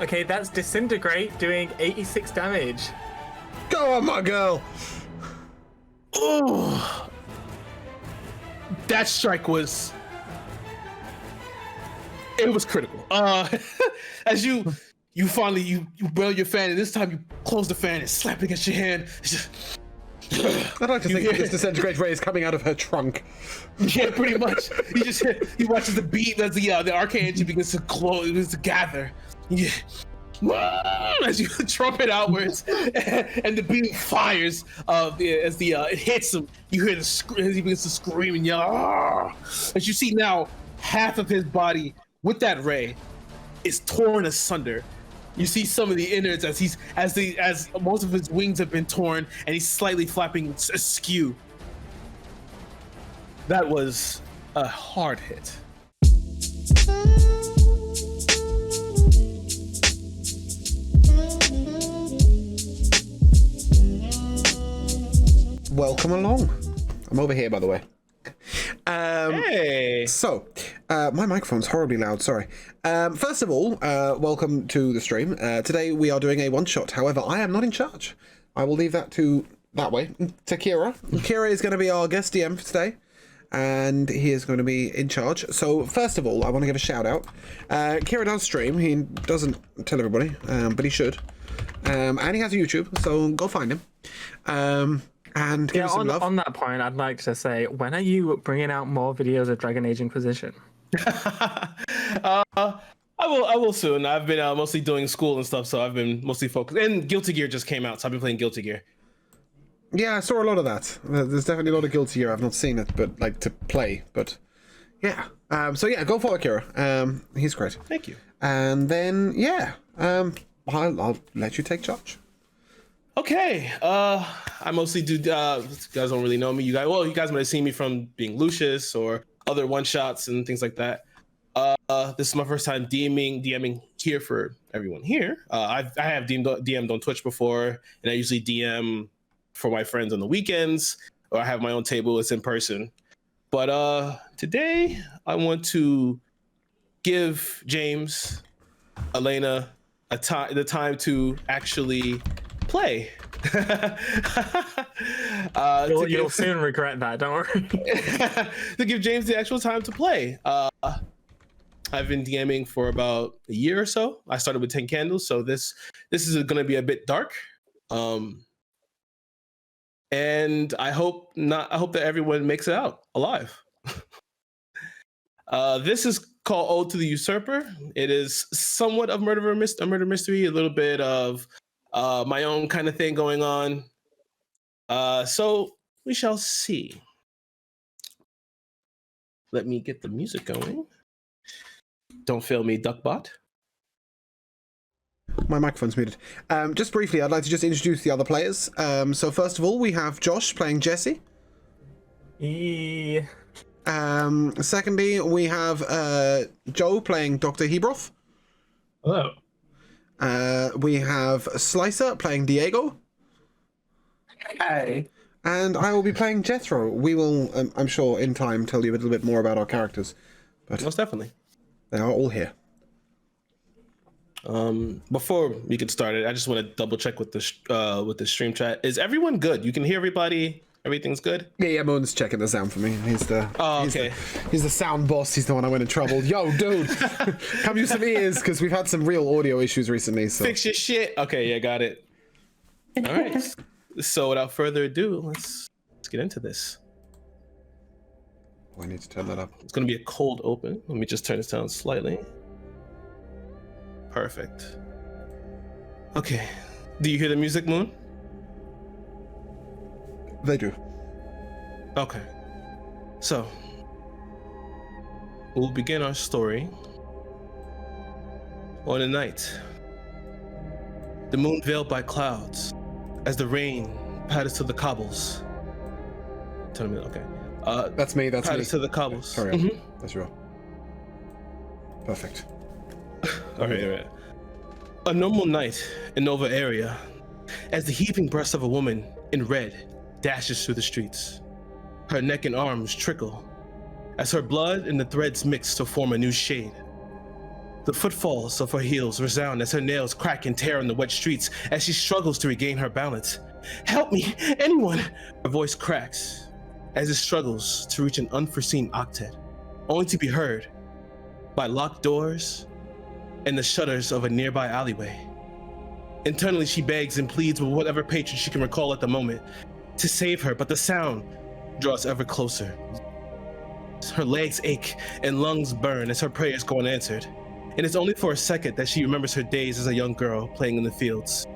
Okay, that's Disintegrate doing 86 damage. Go on, my girl. Oh, that strike was. It was critical. As you finally you bail your fan, and this time you close the fan and slap against your hand. I'd like to think that this disintegrate ray is coming out of her trunk. Yeah, pretty much. He watches the beat as the arcane engine begins to close, begins to gather. Yeah. As you trumpet outwards, and the beam fires. As it hits him, you hear as he begins to scream and yell. Argh! As you see now, half of his body with that ray is torn asunder. You see some of the innards as most of his wings have been torn, and he's slightly flapping askew. That was a hard hit. Welcome along. I'm over here, by the way. Hey. So, my microphone's horribly loud, sorry. First of all, welcome to the stream. Today we are doing a one-shot. However, I am not in charge. I will leave that to Kira. Kira is going to be our guest DM for today, and he is going to be in charge. So, first of all, I want to give a shout-out. Kira does stream. He doesn't tell everybody, but he should. And he has a YouTube, so go find him. And give us some love. On that point, I'd like to say, when are you bringing out more videos of Dragon Age Inquisition? I will soon. I've been mostly doing school and stuff, so I've been mostly focused. And Guilty Gear just came out, so I've been playing Guilty Gear. Yeah, I saw a lot of that. There's definitely a lot of Guilty Gear. I've not seen it, but like to play. But yeah. So yeah, go follow Kira. He's great. Thank you. And then yeah, I'll let you take charge. Okay. I mostly do. You guys don't really know me. You guys might have seen me from being Lucius or other one shots and things like that. This is my first time DMing here for everyone here. I have DM'd on Twitch before, and I usually DM for my friends on the weekends, or I have my own table. It's in person. But today I want to give James, Elena, the time to actually play. You'll soon regret that, don't worry. To give James the actual time to play. I've been DMing for about a year or so. I started with 10 candles, so this is going to be a bit dark. And I hope that everyone makes it out alive. This is called Ode to the Usurper. It is somewhat of a murder mystery, a little bit of my own kind of thing going on. So we shall see. Let me get the music going. Don't fail me, Duckbot. My microphone's muted. Just briefly, I'd like to just introduce the other players. So first of all, we have Josh playing Jesse. Secondly, we have Joe playing Dr. Hebroth. Hello. We have Slicer playing Diego. Hey. And I will be playing Jethro. We will, I'm sure, in time, tell you a little bit more about our characters. But most definitely. They are all here. Before we get started, I just want to double check with the stream chat. Is everyone good? You can hear everybody? Everything's good? Yeah, Moon's checking the sound for me. He's the he's the sound boss. He's the one I went in trouble. Yo, dude, come use some ears because we've had some real audio issues recently. So fix your shit. Okay, yeah, got it. All right. So without further ado, let's get into this. I need to turn that up. It's gonna be a cold open. Let me just turn this down slightly. Perfect. Okay. Do you hear the music, Moon? They do. Okay. So, we'll begin our story on a night. The moon veiled by clouds as the rain patters to the cobbles. Tell me, okay. That's me, that's patters me. to the cobbles. Carry on. That's real. Perfect. All right. A normal night in Nova area as the heaving breast of a woman in red dashes through the streets. Her neck and arms trickle as her blood and the threads mix to form a new shade. The footfalls of her heels resound as her nails crack and tear on the wet streets as she struggles to regain her balance. Help me, anyone! Her voice cracks as it struggles to reach an unforeseen octet, only to be heard by locked doors and the shutters of a nearby alleyway. Internally, she begs and pleads with whatever patron she can recall at the moment to save her, but the sound draws ever closer. Her legs ache and lungs burn as her prayers go unanswered. And it's only for a second that she remembers her days as a young girl playing in the fields,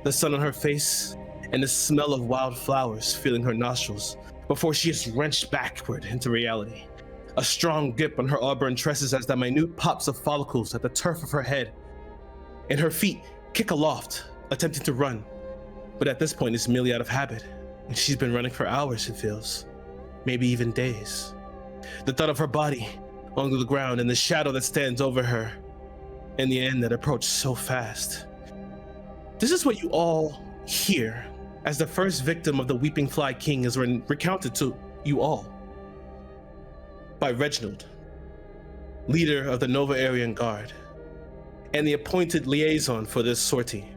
the sun on her face and the smell of wild flowers filling her nostrils, before she is wrenched backward into reality. A strong grip on her auburn tresses as the minute pops of follicles at the turf of her head, and her feet kick aloft, attempting to run. But at this point, it's merely out of habit, and she's been running for hours, it feels, maybe even days. The thud of her body onto the ground and the shadow that stands over her, and the end that approached so fast. This is what you all hear as the first victim of the Weeping Fly King is recounted to you all by Reginald, leader of the Nova Aryan Guard, and the appointed liaison for this sortie.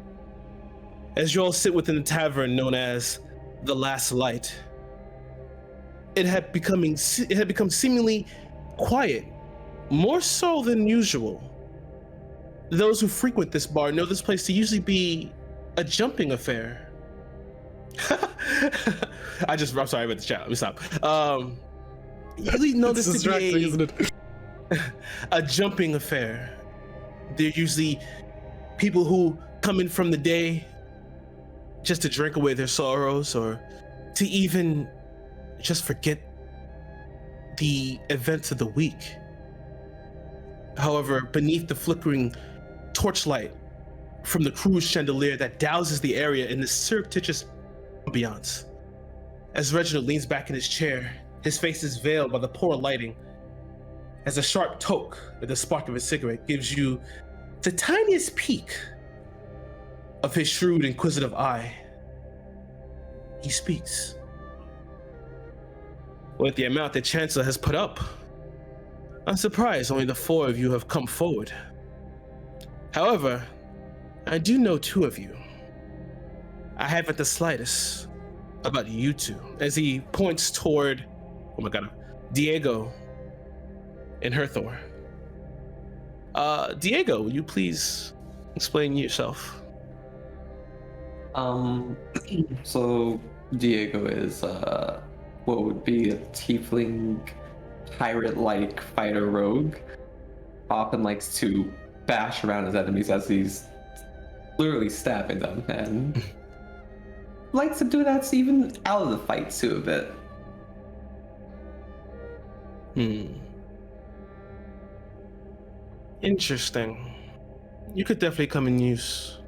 As you all sit within the tavern known as the Last Light, it had become seemingly quiet, more so than usual. Those who frequent this bar know this place to usually be a jumping affair. I'm sorry about the chat. Let me stop. Usually know this to be isn't it? a jumping affair. They're usually people who come in from the day just to drink away their sorrows, or to even just forget the events of the week. However, beneath the flickering torchlight from the cruise chandelier that douses the area in this surreptitious ambiance, as Reginald leans back in his chair, his face is veiled by the poor lighting, as a sharp toke at the spark of a cigarette gives you the tiniest peek of his shrewd, inquisitive eye. He speaks. With the amount the Chancellor has put up, I'm surprised only the four of you have come forward. However, I do know two of you. I haven't the slightest about you two, as he points toward, oh my god, Diego and Herthor. Diego, will you please explain yourself? So Diego is what would be a tiefling pirate-like fighter rogue. Often likes to bash around his enemies as he's literally stabbing them, and likes to do that even out of the fight too a bit. Interesting. You could definitely come in use.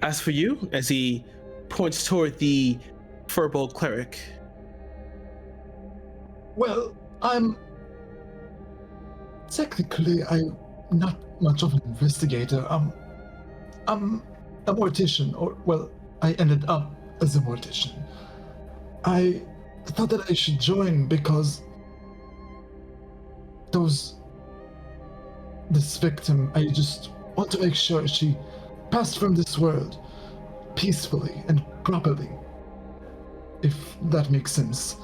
As for you, as he points toward the Furbolg cleric. Well, technically I'm not much of an investigator. I'm a mortician, or well, I ended up as a mortician. I thought that I should join because this victim, I just want to make sure she passed from this world peacefully and properly, if that makes sense.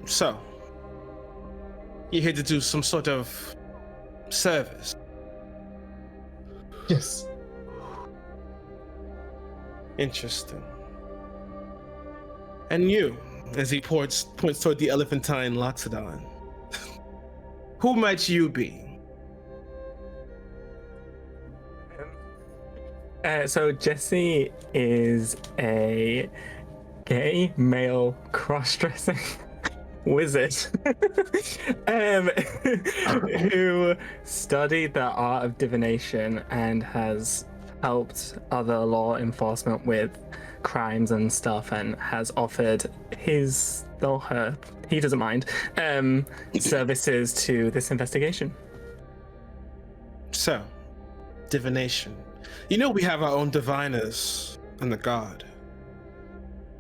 So, you're here to do some sort of service? Yes. Interesting. And you, as he points toward the elephantine Loxodon, who might you be? So Jesse is a gay male cross-dressing wizard who studied the art of divination and has helped other law enforcement with crimes and stuff, and has offered his or her, he doesn't mind, services to this investigation. So, divination. You know, we have our own diviners in the guard.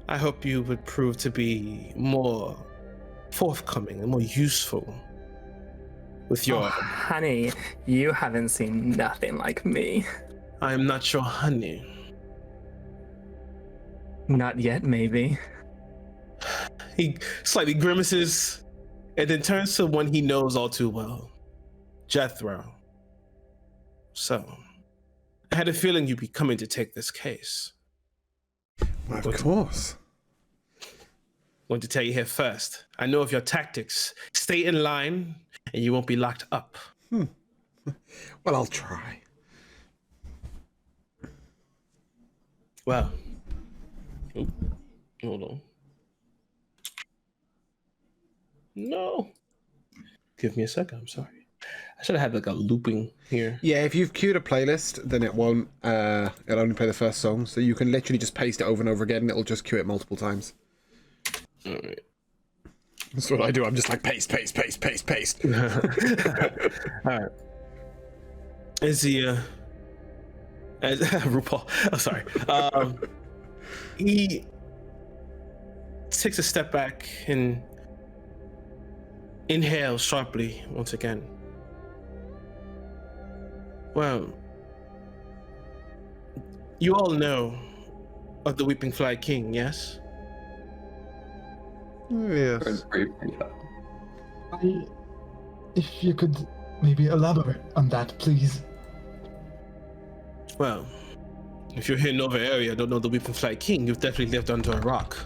I hope you would prove to be more forthcoming and more useful with your. Honey, you haven't seen nothing like me. I am not your honey. Not yet, maybe. He slightly grimaces and then turns to one he knows all too well, Jethro. So, I had a feeling you'd be coming to take this case. Well, of course. I'm going to tell you here first. I know of your tactics. Stay in line and you won't be locked up. Well, I'll try. Well, hold on. No. Give me a second. I'm sorry. I should have had like a looping here. Yeah, if you've queued a playlist, then it won't. It'll only play the first song, so you can literally just paste it over and over again, and it'll just queue it multiple times. All right. That's what I do. I'm just like paste, paste, paste, paste, paste. All right. As RuPaul. Oh, sorry. He takes a step back and inhales sharply once again. Well, you all know of the Weeping Fly King, yes? Yes. If you could maybe elaborate on that, please. Well, if you're here in Nova area, don't know the Weeping Fly King, you've definitely lived under a rock.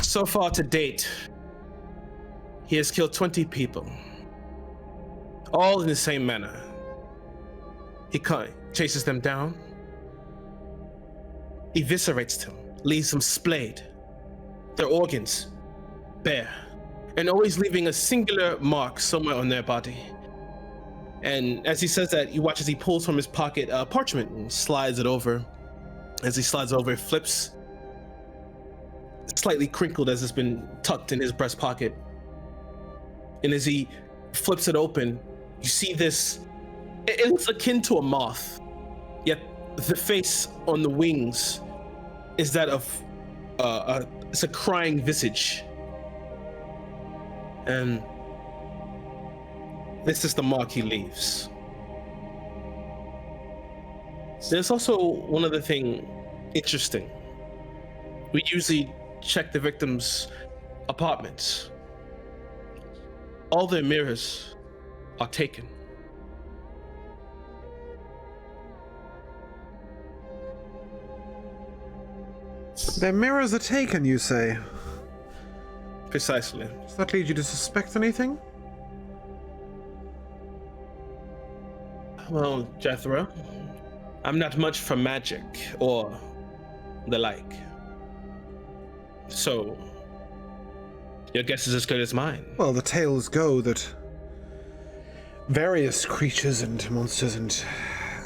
So far to date, he has killed 20 people, all in the same manner. He chases them down, eviscerates them, leaves them splayed, their organs bare, and always leaving a singular mark somewhere on their body. And as he says that, you watch as he pulls from his pocket parchment and slides it over. As he slides over, it flips, slightly crinkled as it's been tucked in his breast pocket. And as he flips it open, you see this, it looks akin to a moth, yet the face on the wings is that of it's a crying visage. And this is the mark he leaves. There's also one other thing interesting. We usually check the victims' apartments. All their mirrors are taken. Their mirrors are taken, you say? Precisely. Does that lead you to suspect anything? Well, Jethro, I'm not much for magic or the like. So, your guess is as good as mine. Well, the tales go that various creatures and monsters and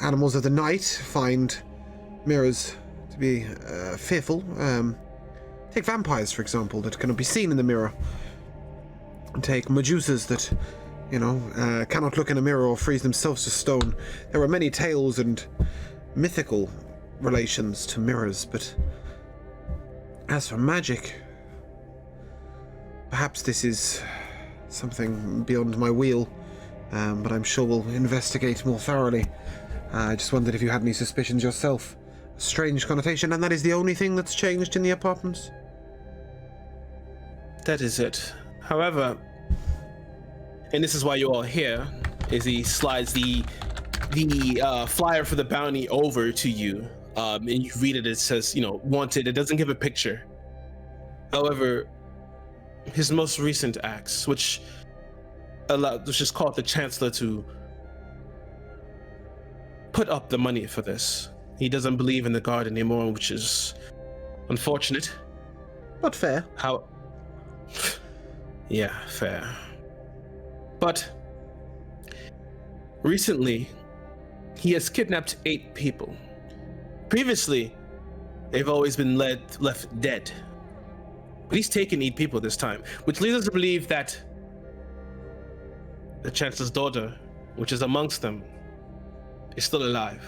animals of the night find mirrors to be fearful. Take vampires, for example, that cannot be seen in the mirror. Take Medusas that, cannot look in a mirror or freeze themselves to stone. There are many tales and mythical relations to mirrors, but as for magic, perhaps this is something beyond my wheel, but I'm sure we'll investigate more thoroughly. I just wondered if you had any suspicions yourself. A strange connotation, and that is the only thing that's changed in the apartments? That is it. However, and this is why you're all here, is he slides the flyer for the bounty over to you, and you read it. It says, wanted. It doesn't give a picture. However, his most recent acts, which is called the Chancellor to put up the money for this. He doesn't believe in the guard anymore, which is unfortunate. But fair. Yeah, fair. But recently, he has kidnapped 8 people. Previously, they've always been left dead. But he's taken 8 people this time, which leads us to believe that the Chancellor's daughter, which is amongst them, is still alive.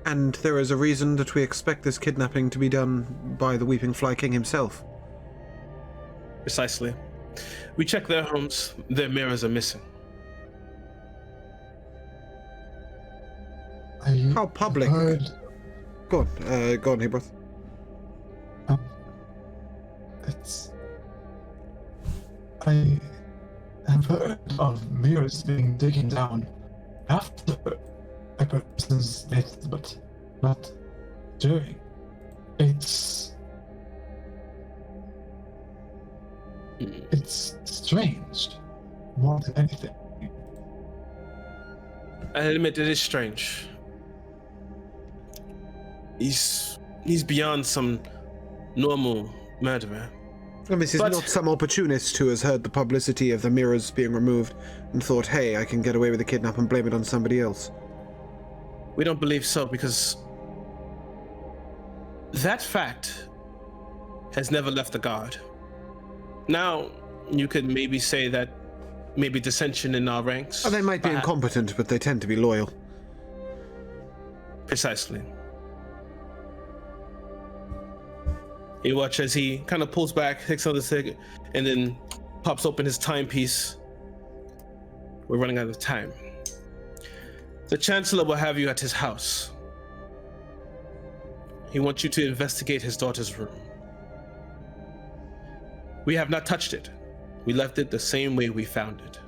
And there is a reason that we expect this kidnapping to be done by the Weeping Fly King himself. Precisely. We check their homes, their mirrors are missing. How public? Heard, Go on, Hebroth. it's. I have heard of mirrors being taken down after a person's death, but not during. It's strange, more than anything. I admit it is strange. He's beyond some normal murderer. And this is But- not some opportunist who has heard the publicity of the mirrors being removed and thought, hey, I can get away with the kidnap and blame it on somebody else. We don't believe so because that fact has never left the guard. Now, you could maybe say that maybe dissension in our ranks. Oh, they might be perhaps. incompetent, but they tend to be loyal. Precisely. You watch as he kind of pulls back, takes another cig, and then pops open his timepiece. We're running out of time. The Chancellor will have you at his house. He wants you to investigate his daughter's room. We have not touched it. We left it the same way we found it.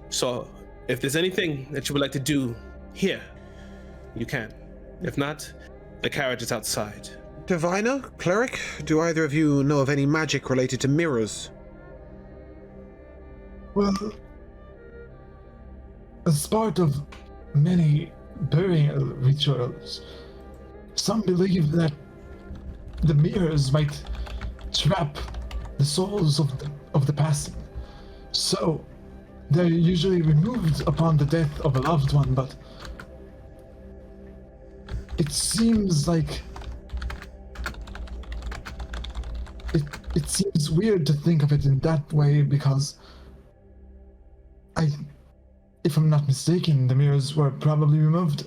So, if there's anything that you would like to do here, you can. If not, the carriage is outside. Diviner? Cleric? Do either of you know of any magic related to mirrors? Well, as part of many burial rituals, some believe that the mirrors might trap the souls of the passing. So, they're usually removed upon the death of a loved one, but it seems like it seems weird to think of it in that way because if I'm not mistaken, the mirrors were probably removed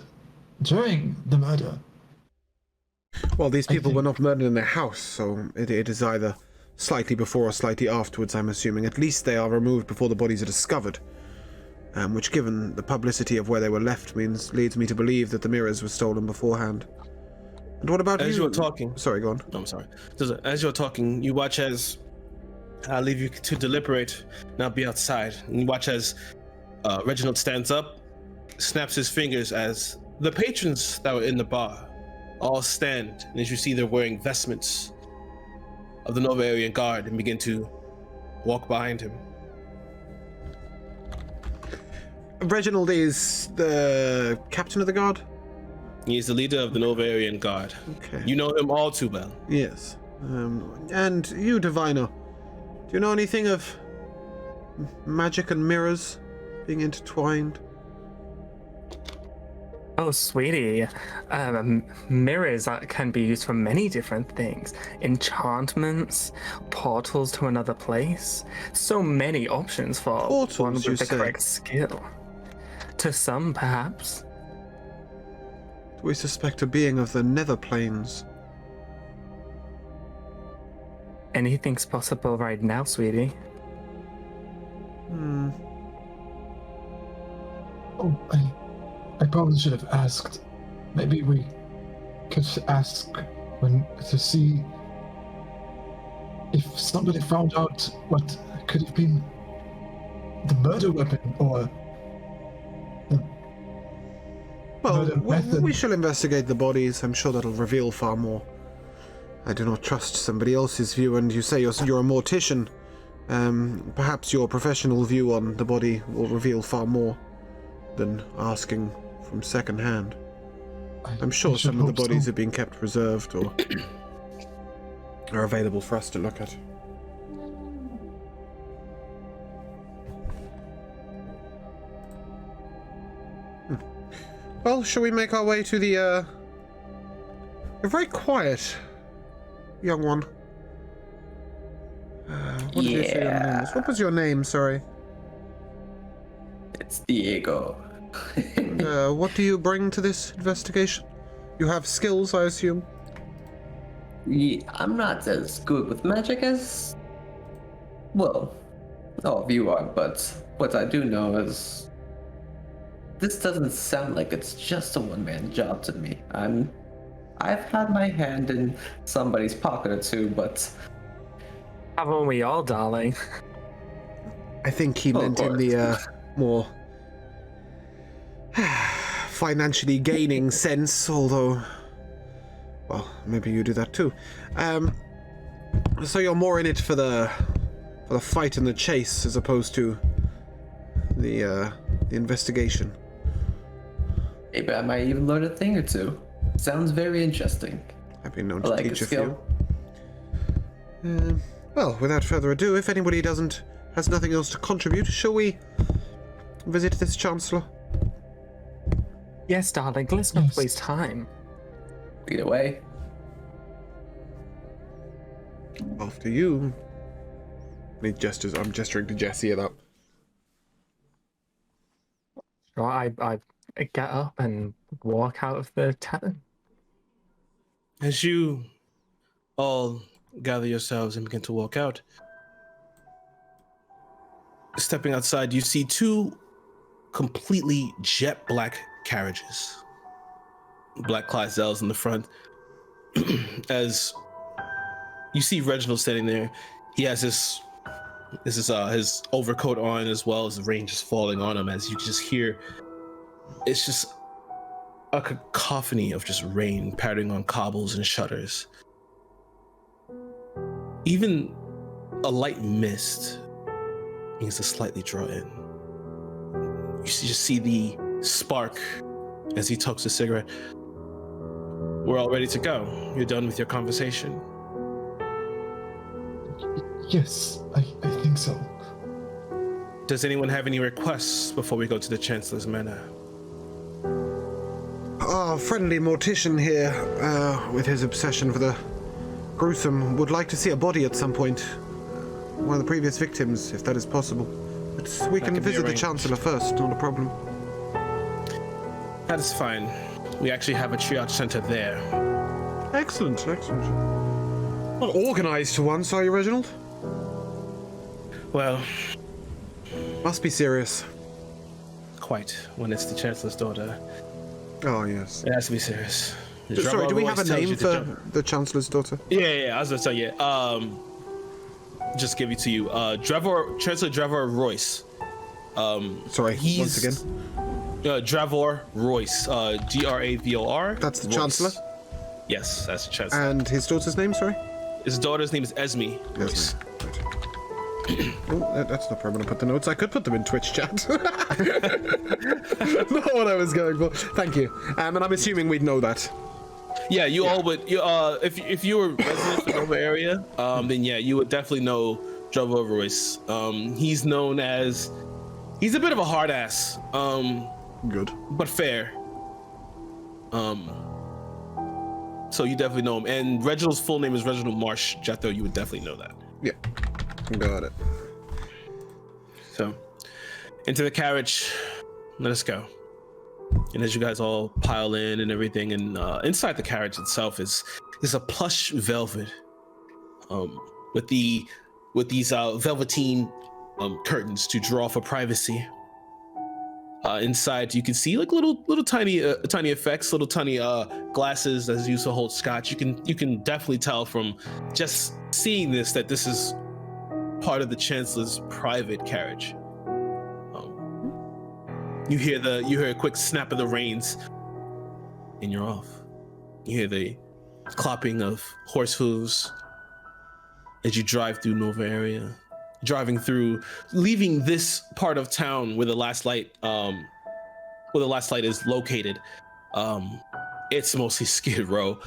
during the murder. Well, these people think- were not murdered in their house, so it is either slightly before or slightly afterwards, I'm assuming. At least they are removed before the bodies are discovered. Which, given the publicity of where they were left, leads me to believe that the mirrors were stolen beforehand. And what about you? As you were talking. Sorry, go on. No, I'm sorry. As you're talking, you watch as I'll leave you to deliberate. Now be outside. And you watch as Reginald stands up, snaps his fingers as the patrons that were in the bar all stand. And as you see, they're wearing vestments of the Novarian Guard and begin to walk behind him. Reginald is the captain of the guard? He is the leader of the Novarian Guard. Okay. You know him all too well. Yes. And you, Diviner, do you know anything of magic and mirrors being intertwined? Oh, sweetie. Mirrors can be used for many different things. Enchantments, portals to another place. So many options for Portals, one you with the say? correct skill. To some, perhaps. We suspect a being of the nether planes. Anything's possible right now, sweetie. Oh, I probably should have asked. Maybe we could ask to see if somebody found out what could have been the murder weapon or the Well, murder method. we shall investigate the bodies. I'm sure that'll reveal far more. I do not trust somebody else's view, and you say you're a mortician. Perhaps your professional view on the body will reveal far more than asking from second hand. I'm sure I should some of the hope so. bodies are being kept preserved or are available for us to look at. Well, shall we make our way to the, You're very quiet, young one. What did you say your name was? What was your name, sorry? It's Diego. What do you bring to this investigation? You have skills, I assume? Yeah, I'm not as good with magic as, well, all of you are, but what I do know is this doesn't sound like it's just a one-man job to me. I've had my hand in somebody's pocket or two, but Haven't we all, darling? I think he meant in the more financially gaining sense, although, well, maybe you do that too. So you're more in it for the fight and the chase as opposed to the investigation. maybe I might even learn a thing or two. Sounds very interesting. I've been known I to like teach a a few. skill. Well, without further ado, if anybody has nothing else to contribute, shall we visit this Chancellor? Yes, darling. Let's not waste time. Lead away. After you. He gestures. I'm gesturing to Jesse at that. So I get up and walk out of the tavern. As you all gather yourselves and begin to walk out, stepping outside, you see two completely jet black carriages. Black Clydesdales in the front. As you see Reginald standing there, he has his overcoat on, as well as the rain just falling on him. As you just hear, it's just a cacophony of just rain pattering on cobbles and shutters. Even a light mist begins to slightly draw in. You just see the spark as he tucks a cigarette. We're all ready to go. You're done with your conversation? Yes, I think so. Does anyone have any requests before we go to the Chancellor's Manor? Our friendly mortician here, with his obsession for the gruesome, would like to see a body at some point. One of the previous victims, if that is possible. But we can can be visit the arranged. Chancellor first, not a problem. That is fine. We actually have a triage center there. Excellent. Not organized to once, are you, Reginald? Well, Must be serious. quite. When it's the Chancellor's daughter, Oh, yes. it has to be serious. Sorry, do we have a Always tells name you to for jump. the Chancellor's daughter? Yeah, I was gonna tell you. Just give it to you. Chancellor Dravor Royce. Sorry, once again. Dravor Royce. Gravor. That's the Royce. Chancellor? Yes, that's the Chancellor. And his daughter's name, sorry? His daughter's name is Esme Royce. Oh, that's not where I'm going to put the notes. I could put them in Twitch chat. Not what I was going for. Thank you. And I'm assuming we'd know that. Yeah, you all would. If you were resident of the Nova area, then yeah, you would definitely know Dravor Royce. He's known as. He's a bit of a hard ass. Good. But fair. So you definitely know him. And Reginald's full name is Reginald Marsh. Jethro, you would definitely know that. Yeah. Got it. So, into the carriage, let us go. And as you guys all pile in and everything, and inside the carriage itself is a plush velvet, with these velveteen curtains to draw for privacy. Inside, you can see like little tiny effects, little tiny glasses that's used to hold scotch. You can definitely tell from just seeing this that this is part of the Chancellor's private carriage. You hear a quick snap of the reins, and you're off. You hear the clopping of horse hooves as you drive through Nova area, leaving this part of town where the last light is located. It's mostly Skid Row.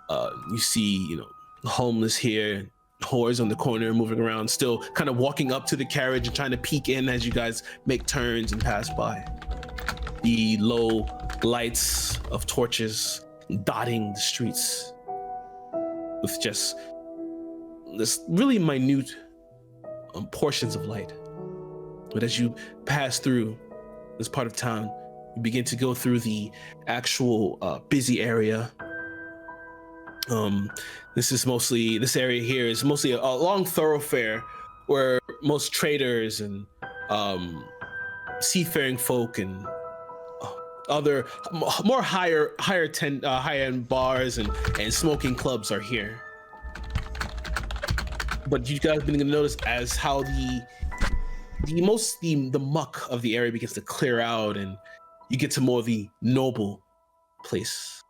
You see, the homeless here. Whores on the corner moving around, still kind of walking up to the carriage and trying to peek in as you guys make turns and pass by. The low lights of torches dotting the streets with just this really minute portions of light. But as you pass through this part of town, you begin to go through the actual busy area. This area here is mostly a long thoroughfare where most traders and seafaring folk and other more higher high-end bars and smoking clubs are here. But you guys begin to notice as how the muck of the area begins to clear out, and you get to more of the noble places.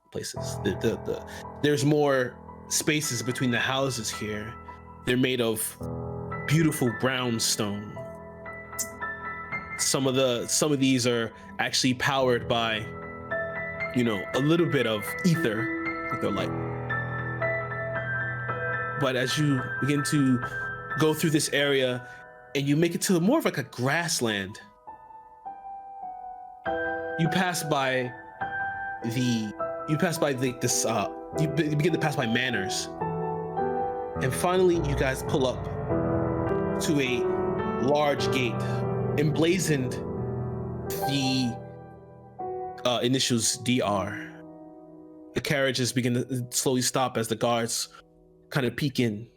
There's more spaces between the houses here. They're made of beautiful brown stone. Some of these are actually powered by, a little bit of ether light. But as you begin to go through this area and you make it to more of like a grassland, you begin to pass by manors. And finally, you guys pull up to a large gate, emblazoned the initials DR. The carriages begin to slowly stop as the guards kind of peek in,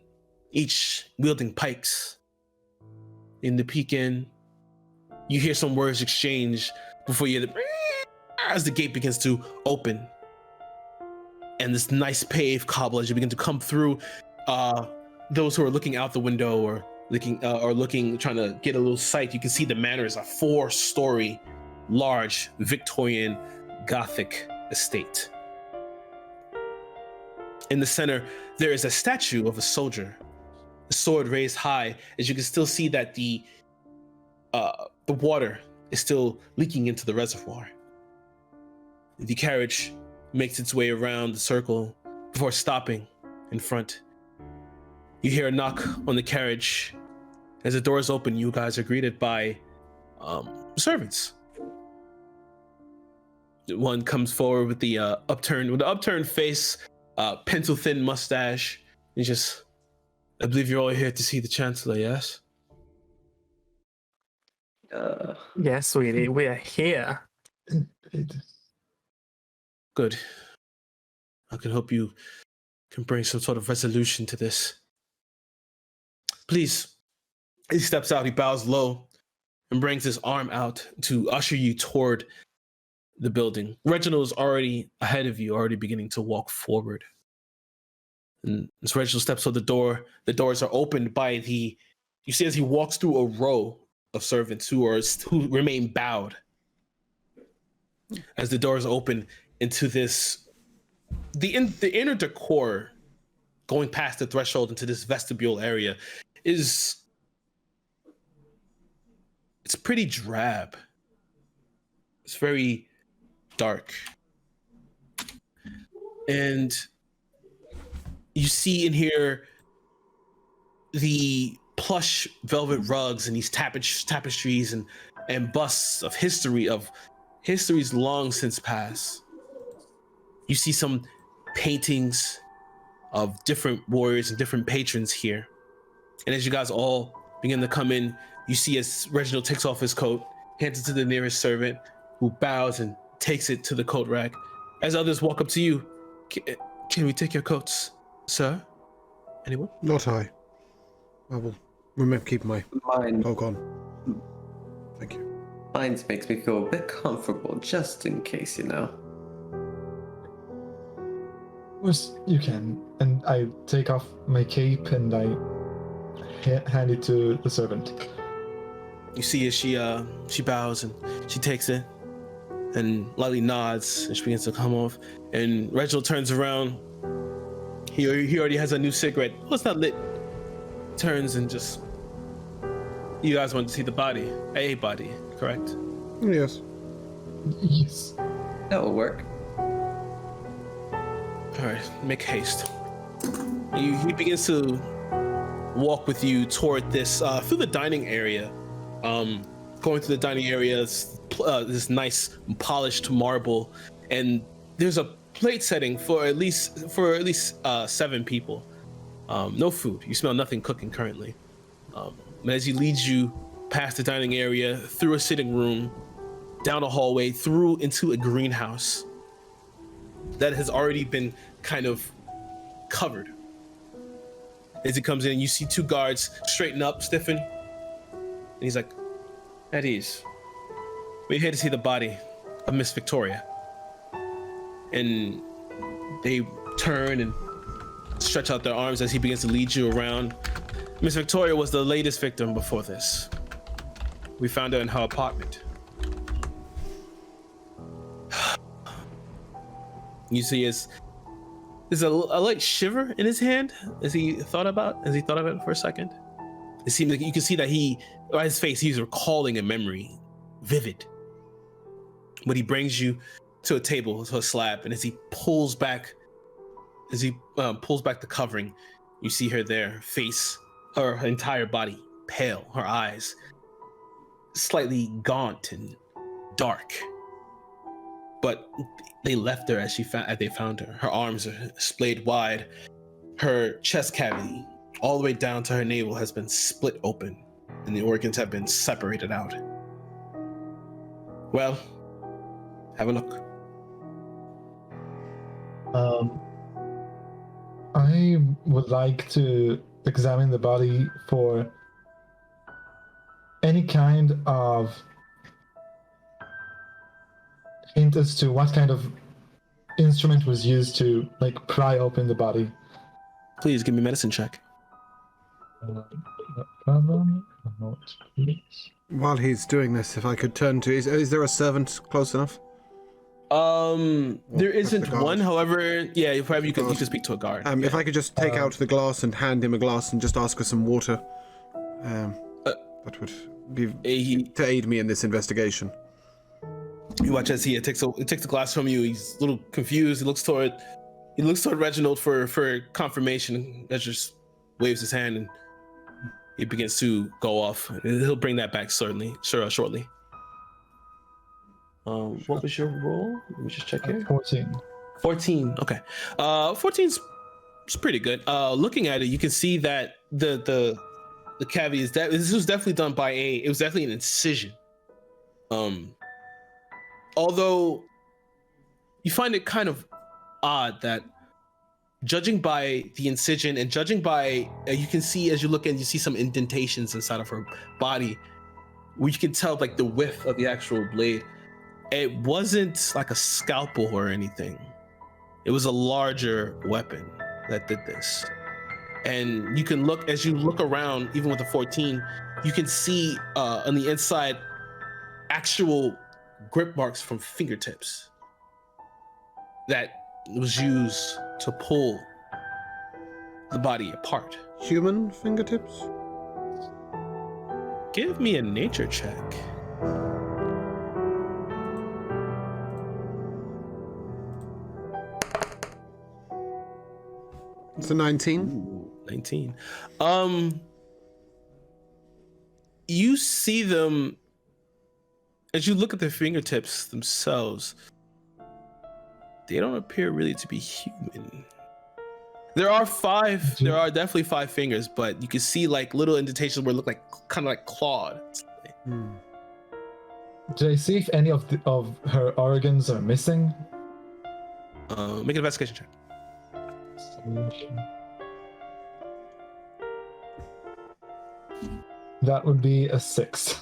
each wielding pikes. In the peek in, you hear some words exchange before you hear as the gate begins to open. And this nice paved cobble, as you begin to come through, those who are looking out the window or looking, trying to get a little sight, you can see the manor is a 4-story, large Victorian Gothic estate. In the center, there is a statue of a soldier, a sword raised high, as you can still see that the water is still leaking into the reservoir. The carriage makes its way around the circle before stopping in front. You hear a knock on the carriage. As the doors open, you guys are greeted by servants. One comes forward with the upturned face, pencil-thin mustache. I believe you're all here to see the Chancellor, yes? Yes, sweetie, we are here. Good. I can hope you can bring some sort of resolution to this. Please. He steps out, he bows low, and brings his arm out to usher you toward the building. Reginald is already ahead of you, already beginning to walk forward. And as Reginald steps toward the door, the doors are opened by you see as he walks through a row of servants who remain bowed. As the doors open into the inner decor, going past the threshold into this vestibule area, it's pretty drab. It's very dark. And you see in here the plush velvet rugs and these tapestries and busts of histories long since past. You see some paintings of different warriors and different patrons here. And as you guys all begin to come in, you see as Reginald takes off his coat, hands it to the nearest servant, who bows and takes it to the coat rack. As others walk up to you, can we take your coats, sir? Anyone? Not I. I will remember keeping my Mine. cloak on. Thank you. Mine makes me feel a bit comfortable, just in case, Yes, you can. And I take off my cape and I hand it to the servant. You see as she bows and she takes it and lightly nods and she begins to come off. And Reginald turns around. He already has a new cigarette. Oh, it's not lit. Turns and just... You guys want to see the body. A body, correct? Yes. Yes. That will work. All right, make haste. He begins to walk with you toward this, through the dining area. Going through the dining area, this nice polished marble, and there's a plate setting for at least 7 people. No food. You smell nothing cooking currently. As he leads you past the dining area, through a sitting room, down a hallway, through into a greenhouse that has already been kind of covered. As he comes in, you see 2 guards straighten up, stiffen, and he's like, "At ease. We're here to see the body. of Miss Victoria. And they turn and stretch out their arms as he begins to lead you around. Miss Victoria was the latest victim before this. We found her in her apartment. You see there's a light shiver in his hand as he thought about it for a second. It seems like you can see that his face, he's recalling a memory, vivid. But he brings you to a table, to a slab, and as he pulls back the covering, you see her there, face, her entire body pale, her eyes slightly gaunt and dark. But they left her as they found her. Her arms are splayed wide. Her chest cavity, all the way down to her navel, has been split open, and the organs have been separated out. Well, have a look. I would like to examine the body for any kind of hint as to what kind of instrument was used to pry open the body. Please give me a medicine check. No problem. Please. While he's doing this, if I could turn to... Is there a servant close enough? There isn't one. However, yeah, probably you can speak to a guard. If I could just take out the glass and hand him a glass and just ask for some water. That would be to aid me in this investigation. You watch as he takes the glass from you. He's a little confused. He looks toward Reginald for confirmation. That just waves his hand and he begins to go off. He'll bring that back shortly. What was your roll? Let me just check here. 14. Okay. 14's pretty good. Looking at it, you can see that the cavity is that this was definitely done by it was definitely an incision. Although you find it kind of odd that judging by the incision and judging by you can see as you look in, you see some indentations inside of her body where you can tell the width of the actual blade. It wasn't like a scalpel or anything. It was a larger weapon that did this. And you can look, as you look around, even with the 14, you can see on the inside actual grip marks from fingertips that was used to pull the body apart. Human fingertips? Give me a nature check. It's a 19. Ooh, 19. You see them as you look at their fingertips themselves. They don't appear really to be human. There are definitely 5 fingers, but you can see little indentations where it look kind of like clawed. Did I see if any of her organs are missing? Make an investigation check. That would be a 6.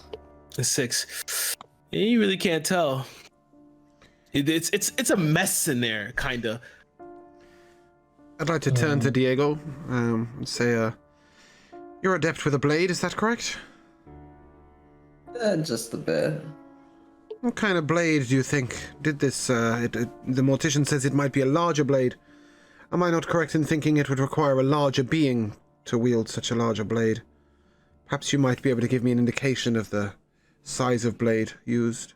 A 6. You really can't tell. It's a mess in there, kinda. I'd like to turn to Diego and say, you're adept with a blade, is that correct? Just a bit. What kind of blade do you think did this? The mortician says it might be a larger blade. Am I not correct in thinking it would require a larger being to wield such a larger blade? Perhaps you might be able to give me an indication of the size of blade used.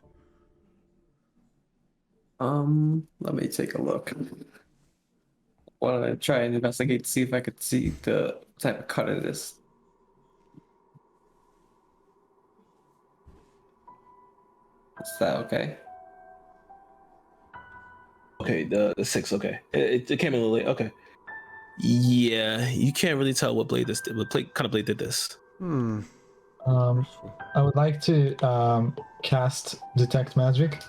Let me take a look. Why don't I try and investigate to see if I could see the type of cut it is. Is that okay? Okay, the 6. Okay, it came in a little late. Okay, yeah, you can't really tell what blade this did. What kind of blade did this? I would like to cast Detect Magic.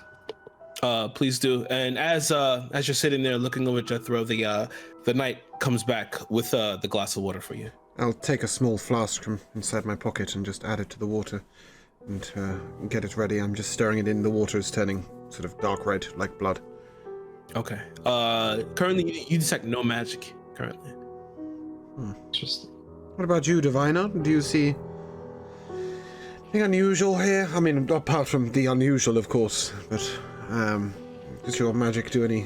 Please do. And as you're sitting there looking over Jethro, the knight comes back with the glass of water for you. I'll take a small flask from inside my pocket and just add it to the water. and get it ready. I'm just stirring it in. The water is turning sort of dark red, like blood. Okay. Currently, you detect no magic. Currently. Interesting. What about you, Diviner? Do you see anything unusual here? I mean, apart from the unusual, of course, but does your magic do any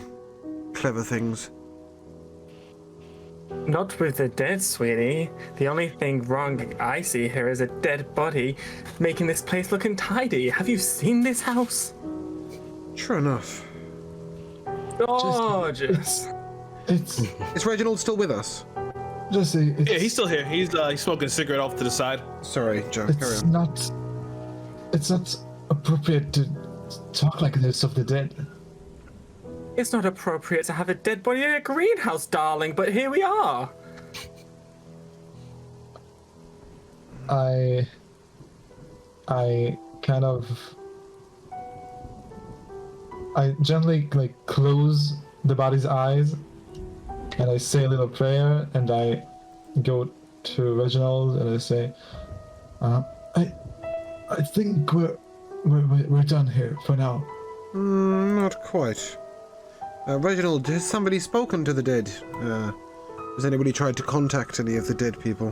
clever things? Not with the dead, sweetie. The only thing wrong I see here is a dead body, making this place look untidy. Have you seen this house? Sure enough. Gorgeous. It's Is Reginald still with us? Jesse. Yeah, he's still here. He's smoking a cigarette off to the side. Sorry, Joe. Carry It's on. not. It's not appropriate to talk like this of the dead. It's not appropriate to have a dead body in a greenhouse, darling, but here we are. I kind of. I gently close the body's eyes, and I say a little prayer, and I go to Reginald and I say, I think we're done here for now. Not quite. Reginald, has somebody spoken to the dead? Has anybody tried to contact any of the dead people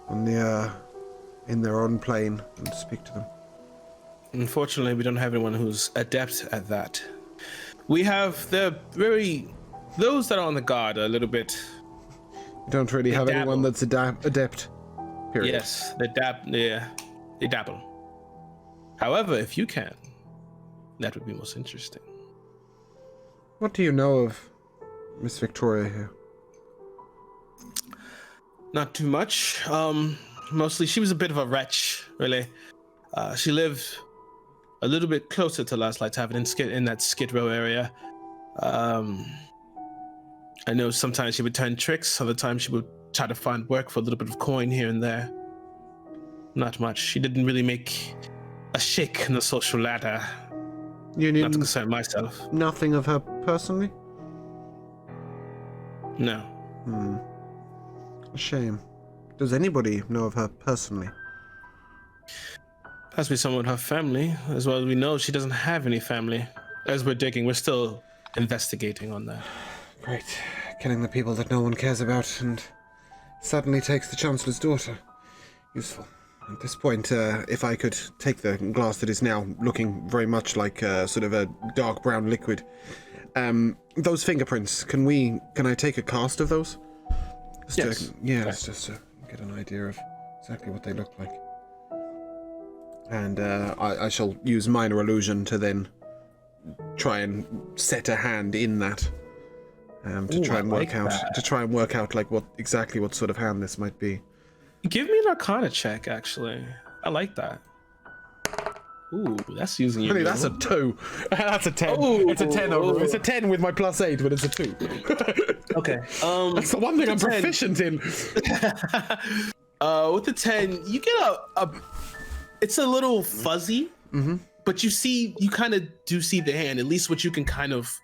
on the in their own plane and speak to them? Unfortunately, we don't have anyone who's adept at that. We have those that are on the guard are a little bit. You don't really have anyone that's adept. Period. Yes, they dabble. However, if you can, that would be most interesting. What do you know of Miss Victoria here? Not too much. Mostly, she was a bit of a wretch, really. She lived a little bit closer to Last Light Tavern in that Skid Row area. I know sometimes she would turn tricks, other times she would try to find work for a little bit of coin here and there. Not much. She didn't really make a shake in the social ladder. You Not to knew concern myself. nothing of her personally? No. A shame. Does anybody know of her personally? Possibly someone with her family. As well as we know, she doesn't have any family. As we're digging, we're still investigating on that. Great. Killing the people that no one cares about and suddenly takes the Chancellor's daughter. Useful. At this point, if I could take the glass that is now looking very much like sort of a dark brown liquid. Those fingerprints, can I take a cast of those? Yes. Just to get an idea of exactly what they look like. And I shall use minor illusion to then try and set a hand in that. To try and work out like what sort of hand this might be. Give me an Arcana check, actually. I like that. Ooh, that's using your. Honey, that's a 2. That's a 10. Oh, It's a 10 overall. It's a 10 with my +8, but it's a 2. Okay. That's the one thing I'm 10. proficient in. With the 10, you get a. It's a little fuzzy, but you kind of do see the hand. At least what you can kind of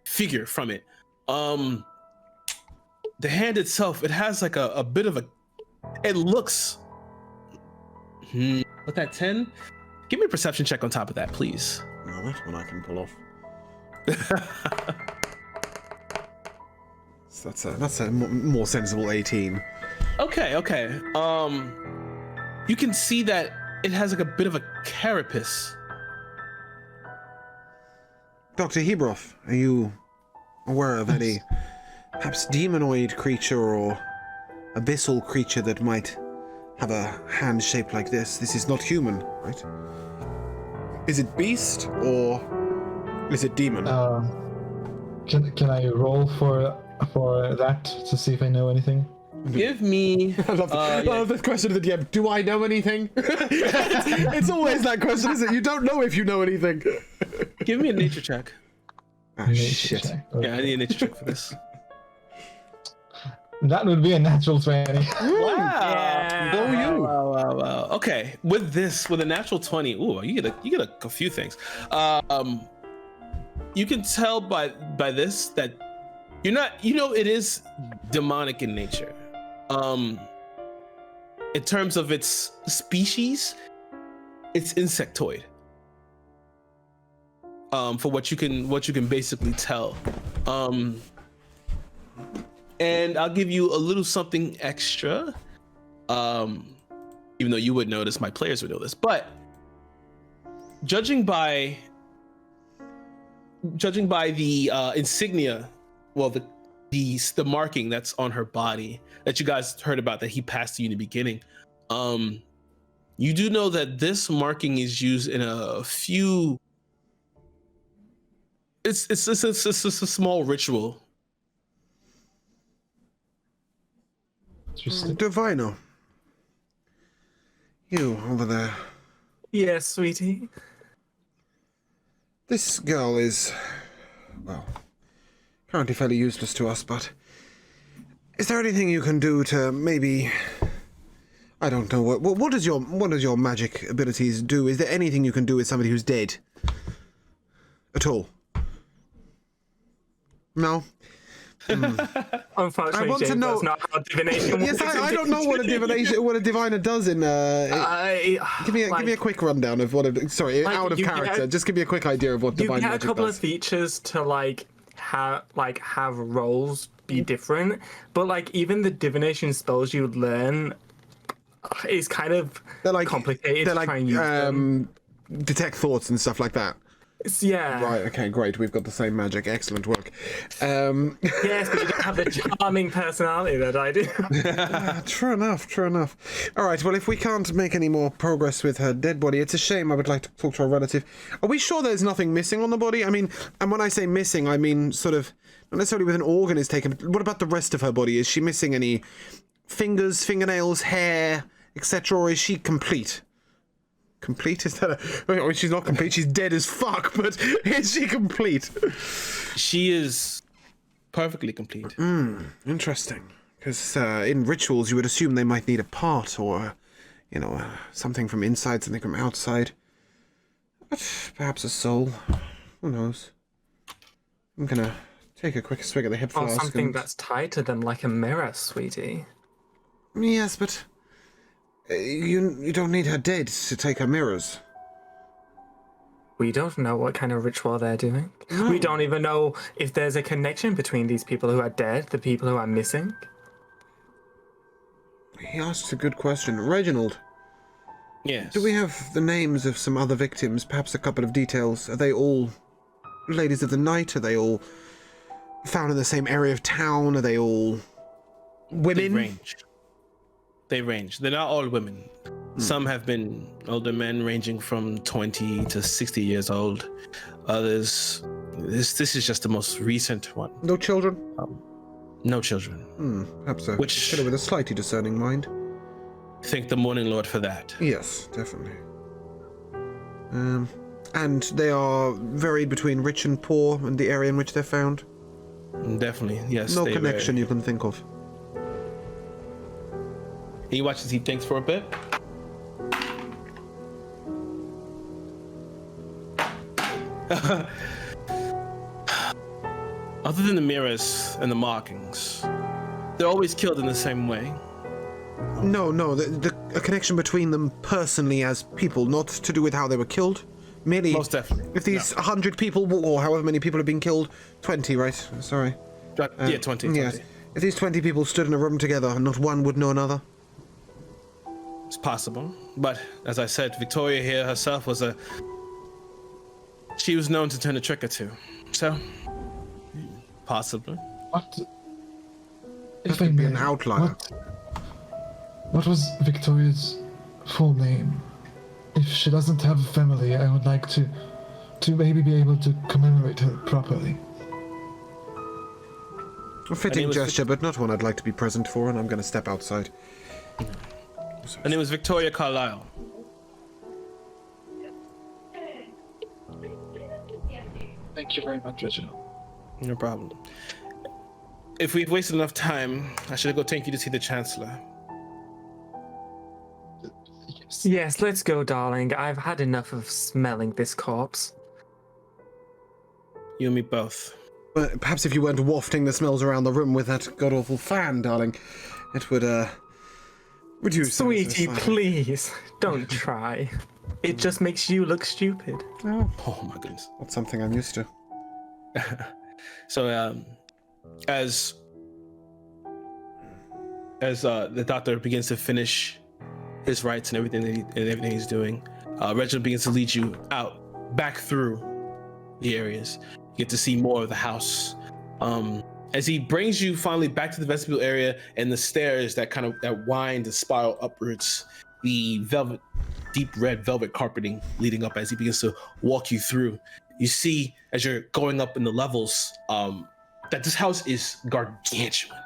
figure from it. The hand itself, it has like a bit of a. It looks. With that 10, give me a perception check on top of that, please. Well, that one I can pull off. So that's a more sensible 18. Okay. You can see that it has like a bit of a carapace. Dr. Hebroff, are you aware of any perhaps demonoid creature or abyssal creature that might have a hand shaped like this? This is not human, right? Is it beast or is it demon? Can I roll for that to see if I know anything? Give me. I love the question of the DM. Do I know anything? It's always that question, isn't it? You don't know if you know anything. Give me a nature check. Ah, Nature shit. check. Yeah, I need a nature check for this. That would be a natural 20. Wow. Okay, with a natural 20, you get a few things. You can tell by this that you're not. It is demonic in nature. In terms of its species, it's insectoid. For what you can basically tell. And I'll give you a little something extra. Even though you would know this, my players would know this, but judging by the insignia, well, the marking that's on her body that you guys heard about that he passed to you in the beginning, you do know that this marking is used in a few. It's a small ritual. Divino. You over there. Yes, sweetie. This girl is, well, currently fairly useless to us, but is there anything you can do to maybe, I don't know, what does your magic abilities do? Is there anything you can do with somebody who's dead? At all? No? Unfortunately, I want to James, know. that's not how divination works. Yes, I don't know what a diviner does in. Give me a quick rundown of what. Sorry, like, out of character. Just give me a quick idea of what You divine get a magic couple does. of features to have roles be different, but like even the divination spells you learn is kind of complicated They're to try and use them. detect thoughts and stuff like that. Yeah. Right, okay, great. We've got the same magic. Excellent work. Yes, but you don't have the charming personality that I do. True enough. All right, well, if we can't make any more progress with her dead body, it's a shame. I would like to talk to her relative. Are we sure there's nothing missing on the body? I mean, and when I say missing, I mean sort of, not necessarily with an organ is taken. What about the rest of her body? Is she missing any fingers, fingernails, hair, etc., or is she complete? Complete? Is that a... I mean, she's not complete, she's dead as fuck, but is she complete? She is perfectly complete. Interesting. Because in rituals, you would assume they might need a part or, something from inside, something from outside. But perhaps a soul. Who knows? I'm gonna take a quick swig of the hip Or flask. something that's tied to them like a mirror, sweetie. Yes, but... You don't need her dead to take her mirrors. We don't know what kind of ritual they're doing. No. We don't even know if there's a connection between these people who are dead, the people who are missing. He asks a good question. Reginald, Yes. do we have the names of some other victims? Perhaps a couple of details. Are they all ladies of the night? Are they all found in the same area of town? Are they all women? They range. They're not all women. Some have been older men ranging from 20 to 60 years old. Others, this is just the most recent one. No children? No children. Perhaps a Which- killer with a slightly discerning mind. Thank the Morning Lord for that. Yes, definitely. And they are varied between rich and poor and the area in which they're found? Definitely, yes. No they connection were. you can think of? He watches, he thinks for a bit. Other than the mirrors and the markings, they're always killed in the same way. No, a connection between them personally as people, not to do with how they were killed. Merely, Most definitely. if these 100 people, or however many people have been killed, 20, right? Sorry. Yeah, 20. Yes. If these 20 people stood in a room together, not one would know another. It's possible. But as I said, Victoria here herself she was known to turn a trick or two. So, possibly. What? That could be an outlier. What was Victoria's full name? If she doesn't have a family, I would like to maybe be able to commemorate her properly. A fitting gesture, but not one I'd like to be present for, and I'm going to step outside. Her name was Victoria Carlyle. Thank you very much, Reginald. No problem. If we've wasted enough time, I should go take you to see the Chancellor. Yes. Yes, let's go, darling. I've had enough of smelling this corpse. You and me both. But perhaps if you weren't wafting the smells around the room with that god-awful fan, darling, it would, reduce... Sweetie, please, don't try. It just makes you look stupid. Oh my goodness. That's something I'm used to. So as the doctor begins to finish his rites and everything he's doing, Reginald begins to lead you out back through the areas. You get to see more of the house. As he brings you finally back to the vestibule area and the stairs that wind and spiral upwards, the deep red velvet carpeting leading up. As he begins to walk you through, you see as you're going up in the levels that this house is gargantuan.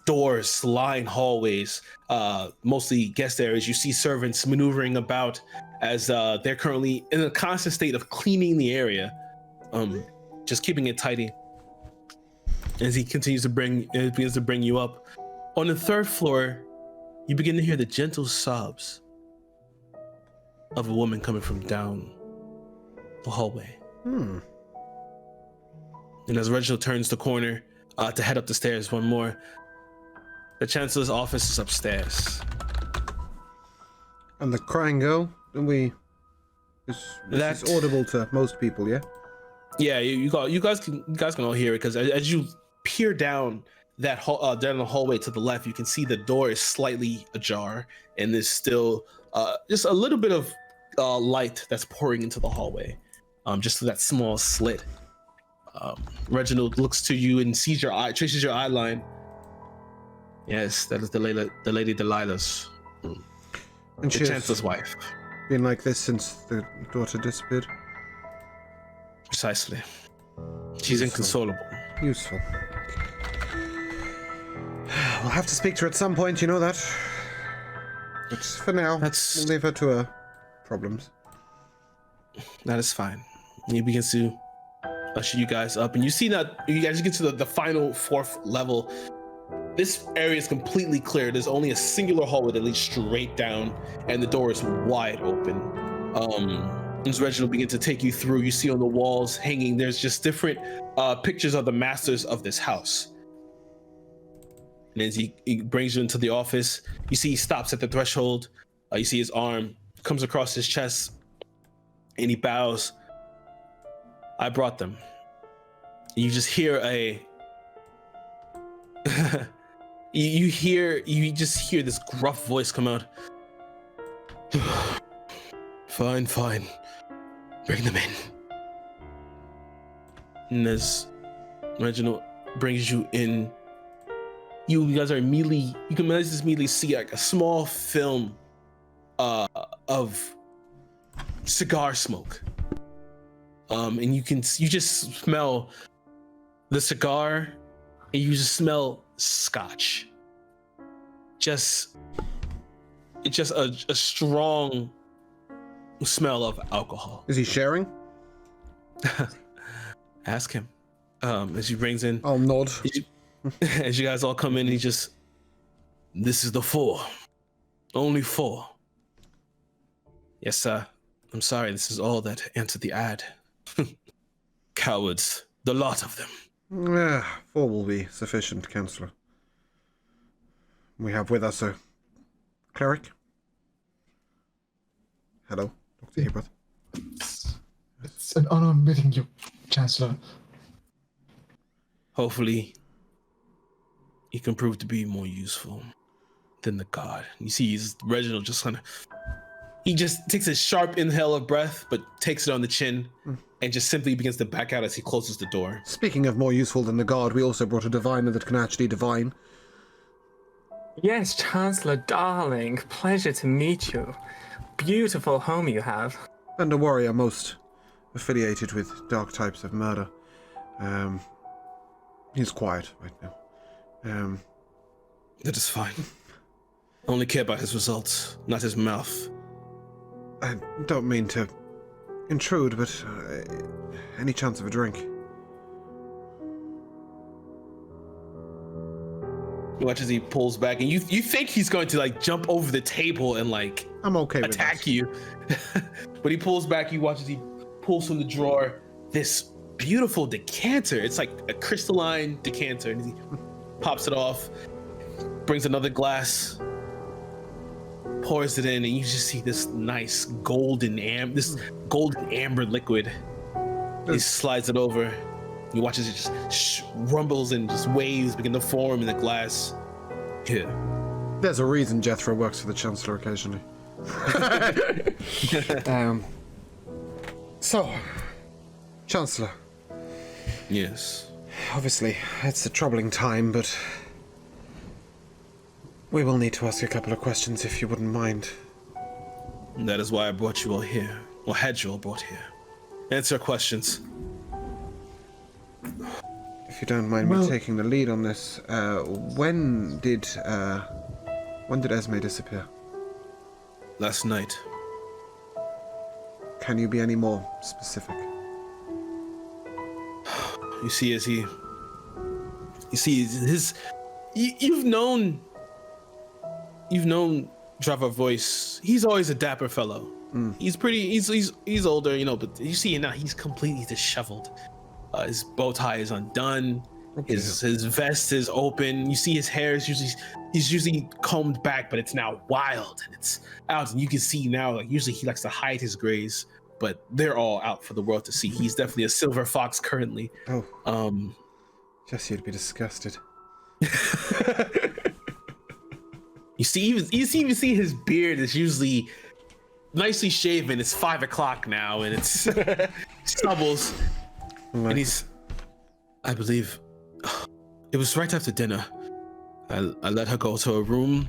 Doors line hallways, mostly guest areas. You see servants maneuvering about as they're currently in a constant state of cleaning the area, just keeping it tidy. As he begins to bring you up. On the third floor, you begin to hear the gentle sobs of a woman coming from down the hallway. And as Reginald turns the corner to head up the stairs one more, the Chancellor's office is upstairs. And the crying girl, this is audible to most people, yeah? Yeah, you guys can all hear it, because as you peer down down the hallway to the left, you can see the door is slightly ajar, and there's still just a little bit of light that's pouring into the hallway, just through that small slit. Reginald looks to you and sees your eye, traces your eye line. Yes, that is the Lady Delilah's, and the she Chancellor's wife. Been like this since the daughter disappeared. Precisely. She's inconsolable. Useful. We'll have to speak to her at some point, you know that. But for now, we'll leave her to her problems. That is fine. And he begins to usher you guys up, and you see that you guys get to the final fourth level. This area is completely clear. There's only a singular hallway that leads straight down, and the door is wide open. As Reginald begins to take you through, you see on the walls hanging, there's just different pictures of the masters of this house. And as he brings you into the office, you see he stops at the threshold. You see his arm comes across his chest, and he bows. I brought them. You just hear you just hear this gruff voice come out. Fine. Bring them in. And as Reginald brings you in, you guys are immediately, you can immediately see like a small film of cigar smoke. And you just smell the cigar, and you just smell scotch. It's just a strong smell of alcohol. Is he sharing? Ask him. As he brings in, I'll nod. As you guys all come in, this is the 4. Only 4. Yes, sir. I'm sorry, this is all that entered the ad. Cowards, the lot of them. 4 will be sufficient, Counselor. We have with us a cleric. Hello, Dr. Hebert. It's an honor meeting you, Chancellor. Hopefully, he can prove to be more useful than the god. You see, Reginald just he just takes a sharp inhale of breath, but takes it on the chin, and just simply begins to back out as he closes the door. Speaking of more useful than the god, we also brought a diviner that can actually divine. Yes, Chancellor, darling. Pleasure to meet you. Beautiful home you have. And a warrior most affiliated with dark types of murder. He's quiet right now. That is fine. I only care about his results, not his mouth. I don't mean to intrude, but any chance of a drink? You watch as he pulls back, and you think he's going to like jump over the table and like I'm okay with attack you. But he pulls back. You watch as he pulls from the drawer this beautiful decanter. It's like a crystalline decanter, and he pops it off, brings another glass, pours it in, and you just see this nice golden amber liquid. He slides it over. You watch as it just rumbles and just waves begin to form in the glass. Here. There's a reason Jethro works for the Chancellor occasionally. So, Chancellor. Yes. Obviously, it's a troubling time, but we will need to ask a couple of questions if you wouldn't mind. And that is why I brought you all here, or had you all brought here. Answer questions. If you don't mind me taking the lead on this, when did Esme disappear? Last night. Can you be any more specific? You see, you've known Drava Voice. He's always a dapper fellow. He's older, you know, but you see now he's completely disheveled. His bow tie is undone. His vest is open. You see his hair is usually combed back, but it's now wild and it's out. And you can see now, like usually he likes to hide his grays, but they're all out for the world to see. He's definitely a silver fox currently. Oh. Jesse would be disgusted. You even see his beard is usually nicely shaven. It's 5 o'clock now, and it's stubbles. And I believe, it was right after dinner. I let her go to her room.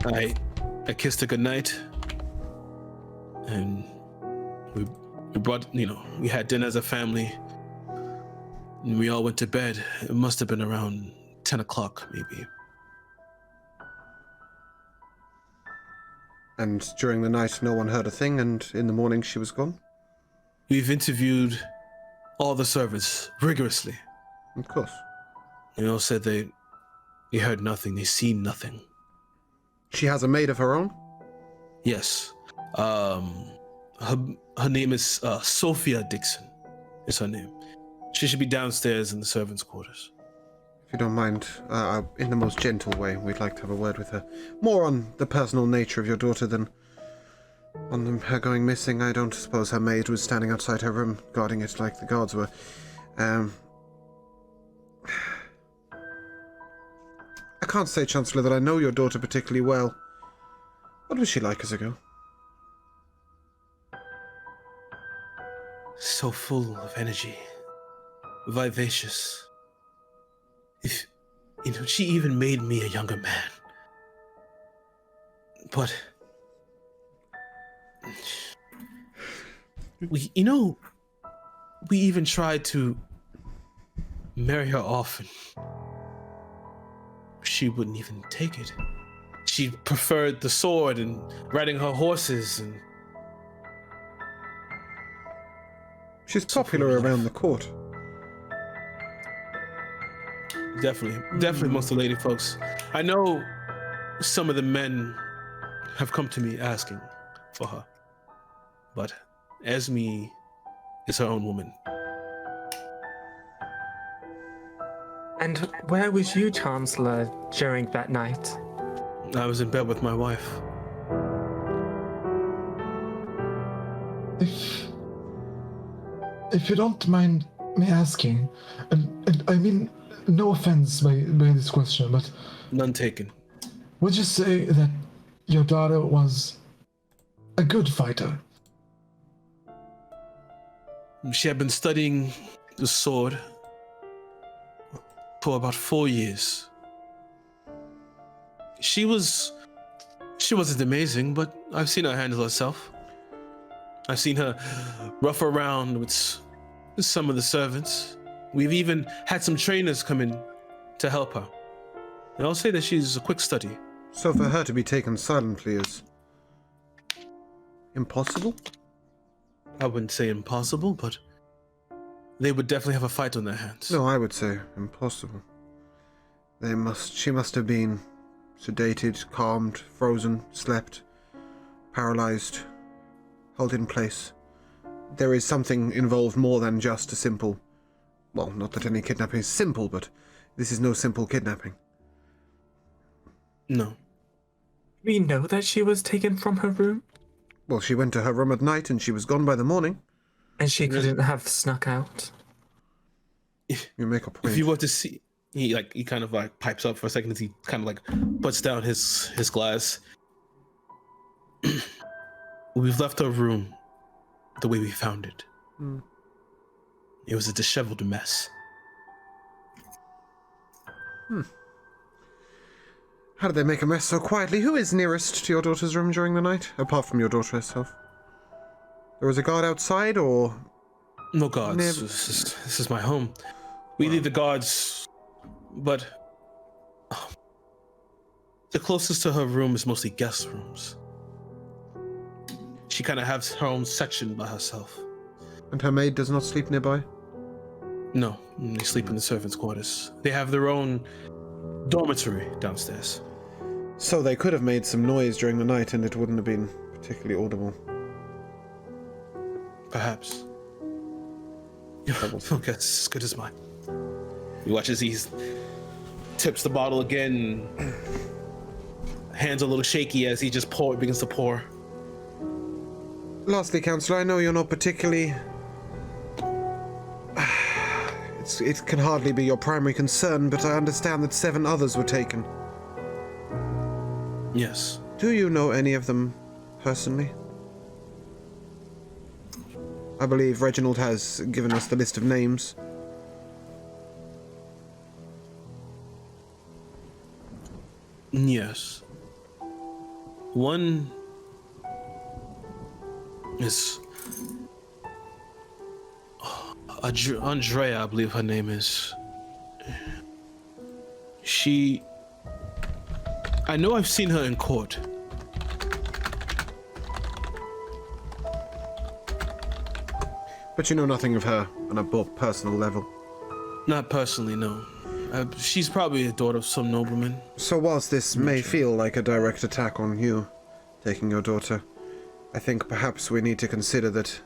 I kissed her goodnight, and we brought, we had dinner as a family, and we all went to bed. It must have been around 10 o'clock, maybe. And during the night, no one heard a thing, and in the morning, she was gone? We've interviewed all the servants rigorously. Of course. They all said they heard nothing, they seen nothing. She has a maid of her own? Yes. Her name is Sophia Dixon, is her name. She should be downstairs in the servants' quarters. If you don't mind, in the most gentle way, we'd like to have a word with her. More on the personal nature of your daughter than on her going missing. I don't suppose her maid was standing outside her room, guarding it like the guards were. I can't say, Chancellor, that I know your daughter particularly well. What was she like as a girl? So full of energy. Vivacious. She even made me a younger man. But we even tried to marry her off, and she wouldn't even take it. She preferred the sword and riding her horses, and she's popular around the court. Definitely amongst the lady folks. I know some of the men have come to me asking for her, but Esme is her own woman. And where was you, Chancellor, during that night? I was in bed with my wife. If you don't mind me asking, and I mean no offense by this question, but None taken. would you say that your daughter was a good fighter? She had been studying the sword for about 4 years. She wasn't amazing, but I've seen her handle herself. I've seen her rough around with some of the servants. We've even had some trainers come in to help her. And I'll say that she's a quick study. So for her to be taken silently is impossible? I wouldn't say impossible, but they would definitely have a fight on their hands. No, I would say impossible. She must have been sedated, calmed, frozen, slept, paralyzed, held in place. There is something involved more than just a simple... Well, not that any kidnapping is simple, but this is no simple kidnapping. No. We know that she was taken from her room, Well, she went to her room at night and she was gone by the morning. and she couldn't have snuck out. You make a point. If you were to see, he kind of like pipes up for a second as he kind of like puts down his glass. We've left our room the way we found it. It was a disheveled mess. How did they make a mess so quietly? Who is nearest to your daughter's room during the night, apart from your daughter herself? There was a guard outside, or...? No guards. This is my home. We leave the guards, but the closest to her room is mostly guest rooms. She kind of has her own section by herself. And her maid does not sleep nearby? No, they sleep in the servants' quarters. They have their own dormitory downstairs. So they could have made some noise during the night and it wouldn't have been particularly audible. Perhaps. Okay, it's as good as mine. You watch as he tips the bottle again. Hands a little shaky as he just begins to pour. Lastly, Councillor, I know you're not particularly... It can hardly be your primary concern, but I understand that 7 others were taken. Yes. Do you know any of them personally? I believe Reginald has given us the list of names. Yes. One is Andrea, I believe her name is. I know I've seen her in court. But you know nothing of her on a personal level. Not personally, no. She's probably a daughter of some nobleman. So whilst this may feel like a direct attack on you, taking your daughter, I think perhaps we need to consider that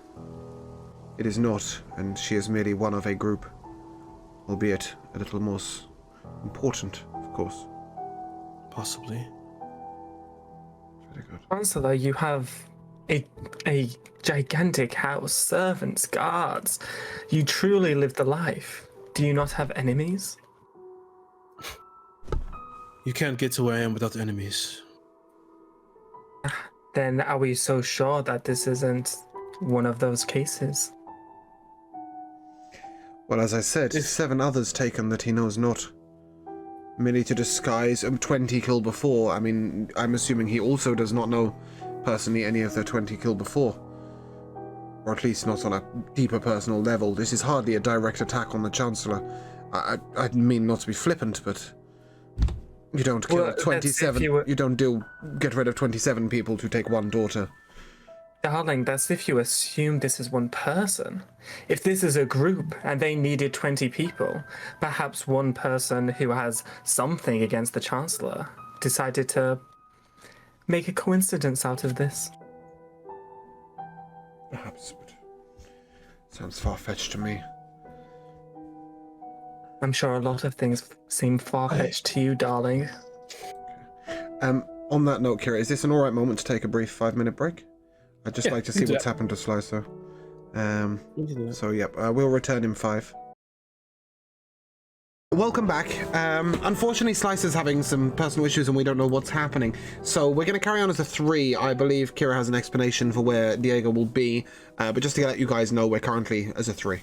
it is not, and she is merely one of a group, albeit a little more important, of course. Possibly. Very good. Chancellor, you have a gigantic house, servants, guards. You truly live the life. Do you not have enemies? You can't get to where I am without enemies. Then are we so sure that this isn't one of those cases? Well, as I said, 7 others taken that he knows not. Merely to disguise 20 killed before. I mean, I'm assuming he also does not know personally any of the 20 killed before. Or at least not on a deeper personal level. This is hardly a direct attack on the Chancellor. I mean not to be flippant, but you don't kill 27. You don't get rid of 27 people to take one daughter. Darling, that's if you assume this is one person. If this is a group and they needed 20 people, perhaps one person who has something against the Chancellor decided to make a coincidence out of this. Perhaps, but sounds far-fetched to me. I'm sure a lot of things seem far-fetched to you, darling. On that note, Kira, is this an alright moment to take a brief 5-minute break? I'd just like to see what's happened to Slicer. So, yep, we'll return in 5. Welcome back. Unfortunately, Slicer's having some personal issues and we don't know what's happening. So we're going to carry on as a 3. I believe Kira has an explanation for where Diego will be. But just to let you guys know, we're currently as a 3.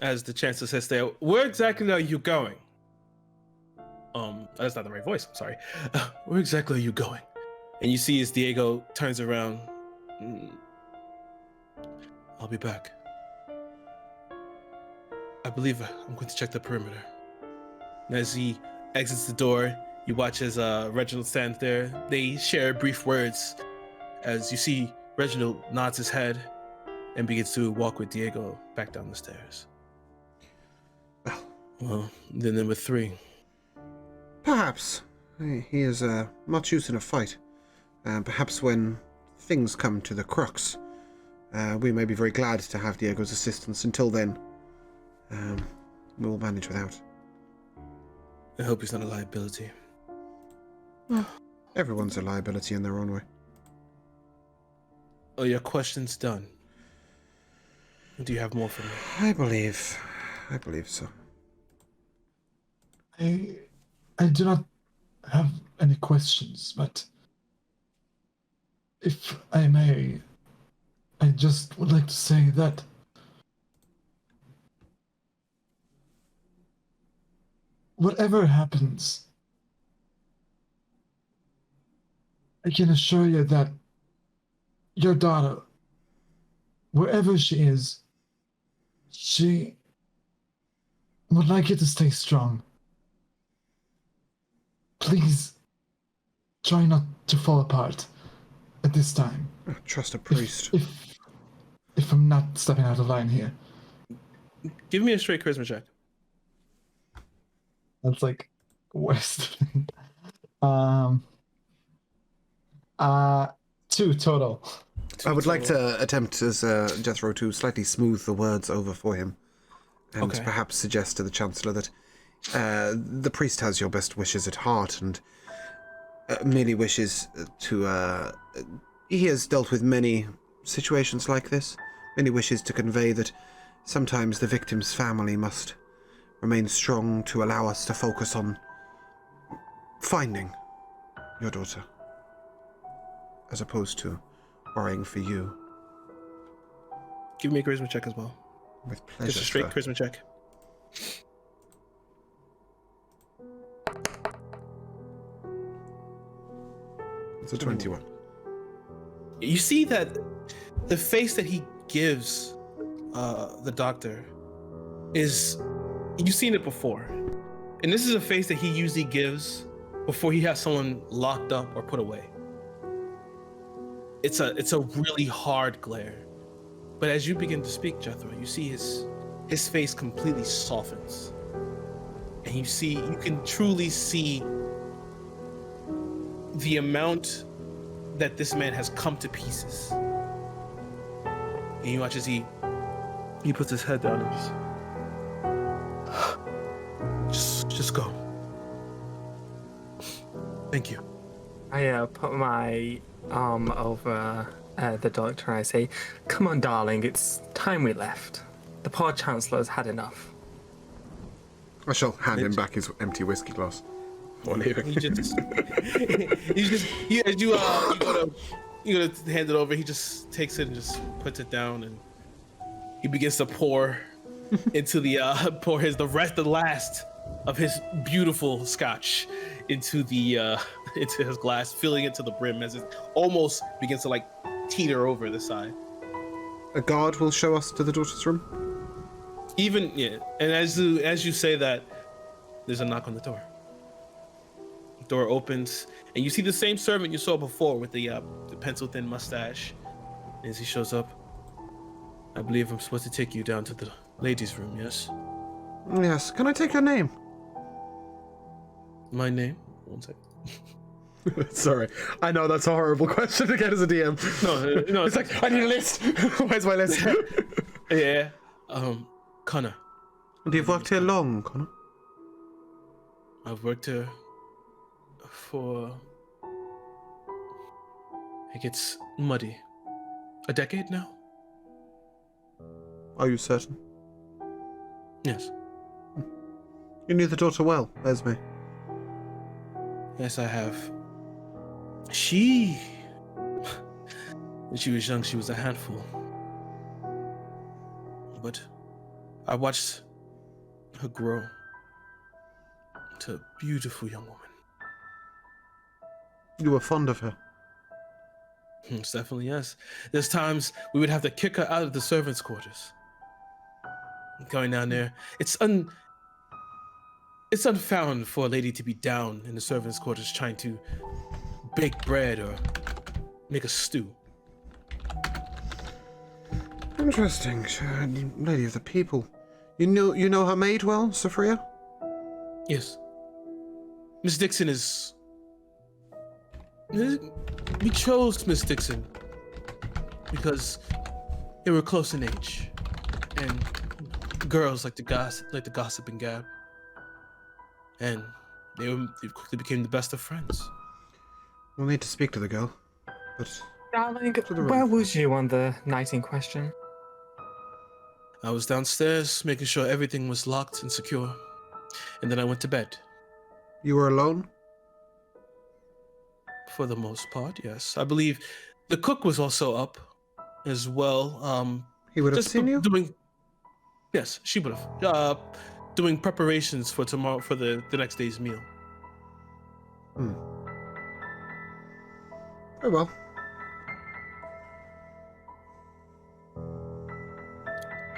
As the Chancellor says there, where exactly are you going? That's not the right voice, I'm sorry. Where exactly are you going? And you see as Diego turns around. I'll be back. I believe I'm going to check the perimeter. And as he exits the door, you watch as Reginald stands there. They share brief words as you see Reginald nods his head and begins to walk with Diego back down the stairs. Well, then number 3. Perhaps. He is much use in a fight. Perhaps when things come to the crux, we may be very glad to have Diego's assistance. Until then, we will manage without. I hope he's not a liability. Everyone's a liability in their own way. Oh, your question's done. Do you have more for me? I believe so. I do not have any questions, but if I may, I just would like to say that whatever happens, I can assure you that your daughter, wherever she is, she would like you to stay strong. Please try not to fall apart at this time. Trust a priest. If I'm not stepping out of line here. Give me a straight charisma check. That's like West. 2 total. I would like to attempt as Jethro to slightly smooth the words over for him, and perhaps suggest to the Chancellor that the priest has your best wishes at heart, and merely wishes to. He has dealt with many situations like this. Many wishes to convey that sometimes the victim's family must remain strong to allow us to focus on finding your daughter, as opposed to worrying for you. Give me a charisma check as well. With pleasure. Just a straight sir. charisma check. It's a 21. You see that the face that he gives the doctor is, you've seen it before, and this is a face that he usually gives before he has someone locked up or put away. It's a really hard glare, but as you begin to speak, Jethro, you see his face completely softens, and you can truly see the amount that this man has come to pieces. And you watch as he puts his head down and just go. Thank you. I put my arm over the doctor and I say, "Come on, darling, it's time we left. The poor Chancellor's had enough." I shall hand him back his empty whiskey glass. He just, as you go to hand it over, he just takes it and just puts it down, and he begins to pour into the last of his beautiful scotch into his glass, filling it to the brim as it almost begins to like teeter over the side. A guard will show us to the daughter's room. And as you say that, there's a knock on the door. The door opens, and you see the same servant you saw before with the pencil-thin mustache. As he shows up, "I believe I'm supposed to take you down to the ladies' room, yes?" Yes. Can I take your name? My name? One second. Sorry. I know that's a horrible question to get as a DM. No, It's like, I need a list. Where's my list? Yeah. Connor. And you've worked here long, Connor? I've worked here for, it gets muddy, a decade now? Are you certain? Yes. You knew the daughter well, Esme. Yes, I have. When she was young, she was a handful. But I watched her grow to a beautiful young woman. You were fond of her. Most definitely, yes. There's times we would have to kick her out of the servants' quarters. Going down there, it's unfound for a lady to be down in the servants' quarters trying to bake bread or make a stew. Interesting. Lady of the people. You know her maid well, Sophria? Yes. Miss Dixon is... We chose Miss Dixon because they were close in age, and girls like to gossip and gab, and they quickly became the best of friends. We'll need to speak to the girl. But Darling, the room. where was you on the night in question? I was downstairs making sure everything was locked and secure. And then I went to bed. You were alone? For the most part, yes. I believe the cook was also up as well. He would have Just seen you? Yes, she would have. Doing preparations for tomorrow, for the next day's meal. Very well.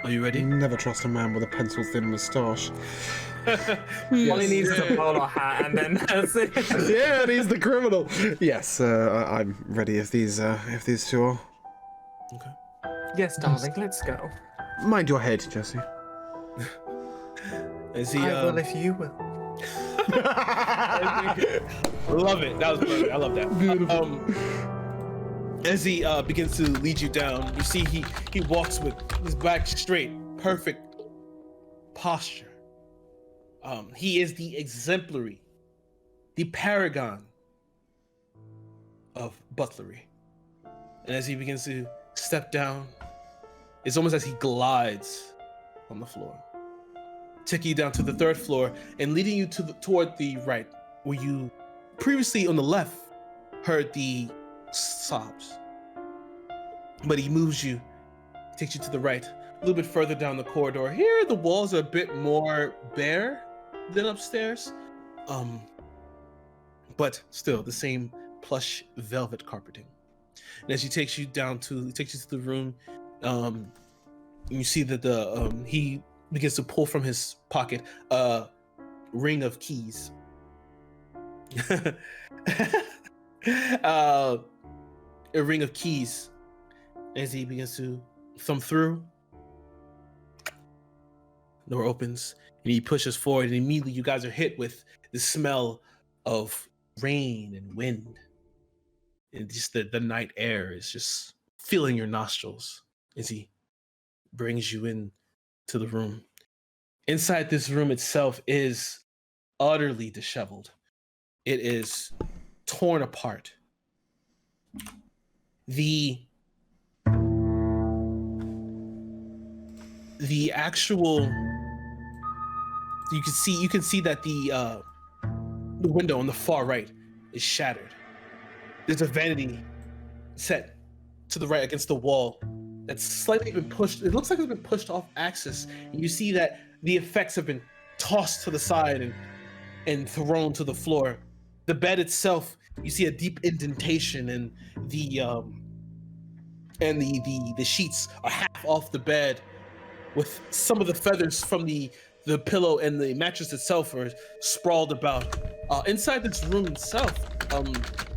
Are you ready? Never trust a man with a pencil-thin moustache. All he needs is a bowler hat, and then that's it. Yeah, and he's the criminal. Yes, I'm ready if these two are. Okay. Yes, darling, let's go. Mind your head, Jesse. Is he? I will if you will. Love it. That was perfect. I love that. Beautiful. As he begins to lead you down, you see he walks with his back straight, perfect posture. He is the exemplary, the paragon of butlery. And as he begins to step down, it's almost as he glides on the floor, taking you down to the 3rd floor and leading you toward the right, where you previously on the left heard the sobs. But he moves you, takes you to the right, a little bit further down the corridor. Here, the walls are a bit more bare than upstairs, but still the same plush velvet carpeting. And as he takes you to the room, you see that he begins to pull from his pocket a ring of keys. A ring of keys. As he begins to thumb through, the door opens and he pushes forward, and immediately you guys are hit with the smell of rain and wind, and just the night air is just filling your nostrils as he brings you in to the room. Inside this room itself is utterly disheveled. It is torn apart. The actual, you can see that the window on the far right is shattered. There's a vanity set to the right against the wall that's slightly been pushed. It looks like it's been pushed off axis. And you see that the effects have been tossed to the side and thrown to the floor. The bed itself, you see a deep indentation, and the sheets are half off the bed, with some of the feathers from the pillow and the mattress itself are sprawled about. Inside this room itself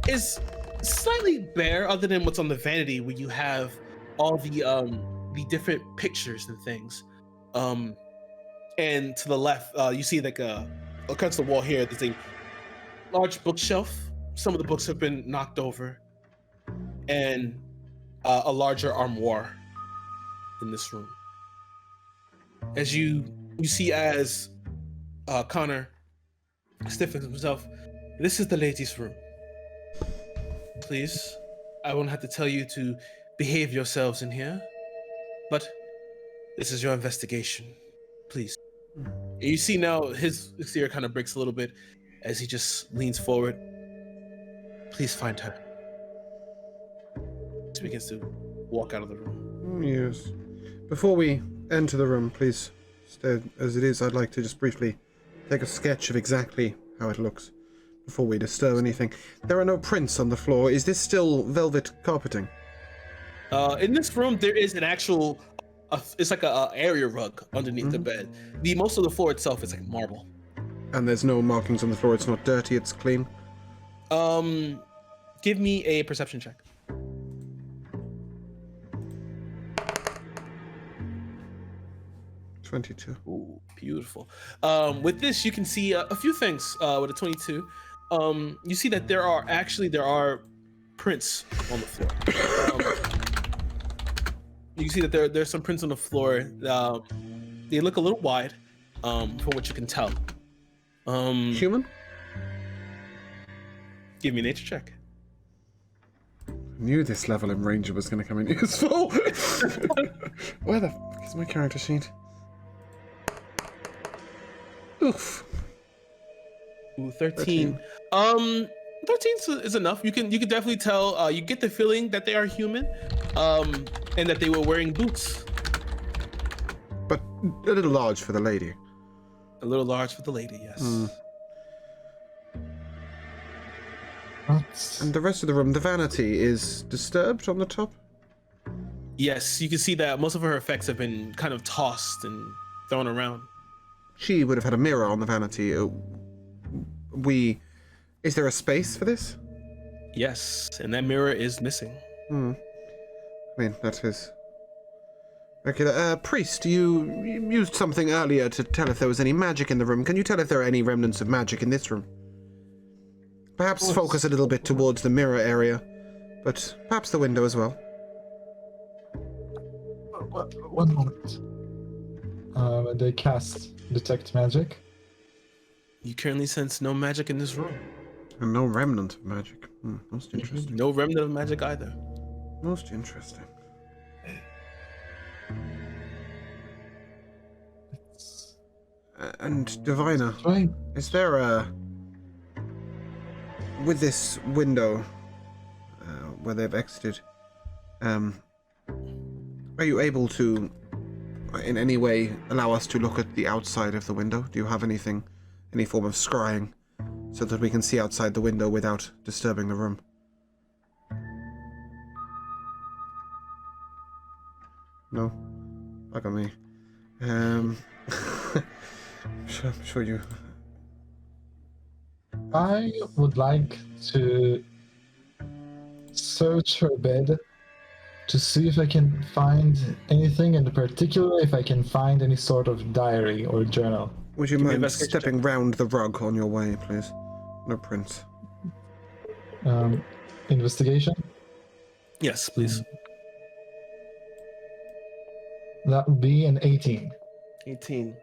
is slightly bare, other than what's on the vanity, where you have all the different pictures and things. And to the left, you see like across the wall here, there's a large bookshelf. Some of the books have been knocked over, and a larger armoire in this room. As you see, as Connor stiffens himself, this is the ladies' room. Please, I won't have to tell you to behave yourselves in here, but this is your investigation. Please. And you see now his exterior kind of breaks a little bit as he just leans forward. Please find her. He begins to walk out of the room. Yes. Before we enter the room, please stay as it is. I'd like to just briefly take a sketch of exactly how it looks before we disturb anything. There are no prints on the floor. Is this still velvet carpeting? In this room, there is an actual, it's like a area rug underneath the bed. Most of the floor itself is like marble. And there's no markings on the floor. It's not dirty. It's clean. Give me a perception check. $22. Ooh, beautiful. With this, you can see a few things with a 22. You see that there are prints on the floor. You can see that there's some prints on the floor. They look a little wide, from what you can tell. Human? Give me a nature check. Knew this level in Ranger was going to come in useful. Where the fuck is my character sheet? Oof. Ooh, 13. 13 is enough. You can definitely tell. You get the feeling that they are human, and that they were wearing boots. But a little large for the lady. A little large for the lady, yes. And the rest of the room, the vanity is disturbed on the top? Yes, you can see that most of her effects have been kind of tossed and thrown around. She would have had a mirror on the vanity. Is there a space for this? Yes, and that mirror is missing. I mean, that is... Okay, priest, you used something earlier to tell if there was any magic in the room. Can you tell if there are any remnants of magic in this room? Perhaps focus a little bit towards the mirror area, but perhaps the window as well. One moment. They cast Detect Magic. You currently sense no magic in this room. And no remnant of magic. Most interesting. No remnant of magic either. Most interesting. And Diviner, Right. is there a... With this window where they've exited, are you able to, in any way, allow us to look at the outside of the window? Do you have anything, any form of scrying, so that we can see outside the window without disturbing the room? No? Bug on me. I'm sure you... I would like to search her bed to see if I can find anything, in particular if I can find any sort of diary or journal. Would you Give me mind investigation stepping round the rug on your way, please? No prints. Investigation? Yes, please. That would be an 18. 18.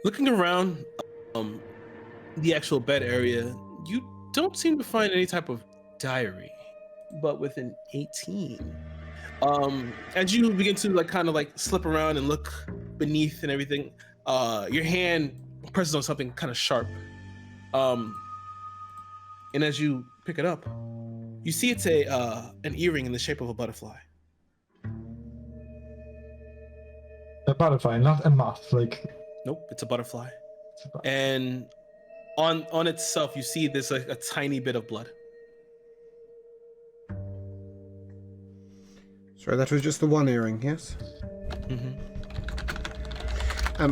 Looking around the actual bed area, you don't seem to find any type of diary, but with an 18, as you begin to kind of slip around and look beneath and everything, your hand presses on something kind of sharp, and as you pick it up, you see it's an earring in the shape of a butterfly. A butterfly, not a moth. Nope, it's a butterfly. And on itself, you see there's a tiny bit of blood. Sorry, that was just the one earring, yes? Mm-hmm.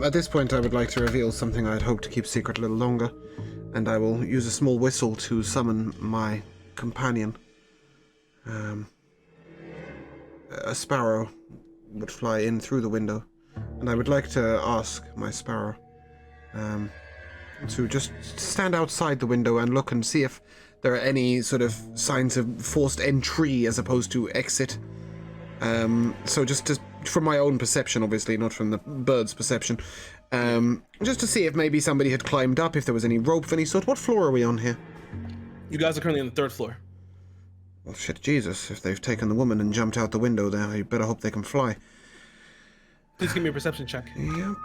At this point, I would like to reveal something I'd hoped to keep secret a little longer, and I will use a small whistle to summon my companion. A sparrow would fly in through the window, and I would like to ask my sparrow to just stand outside the window and look and see if there are any sort of signs of forced entry as opposed to exit. So just from my own perception, obviously, not from the bird's perception, just to see if maybe somebody had climbed up, if there was any rope of any sort. What floor are we on here? You guys are currently on the 3rd floor. Well, shit, Jesus, if they've taken the woman and jumped out the window there, you better hope they can fly. Please give me a perception check. Yep.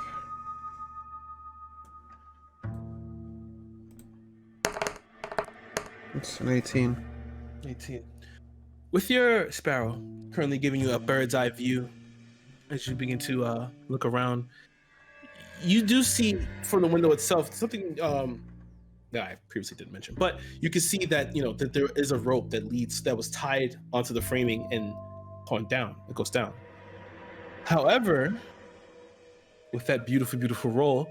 It's an 18. 18. With your sparrow currently giving you a bird's eye view as you begin to look around, you do see from the window itself something that I previously didn't mention, but you can see that that there is a rope that was tied onto the framing and it goes down. However, with that beautiful roll,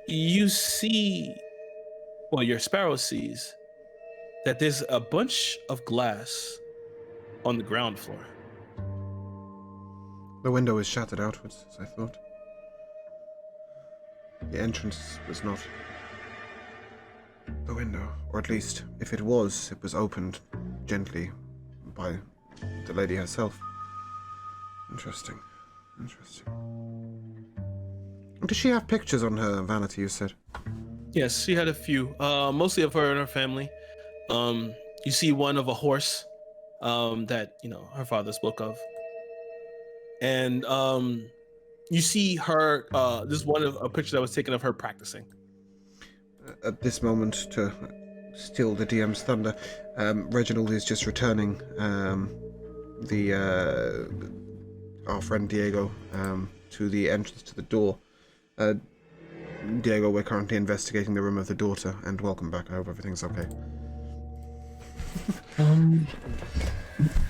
you see, well, your sparrow sees that there's a bunch of glass on the ground floor. The window is shattered outwards, as I thought. The entrance was not the window, or at least, if it was opened gently by the lady herself. Interesting. Does she have pictures on her vanity, you said? Yes, she had a few, mostly of her and her family. You see one of a horse that her father spoke of. And you see her. This is a picture that was taken of her practicing. At this moment, to steal the DM's thunder, Reginald is just returning our friend Diego to the entrance to the door. Diego, we're currently investigating the room of the daughter, and welcome back. I hope everything's okay.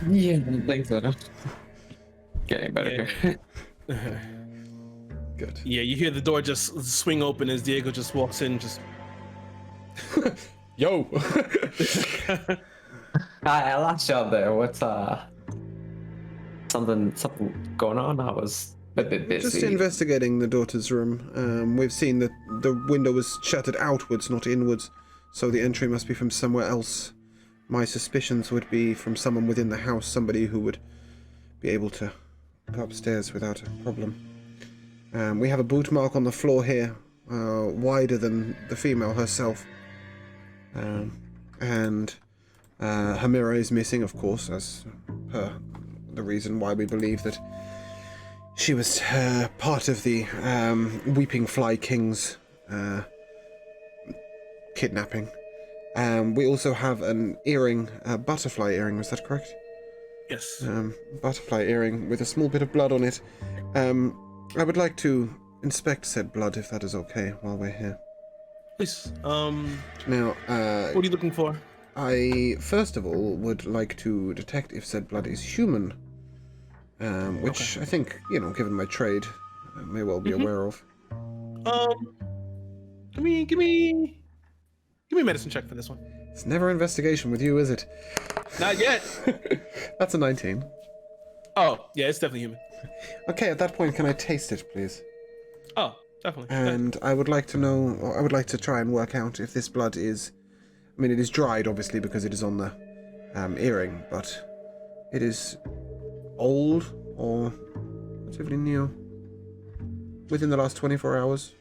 Yeah, thanks, Anna. Getting better here. Good. Yeah, you hear the door just swing open as Diego just walks in. Just Yo! Hi, I lost you out there. What's something going on? I was a bit busy. Just investigating the daughter's room. We've seen that the window was shuttered outwards, not inwards, so the entry must be from somewhere else. My suspicions would be from someone within the house, somebody who would be able to go upstairs without a problem. We have a boot mark on the floor here, wider than the female herself. And her mirror is missing, of course, as per the reason why we believe that she was part of the Weeping Fly King's kidnapping. We also have an earring, a butterfly earring, is that correct? yes. Butterfly earring with a small bit of blood on it. I would like to inspect said blood, if that is okay, while we're here. Please. Now, What are you looking for? I, first of all, would like to detect if said blood is human, which I think, given my trade, I may well be aware of. Give me a medicine check for this one. It's never investigation with you, is it? Not yet. That's a 19. Oh, yeah, it's definitely human. Okay, at that point, can I taste it, please? Oh, definitely. And I would like to know, or I would like to try and work out if this blood is, it is dried, obviously, because it is on the earring, but it is old or relatively new, within the last 24 hours.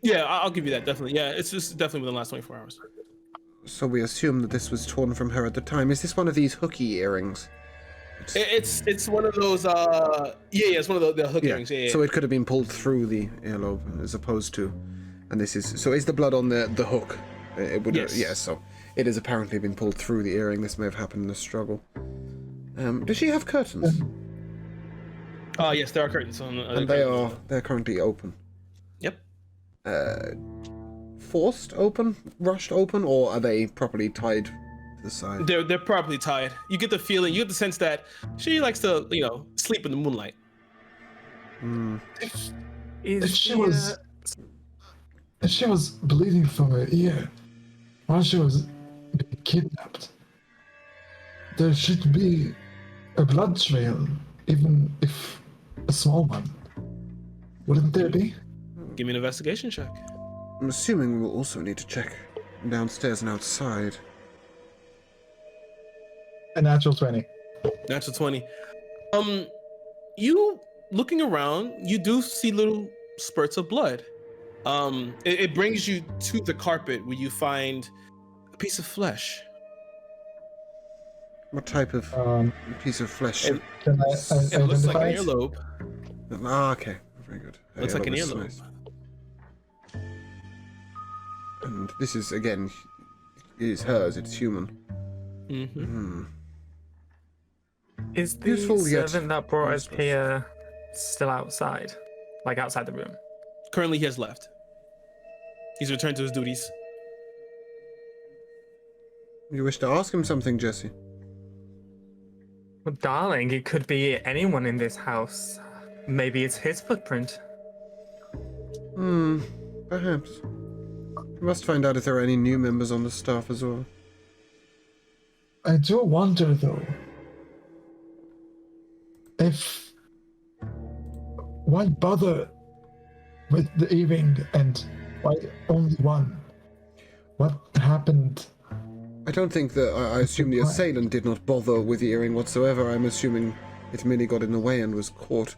Yeah, I'll give you that, definitely. Yeah, it's just definitely within the last 24 hours. So we assume that this was torn from her at the time. Is this one of these hooky earrings? It's one of those, it's one of the hook earrings. Yeah. So it could have been pulled through the earlobe as opposed to, and this is, so is the blood on the hook? It would, Yes. Yes, so it has apparently been pulled through the earring. This may have happened in a struggle. Does she have curtains? Yes, there are curtains on. And they're currently open. Yep. Forced open, rushed open, or are they properly tied to the side? They're properly tied. You get the feeling, you get the sense that she likes to, sleep in the moonlight. If she was bleeding from her ear while she was being kidnapped, there should be a blood trail, even if a small one. Wouldn't there be? Give me an investigation check. I'm assuming we'll also need to check downstairs and outside. A natural 20. Natural 20. You looking around, you do see little spurts of blood. It brings you to the carpet where you find a piece of flesh. What type of piece of flesh? Can I It looks like identify an it? earlobe. Okay, very good. Looks like an is earlobe. nice. And this is, again, is hers, it's human. Mm-hmm. Is the Useful yet servant that brought us useless. here still outside? Like outside the room? Currently, he has left. He's returned to his duties. You wish to ask him something, Jesse? Well, darling, it could be anyone in this house. Maybe it's his footprint. Perhaps. We must find out if there are any new members on the staff as well. I do wonder, though, if... why bother with the earring and why only one? What happened? I don't think that, I assume the assailant did not bother with the earring whatsoever. I'm assuming it merely got in the way and was caught.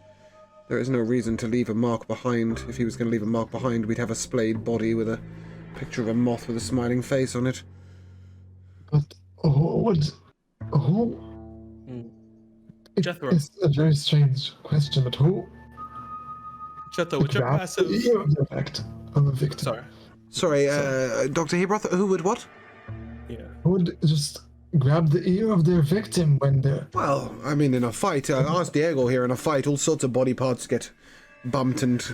There is no reason to leave a mark behind. If he was going to leave a mark behind, we'd have a splayed body with a picture of a moth with a smiling face on it. But Who? Jethro. It's a very strange question, but who Jethro, what's your grabbed passive? the ear of the victim? Sorry. Sorry, Dr. Hebroth, who would what? Yeah. Who would just grab the ear of their victim when they're... Well, I mean, in a fight, ask Diego here, in a fight, all sorts of body parts get bumped and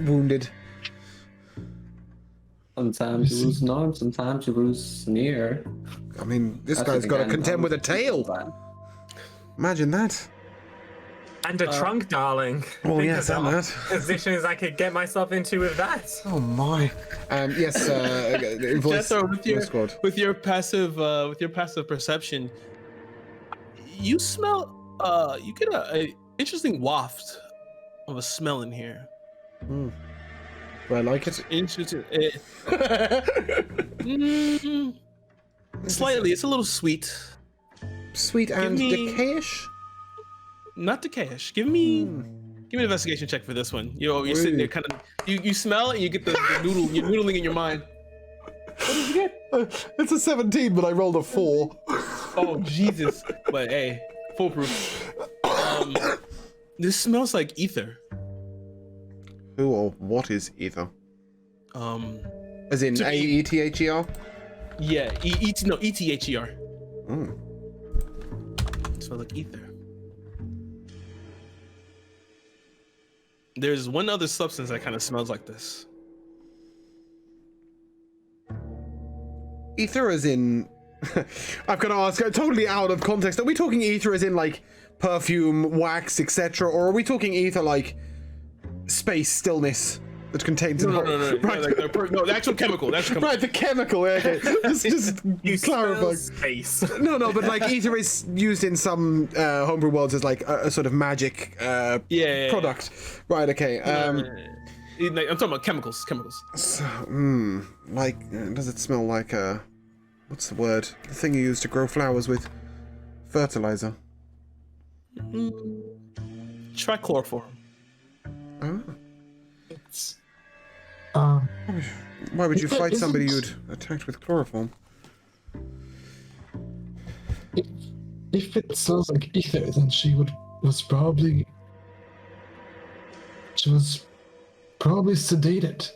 wounded. Sometimes you lose an arm, sometimes you lose an ear. I mean, this That's guy's the got to thing, contend I'm- with a tail. Imagine that. And a trunk, darling. Oh, Think yes, of and the that. positions I could get myself into with that. Oh, my. Yes, voice, Jethro, voice squad. with your passive perception, you smell. You get a interesting waft of a smell in here. Do I like it? Interesting. Slightly. It's a little sweet. Sweet and me- decayish? Not decayish. Give me an investigation check for this one. You're sitting there, kind of. You smell it, and you get the noodle. You're noodling in your mind. What did you get? It's a 17, but I rolled a 4. Oh Jesus! But hey, foolproof. This smells like ether. Who or what is ether? As in To me- A-E-T-H-E-R? Yeah, E-T-H-E-R. Mm. It smells like ether. There's one other substance that kind of smells like this. Ether as in... I'm going to ask, totally out of context, are we talking ether as in, like, perfume, wax, etc., or are we talking ether like space stillness that contains... No, Right. no, the actual chemical. That's chemical. Right, the chemical, okay. just You clarify. smell space. No, but like ether is used in some homebrew worlds as like a sort of magic Yeah. product. Right, okay. I'm talking about chemicals. So, like, does it smell like what's the word? The thing you use to grow flowers with? Fertilizer. Try chloroform. Oh. It's, Why would you fight Isn't- somebody you'd attacked with chloroform? if it smells like ether, then she was probably sedated.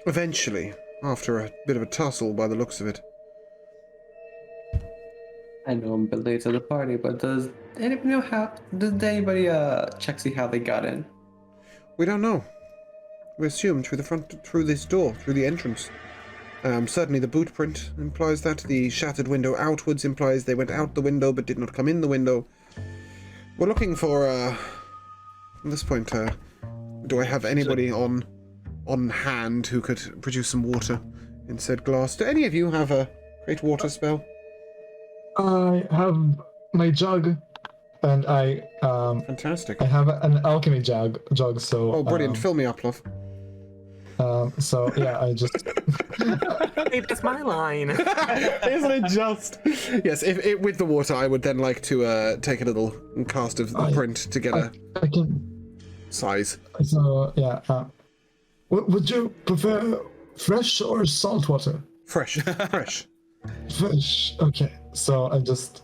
Eventually, after a bit of a tussle by the looks of it. I know I'm a bit late to the party, but does anybody know check see how they got in? We don't know. We assume through this door, through the entrance. Certainly the boot print implies that. The shattered window outwards implies they went out the window but did not come in the window. We're looking for, at this point, do I have anybody on hand who could produce some water in said glass? Do any of you have a great water spell? I have my jug, and I Fantastic. have an alchemy jug. So Oh, brilliant. Fill me up, love. So yeah, I just Hey, that's my line. Isn't it just? Yes, if with the water, I would then like to take a little cast of the print to get a I can. size. So yeah, would you prefer fresh or salt water? Fresh. Fresh. Okay. So I just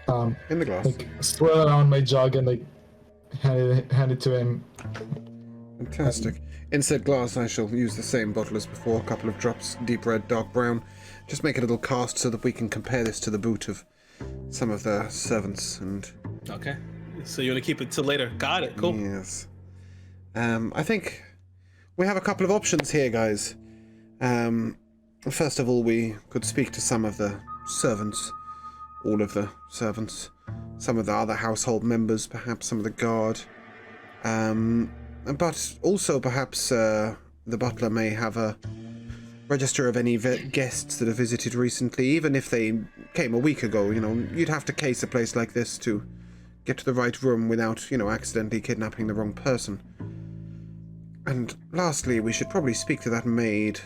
In the glass. like swirl around my jug and like hand it to him. Fantastic. In said glass, I shall use the same bottle as before, a couple of drops, deep red, dark brown. Just make a little cast so that we can compare this to the boot of some of the servants and... Okay. So you want to keep it till later? Got it. Cool. Yes. I think we have a couple of options here, guys. First of all, we could speak to some of the servants. All of the servants. Some of the other household members, perhaps some of the guard. But also perhaps the butler may have a register of any guests that have visited recently, even if they came a week ago. You know, you'd have to case a place like this to get to the right room without, you know, accidentally kidnapping the wrong person. And lastly, we should probably speak to that maid.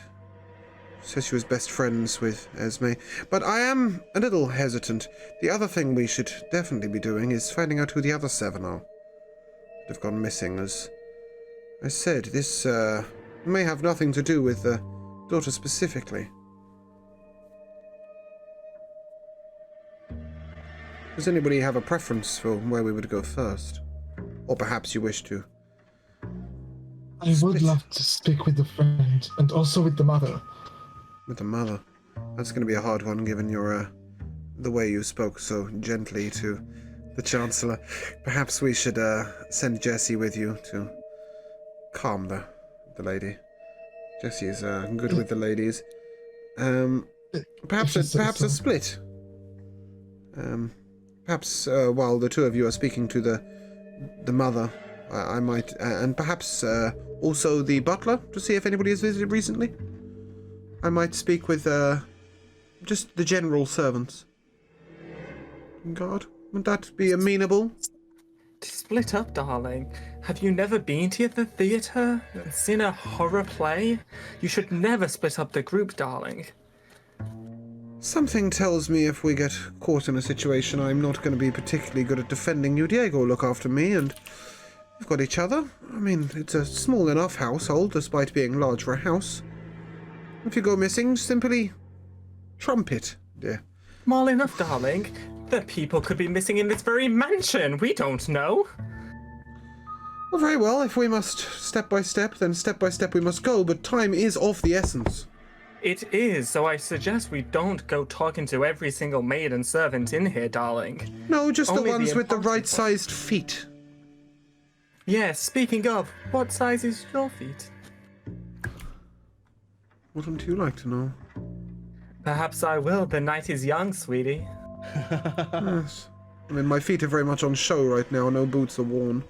Says she was best friends with Esme. But I am a little hesitant. The other thing we should definitely be doing is finding out who the other 7 are that have gone missing. As I said, this may have nothing to do with the daughter specifically. Does anybody have a preference for where we would go first? Or perhaps you wish to? I would Split. love to speak with the friend and also with the mother. With the mother? That's going to be a hard one, given your, the way you spoke so gently to the Chancellor. Perhaps we should, send Jessie with you to calm the lady. Jessie is, good with the ladies. Perhaps a split. Perhaps while the two of you are speaking to the mother, I might, and perhaps also the butler, to see if anybody has visited recently. I might speak with just the general servants. God, would that be amenable? To split up, darling. Have you never been to the theatre? Seen a horror play? You should never split up the group, darling. Something tells me if we get caught in a situation, I'm not going to be particularly good at defending you. Diego will look after me, and we've got each other. I mean, it's a small enough household, despite being large for a house. If you go missing, simply trumpet, dear. Small enough, darling. The people could be missing in this very mansion. We don't know. Well, very well. If we must step by step, then step by step we must go, but time is of the essence. It is, so I suggest we don't go talking to every single maid and servant in here, darling. No, just Only the ones with the important right-sized feet. Yes, speaking of, what size is your feet? Wouldn't you like to know? Perhaps I will. The night is young, sweetie. Yes. I mean, my feet are very much on show right now. No boots are worn.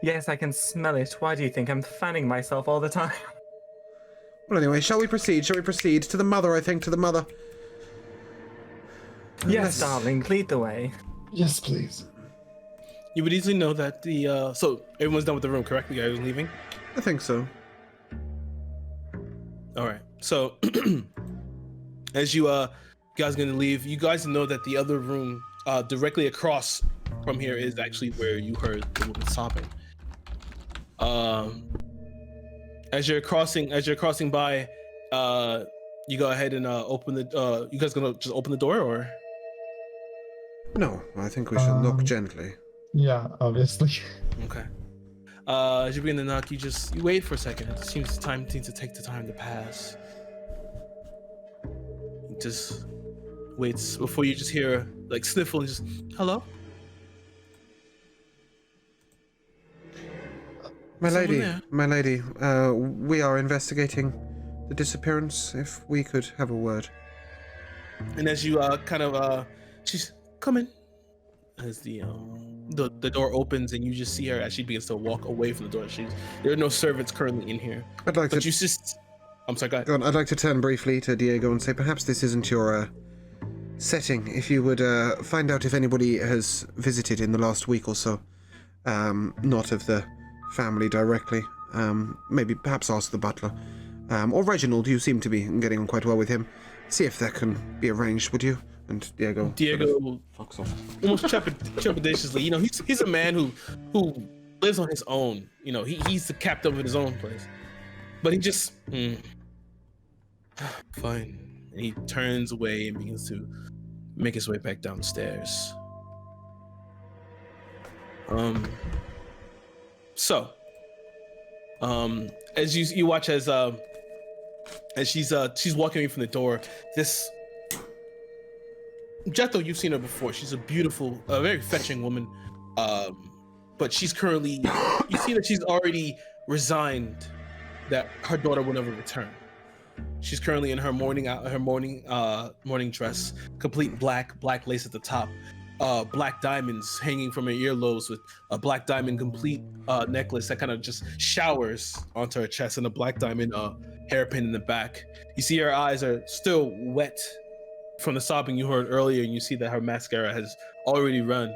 Yes, I can smell it. Why do you think I'm fanning myself all the time? Well, anyway, shall we proceed? Shall we proceed? To the mother, I think, to the mother. Yes, darling, lead the way. Yes, please. You would easily know that the so everyone's done with the room, correct? You guys leaving? I think so. All right. So as you guys gonna leave, you guys know that the other room directly across from here is actually where you heard the woman sobbing. As you're crossing by, you go ahead and open the. You guys gonna just open the door, or? No, I think we should knock gently. Yeah, obviously. Okay. As you begin to knock, you wait for a second. It seems to take the time to pass. It just waits before you just hear like sniffle and just hello. My Someone lady, we are investigating the disappearance. If we could have a word. And as you she's coming. As the door opens and you just see her as she begins to walk away from the door. There are no servants currently in here. I'd like But to. you just. I'm sorry. Go ahead. Go on, I'd like to turn briefly to Diego and say, perhaps this isn't your setting. If you would find out if anybody has visited in the last week or so, not of the family directly. Maybe perhaps ask the butler. Or Reginald, you seem to be getting on quite well with him. See if that can be arranged, would you? And Diego fucks off. Almost trepidatiously. You know, he's a man who lives on his own. You know, he's the captain of his own place. But he just fine. And he turns away and begins to make his way back downstairs. So, as you watch as she's walking away from the door, this Jetho, you've seen her before. She's a beautiful, very fetching woman. But she's currently, you see that she's already resigned that her daughter will never return. She's currently in her morning dress, complete black lace at the top, black diamonds hanging from her earlobes with a black diamond complete necklace that kind of just showers onto her chest, and a black diamond hairpin in the back. You see her eyes are still wet from the sobbing you heard earlier, and you see that her mascara has already run.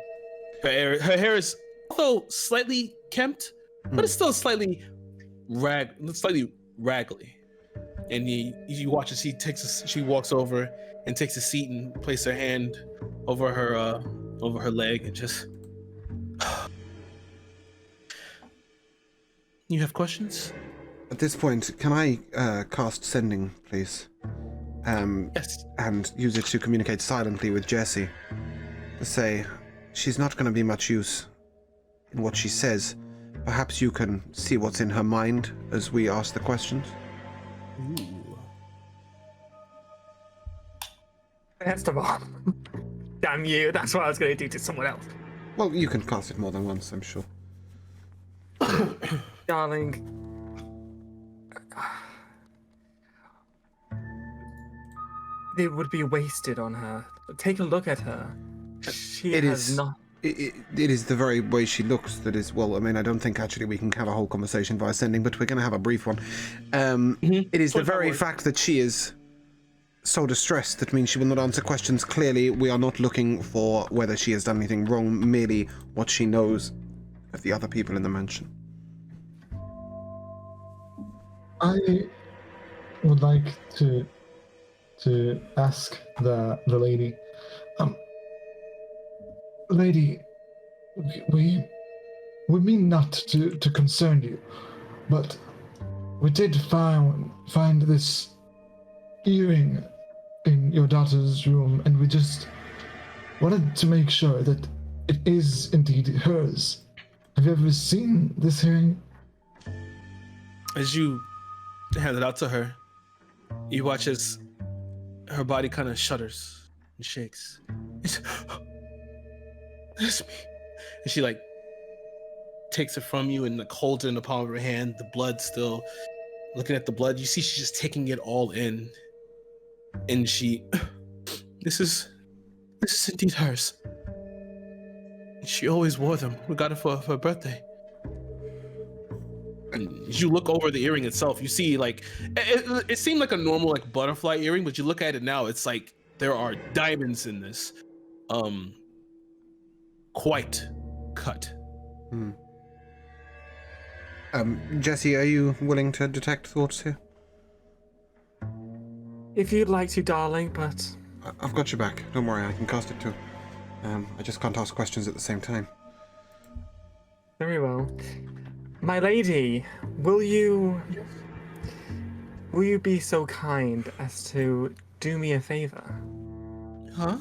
Her hair is, although slightly kempt, but it's still slightly raggedy. And you watch as she walks over and takes a seat and places her hand over her leg and just. You have questions? At this point, can I cast sending, please? Yes. and use it to communicate silently with Jessie. To say, she's not going to be much use in what she says. Perhaps you can see what's in her mind as we ask the questions. Ooh. First of all, damn you, that's what I was going to do to someone else. Well, you can cast it more than once, I'm sure. Darling, it would be wasted on her. Take a look at her. She It has is- not. It is the very way she looks that is, well, I mean, I don't think actually we can have a whole conversation via sending, but we're going to have a brief one. It is the very fact that she is so distressed that means she will not answer questions. Clearly, we are not looking for whether she has done anything wrong, merely what she knows of the other people in the mansion. I would like to ask the lady. Lady, we mean not to concern you, but we did find this earring in your daughter's room, and we just wanted to make sure that it is indeed hers. Have you ever seen this earring? As you hand it out to her, you watch as her body kind of shudders and shakes. It's me. And she like takes it from you and like holds it in the palm of her hand. The blood still, looking at the blood, you see she's just taking it all in. And this is indeed hers. She always wore them. We got it for her birthday. And as you look over the earring itself, you see like it seemed like a normal like butterfly earring, but you look at it now, it's like there are diamonds in this. Quite cut. Jessie, are you willing to detect thoughts here? If you'd like to, darling, but I've got your back. Don't worry, I can cast it too. I just can't ask questions at the same time. very well. My lady, will you be so kind as to do me a favor? Huh?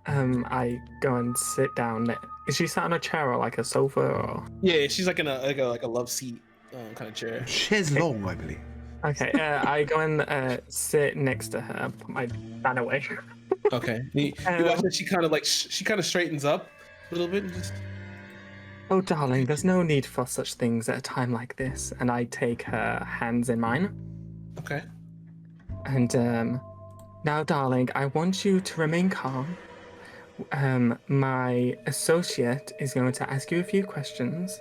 I go and sit down. Is she sat on a chair or like a sofa or? Yeah, she's like in a love seat kind of chair. Chaise longue, I believe. Okay, I go and sit next to her, put my fan away. Okay. You watch that she kind of straightens up a little bit and just. Oh, darling, there's no need for such things at a time like this. And I take her hands in mine. Okay. And now, darling, I want you to remain calm. My associate is going to ask you a few questions,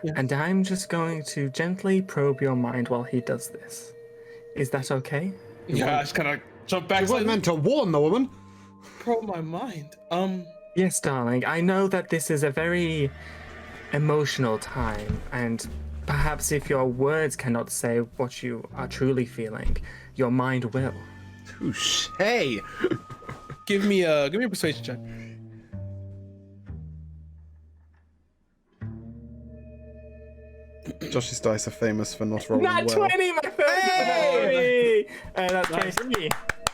Yeah. and I'm just going to gently probe your mind while he does this. Is that okay? Yeah, I just kind of jump back. You weren't meant to warn the woman. Probe my mind. Yes, darling. I know that this is a very emotional time, and perhaps if your words cannot say what you are truly feeling, your mind will. Touche. Give me a persuasion check. Josh's dice are famous for not rolling Nat well. 20, my first baby! That's Nice. 23.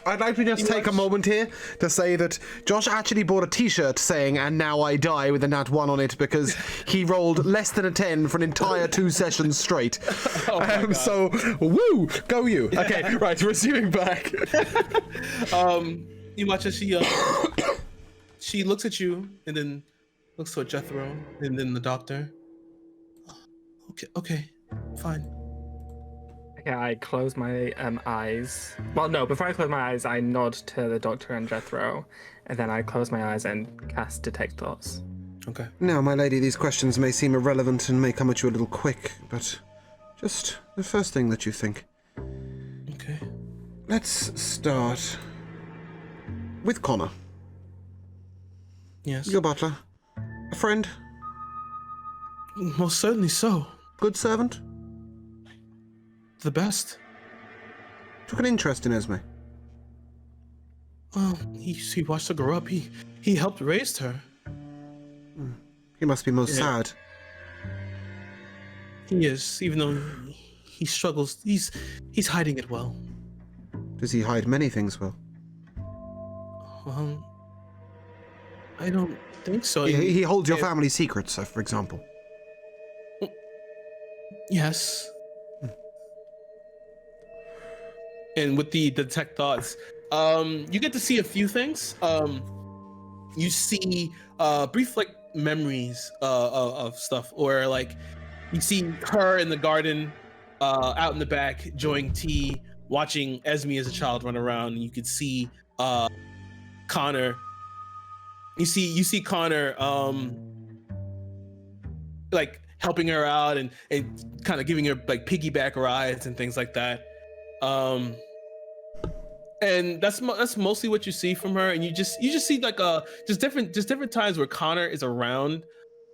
I'd like to just take a moment here to say that Josh actually bought a t-shirt saying, "And now I die," with a nat 1 on it because he rolled less than a 10 for an entire 2 sessions straight. Oh my God. So, woo! Go you! Okay, right, resuming back. You watch as she looks at you and then looks to Jethro and then the doctor. Okay, fine. Okay, I close my eyes. Well, no, before I close my eyes, I nod to the doctor and Jethro, and then I close my eyes and cast Detect Thoughts. Okay. Now, my lady, these questions may seem irrelevant and may come at you a little quick, but just the first thing that you think. Okay. Let's start with Connor, Yes. your butler. A friend? Most certainly so. Good servant? The best. Took an interest in Esme. Well, he watched her grow up. He helped raise her. He must be most Yeah. sad. He is, even though he struggles. He's hiding it well. Does he hide many things well? I don't think so. He holds your family secrets, for example. Yes. And with the detect thoughts, you get to see a few things. You see brief like memories of stuff, or like you see her in the garden, out in the back enjoying tea, watching Esme as a child run around, and you could see Connor. You see Connor like helping her out and kind of giving her like piggyback rides and things like that. And that's mostly what you see from her, and you just see like just different times where Connor is around,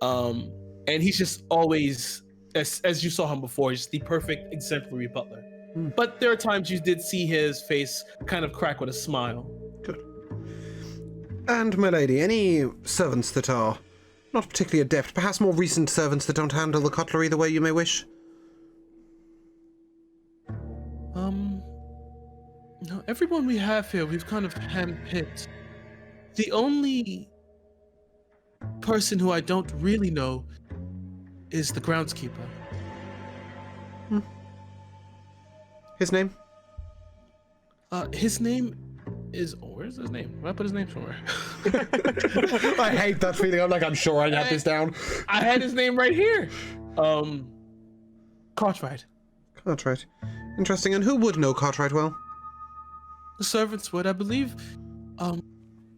and he's just always, as you saw him before, just the perfect exemplary butler. But there are times you did see his face kind of crack with a smile. Good. And my lady, any servants that are not particularly adept, perhaps more recent servants that don't handle the cutlery the way you may wish? No, everyone we have here, we've kind of handpicked. The only person who I don't really know is the groundskeeper. His name? His name is... Oh, where's his name? Where did I put his name somewhere? I hate that feeling. I'm sure I had this down. I had his name right here. Cartwright. Cartwright. Interesting. And who would know Cartwright well? The servants would, I believe.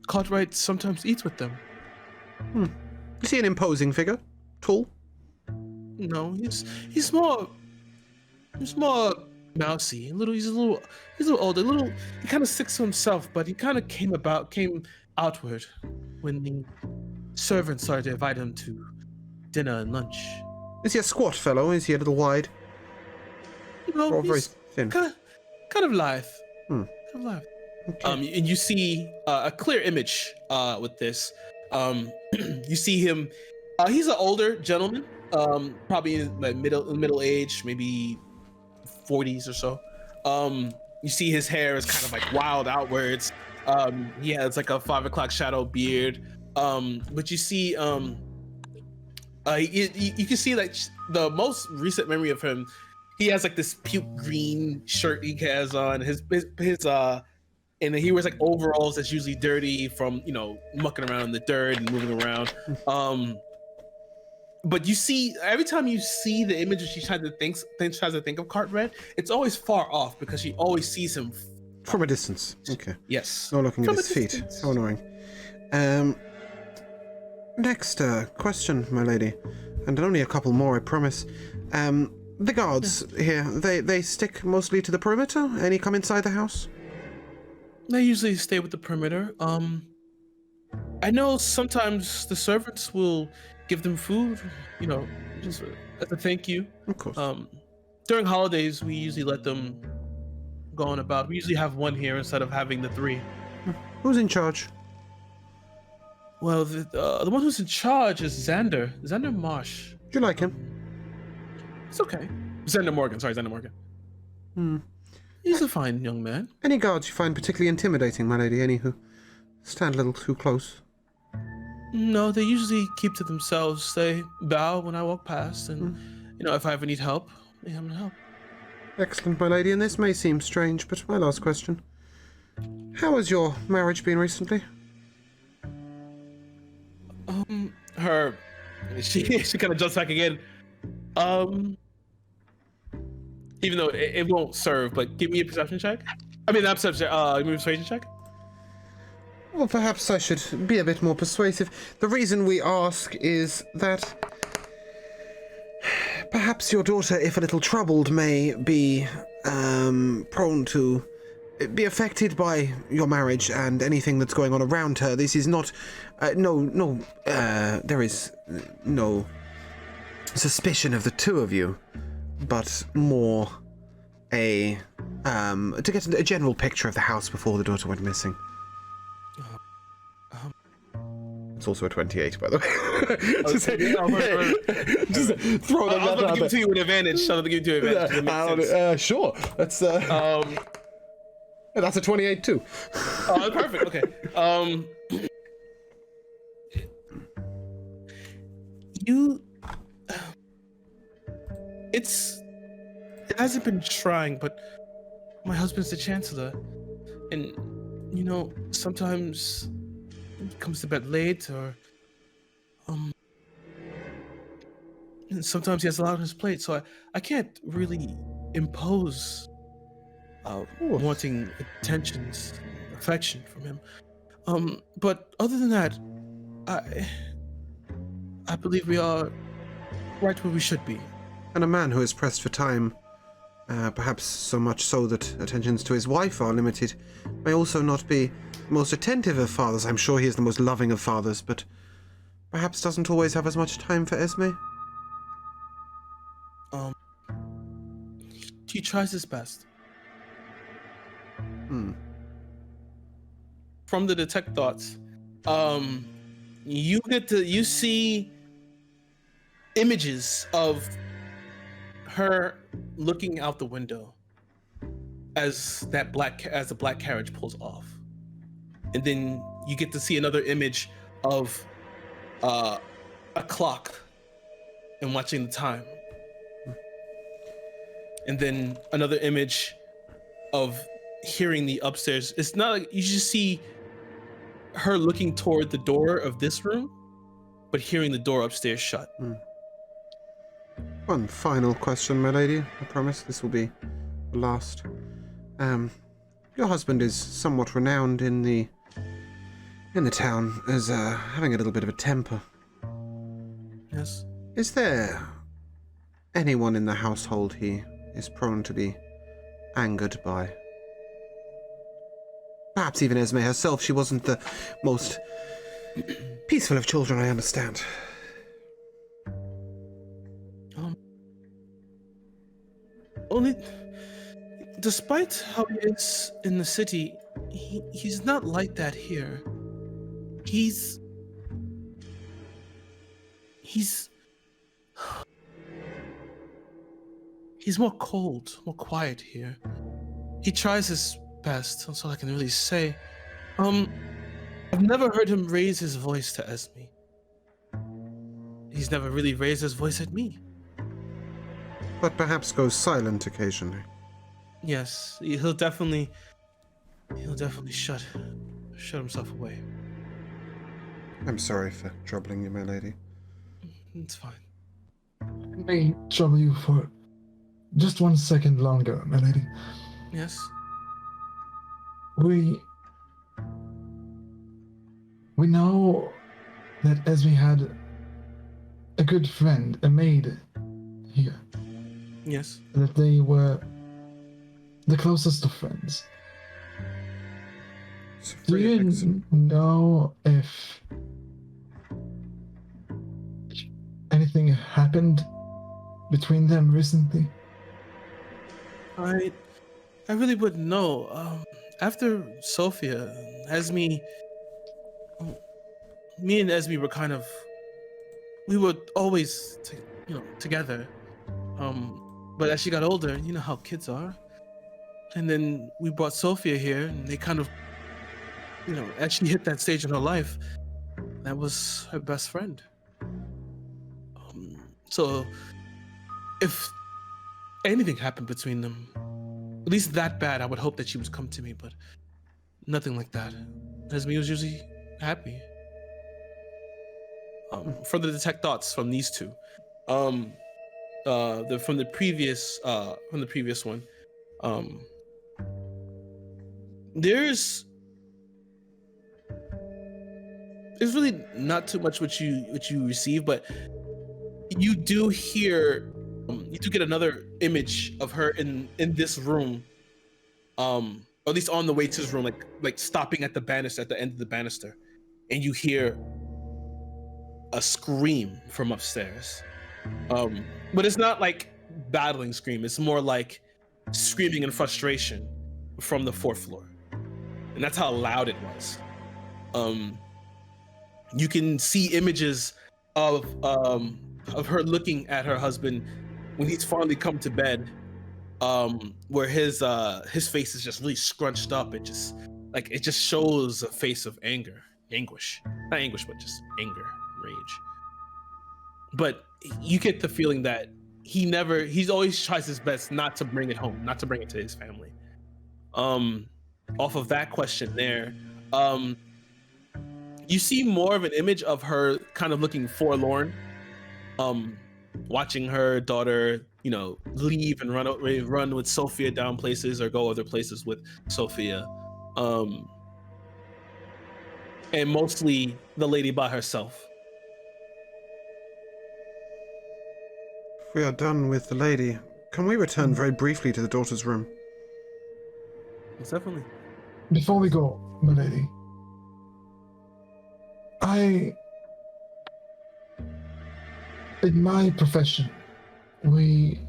Cartwright sometimes eats with them. Is he an imposing figure? Tall? No, he's more mousy. He's a little older. He kind of sticks to himself, but he kind of came outward when the servants started to invite him to dinner and lunch. Is he a squat fellow? Is he a little wide? No, Or very he's thin? kind of lithe. Kind of lithe. Okay. And you see a clear image with this. You see him. He's an older gentleman, probably in like middle age, maybe 40s or so. You see his hair is kind of like wild outwards. He has like a 5 o'clock shadow beard. But you see, you can see like the most recent memory of him. He has like this puke green shirt he has on. His and he wears like overalls that's usually dirty from mucking around in the dirt and moving around. But you see, every time you see the image that she tries to think of Cartwright, it's always far off because she always sees him from a distance. Okay. Yes. No looking From at his a feet. distance. How annoying. Next question, my lady, and only a couple more, I promise. The guards here, they stick mostly to the perimeter? Any come inside the house? They usually stay with the perimeter. I know sometimes the servants will give them food, just as a thank you. Of course. During holidays, we usually let them go on about. We usually have one here instead of having the 3. Who's in charge? Well, the one who's in charge is Xander Marsh. Do you like him? It's okay. Xander Morgan. He's a fine young man. Any guards you find particularly intimidating, my lady? Any who stand a little too close? No, they usually keep to themselves. They bow when I walk past, and if I ever need help, they have to help. Excellent, my lady, and this may seem strange, but my last question. How has your marriage been recently? She kind of jumps back again. Even though it won't serve, but give me a perception check. I mean, not perception, give me a persuasion check. Well, perhaps I should be a bit more persuasive. The reason we ask is that perhaps your daughter, if a little troubled, may be prone to be affected by your marriage and anything that's going on around her. This is not, there is no suspicion of the two of you, but more to get a general picture of the house before the daughter went missing. That's also a 28, by the way. just, yeah, just throw that I was out going to give there. it to you with advantage. So I'm going to give it to you advantage. 'cause it makes sense. Sure. That's that's a 28 too. Oh, perfect. Okay. It hasn't been trying, but my husband's the chancellor, and sometimes he comes to bed late, or and sometimes he has a lot on his plate, so I can't really impose wanting attentions, affection from him. But other than that, I believe we are right where we should be. And a man who is pressed for time, perhaps so much so that attentions to his wife are limited, may also not be the most attentive of fathers. I'm sure he is the most loving of fathers, but perhaps doesn't always have as much time for Esme. He tries his best. From the detect thoughts, you see images of her looking out the window as the black carriage pulls off, and then you get to see another image of a clock and watching the time, and then another image of hearing the upstairs. It's not like you just see her looking toward the door of this room, but hearing the door upstairs shut. One final question, my lady. I promise this will be the last. Your husband is somewhat renowned in the town as having a little bit of a temper. Yes. Is there anyone in the household he is prone to be angered by? Perhaps even Esme herself. She wasn't the most peaceful of children, I understand. Only, despite how he is in the city, he's not like that here. He's more cold, more quiet here. He tries his best, that's all I can really say. I've never heard him raise his voice to Esme. He's never really raised his voice at me. But perhaps goes silent occasionally. Yes, he'll definitely shut himself away. I'm sorry for troubling you, my lady. It's fine. I may trouble you for just 1 second longer, my lady. Yes. We know that Esme had a good friend, a maid here. Yes. That they were the closest of friends. Do you know if anything happened between them recently? I really wouldn't know. After Sophia, Esme, me and Esme were we were always together. But as she got older, you know how kids are. And then we brought Sophia here, and they kind of, as she hit that stage in her life, that was her best friend. So if anything happened between them, at least that bad, I would hope that she would come to me, but nothing like that. Esme was usually happy. From the detect thoughts from these two. From the previous one, there's really not too much what you receive, but you do hear, you do get another image of her in this room, or at least on the way to this room, like stopping at the banister, at the end of the banister, and you hear a scream from upstairs. But it's not like battling scream. It's more like screaming in frustration from the 4th floor, and that's how loud it was. You can see images of her looking at her husband when he's finally come to bed, where his face is just really scrunched up. It just shows a face of anguish, not anguish, but just anger, rage. But you get the feeling that he's always tries his best not to bring it home, not to bring it to his family. Off of that question there, you see more of an image of her kind of looking forlorn, watching her daughter, leave and run with Sophia down places or go other places with Sophia. And mostly the lady by herself. If we are done with the lady, can we return very briefly to the daughter's room? Most definitely. Before we go, my lady, in my profession, we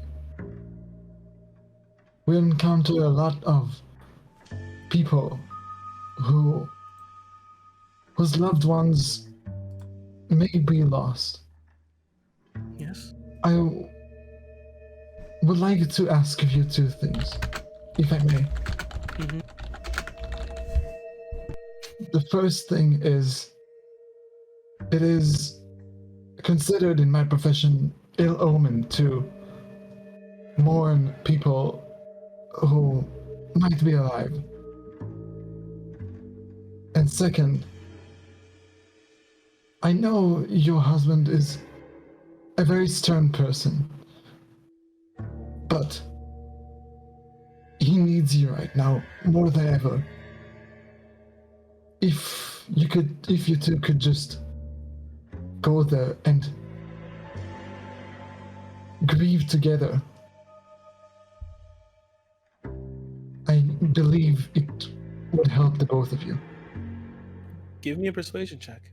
encounter a lot of people whose loved ones may be lost. Yes. I would like to ask of you two things, if I may. Mm-hmm. The first thing is, it is considered in my profession ill omen to mourn people who might be alive. And second, I know your husband is a very stern person, but he needs you right now more than ever. If you two could just go there and grieve together, I believe it would help the both of you. Give me a persuasion check.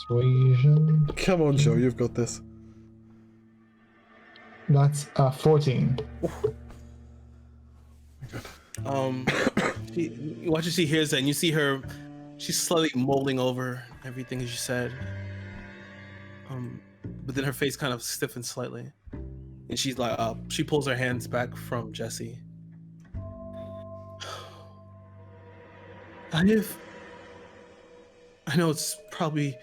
Persuasion. Come on, Joe, you've got this. That's 14. What you see here is that you see her, she's slowly mulling over everything as you said. But then her face kind of stiffens slightly, and she's like, she pulls her hands back from Jesse. I know it's probably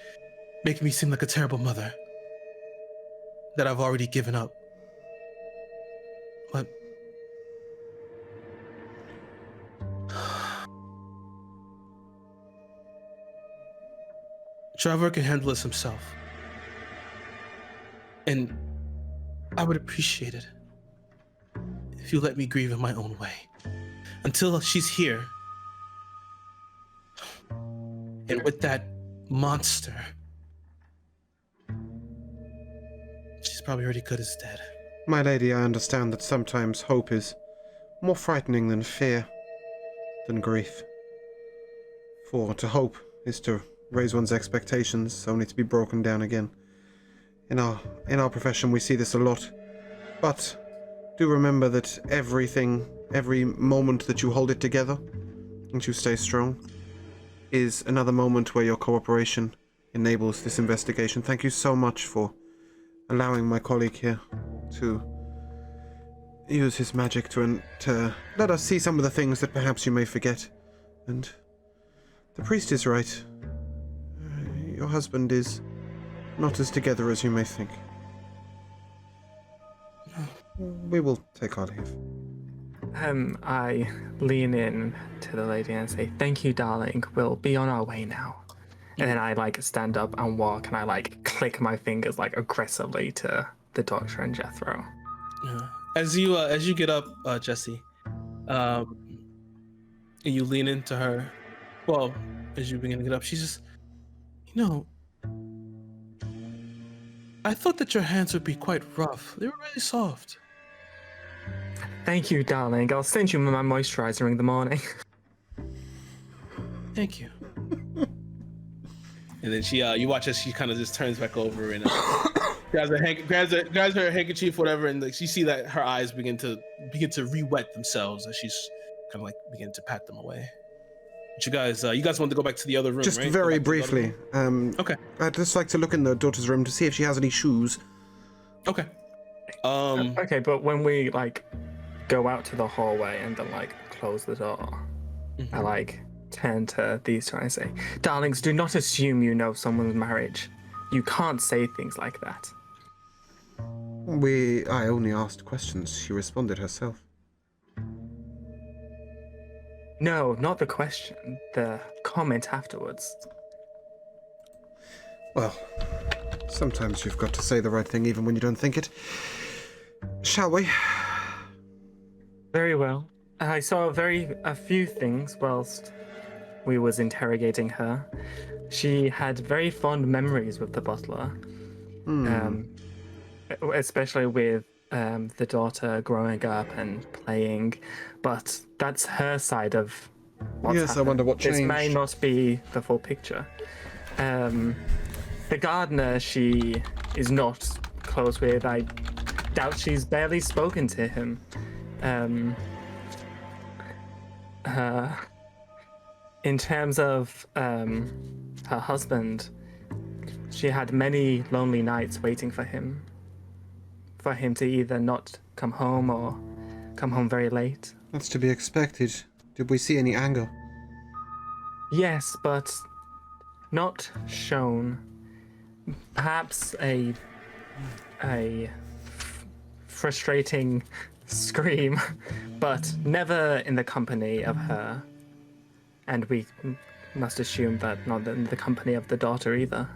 making me seem like a terrible mother, that I've already given up. But Trevor can handle this himself. And I would appreciate it if you let me grieve in my own way until she's here. And with that monster, she's probably already good as dead. My lady, I understand that sometimes hope is more frightening than fear, than grief. For to hope is to raise one's expectations, only to be broken down again. In our profession, we see this a lot. But do remember that every moment that you hold it together, and you stay strong, is another moment where your cooperation enables this investigation. Thank you so much for allowing my colleague here to use his magic to let us see some of the things that perhaps you may forget. And the priest is right. Your husband is not as together as you may think. We will take our leave. I lean in to the lady and say, "Thank you, darling. We'll be on our way now." And then I stand up and walk, and I click my fingers aggressively to the doctor and Jethro. Yeah. As you get up, Jesse, and you lean into her. Well, as you begin to get up, she's just, I thought that your hands would be quite rough. They were really soft. Thank you, darling. I'll send you my moisturizer in the morning. Thank you. And then she, you watch as she kind of just turns back over and grabs her handkerchief, whatever, and you see that her eyes begin to re-wet themselves as she's kind of begin to pat them away. you guys want to go back to the other room, Just right? very Go back to the other briefly. Okay. I'd just like to look in the daughter's room to see if she has any shoes. room? Okay. Okay, but when we like go out to the hallway and then like close the door, I like turn to these two and I say, "Darlings, do not assume you know someone's marriage. You can't say things like that." I only asked questions. She responded herself. No, not the question. The comment afterwards. Well, sometimes you've got to say the right thing even when you don't think it. Shall we? Very well. I saw a few things whilst we was interrogating her. She had very fond memories with the butler, especially with the daughter growing up and playing. But that's her side of what's Yes, I happened. wonder what This may changed. not be the full picture. The gardener, she is not close with. I doubt she's barely spoken to him. In terms of her husband, she had many lonely nights waiting for him to either not come home or come home very late. That's to be expected. Did we see any anger? Yes, but not shown. Perhaps a frustrating scream, but never in the company of her. And we must assume that not in the company of the daughter either.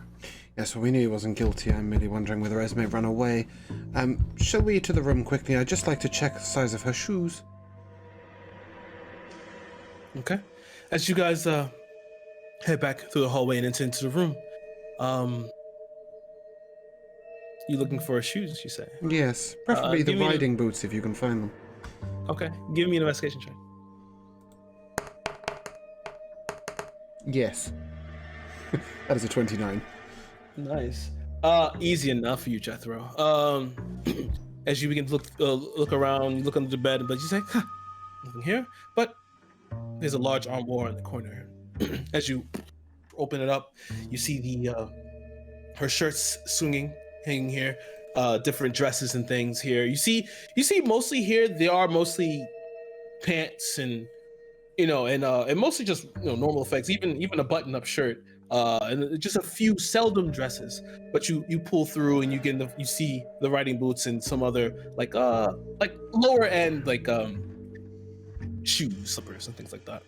Yes, well, we knew he wasn't guilty. I'm merely wondering whether Esme ran away. Shall we to the room quickly? I'd just like to check the size of her shoes. Okay. As you guys head back through the hallway and into the room, you looking for shoes, you say? Yes, preferably the give me the- riding boots if you can find them. Okay. Give me an investigation check. Yes. That is a 29. Nice. Easy enough for you, Jethro. As you begin to look around, look under the bed, but you say, huh, nothing here. But there's a large armoire in the corner. As you open it up, you see her shirts swinging, hanging here. Different dresses and things here. You see mostly here they are mostly pants and mostly just normal effects. Even a button-up shirt. And just a few seldom dresses, but you pull through and you see the riding boots and some other like lower end shoes, slippers and things like that.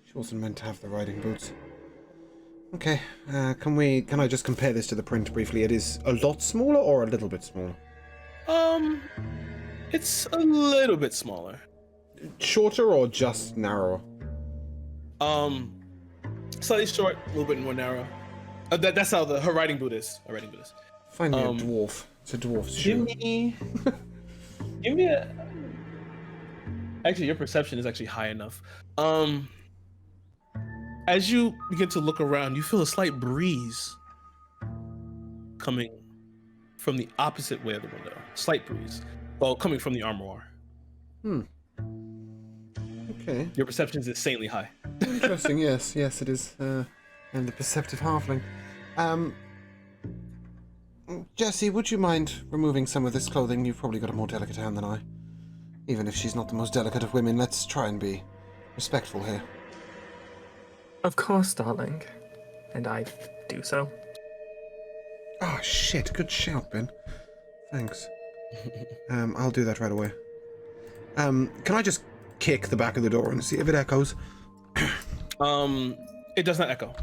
She wasn't meant to have the riding boots. Okay, can I just compare this to the print briefly? It is a lot smaller or a little bit smaller? It's a little bit smaller. Shorter or just narrower? Slightly short, a little bit more narrow. That's how her riding boot is. Her riding boot is. Find me a dwarf. It's a dwarf's shoe. Give me a. Actually, your perception is actually high enough. As you begin to look around, you feel a slight breeze coming from the opposite way of the window. Slight breeze. Well, coming from the armoire. Okay. Your perception is insanely high. Interesting, yes, it is. I'm the perceptive halfling. Jesse, would you mind removing some of this clothing? You've probably got a more delicate hand than I. Even if she's not the most delicate of women, let's try and be respectful here. Of course, darling. And I do so. Ah, shit, good shout, Ben. Thanks. I'll do that right away. Can I just kick the back of the door and see if it echoes? It does not echo.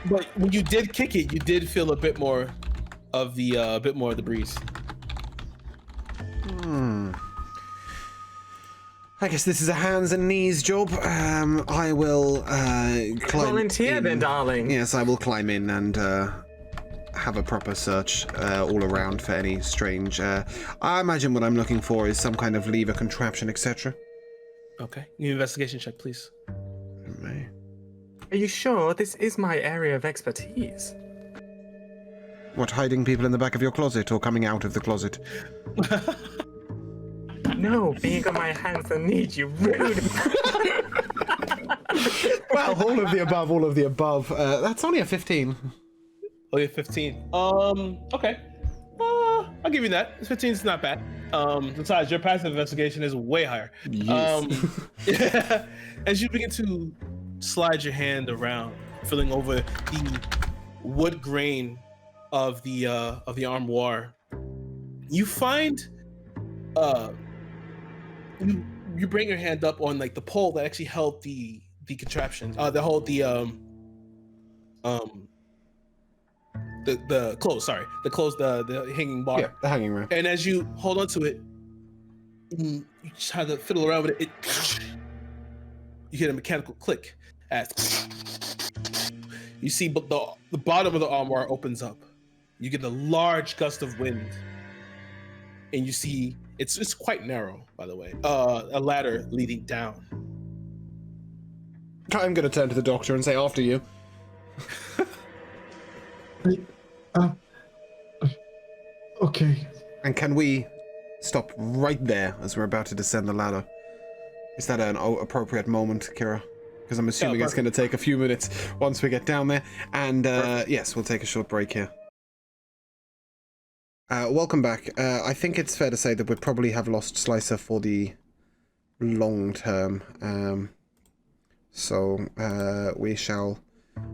But when you did kick it, you did feel a bit more of the breeze. I guess this is a hands and knees job. I will climb Volunteer in. then, darling. Yes, I will climb in and have a proper search all around for any strange... I imagine what I'm looking for is some kind of lever contraption, etc. Okay. Give me an investigation check, please. May. Are you sure this is my area of expertise? What, hiding people in the back of your closet or coming out of the closet? No, being on my hands and knees, you rude. Well, all of the above, all of the above. That's only a 15. Oh, you're 15. Okay. I'll give you that. 15 is not bad. Besides, your passive investigation is way higher. Yes. As you begin to slide your hand around, filling over the wood grain of the armoire, you find you bring your hand up on like the pole that actually held the contraption, the clothes, the hanging bar. Yeah, the hanging room. And as you hold on to it, you try to fiddle around with it, you hear a mechanical click as you see the bottom of the armoire opens up. You get a large gust of wind, and you see it's quite narrow, by the way, a ladder leading down. I'm going to turn to the doctor and say, after you. Okay. And can we stop right there as we're about to descend the ladder? Is that an appropriate moment, Kira? Because I'm assuming it's going to take a few minutes once we get down there. And yes, we'll take a short break here. Welcome back. I think it's fair to say that we probably have lost Slicer for the long term. So we shall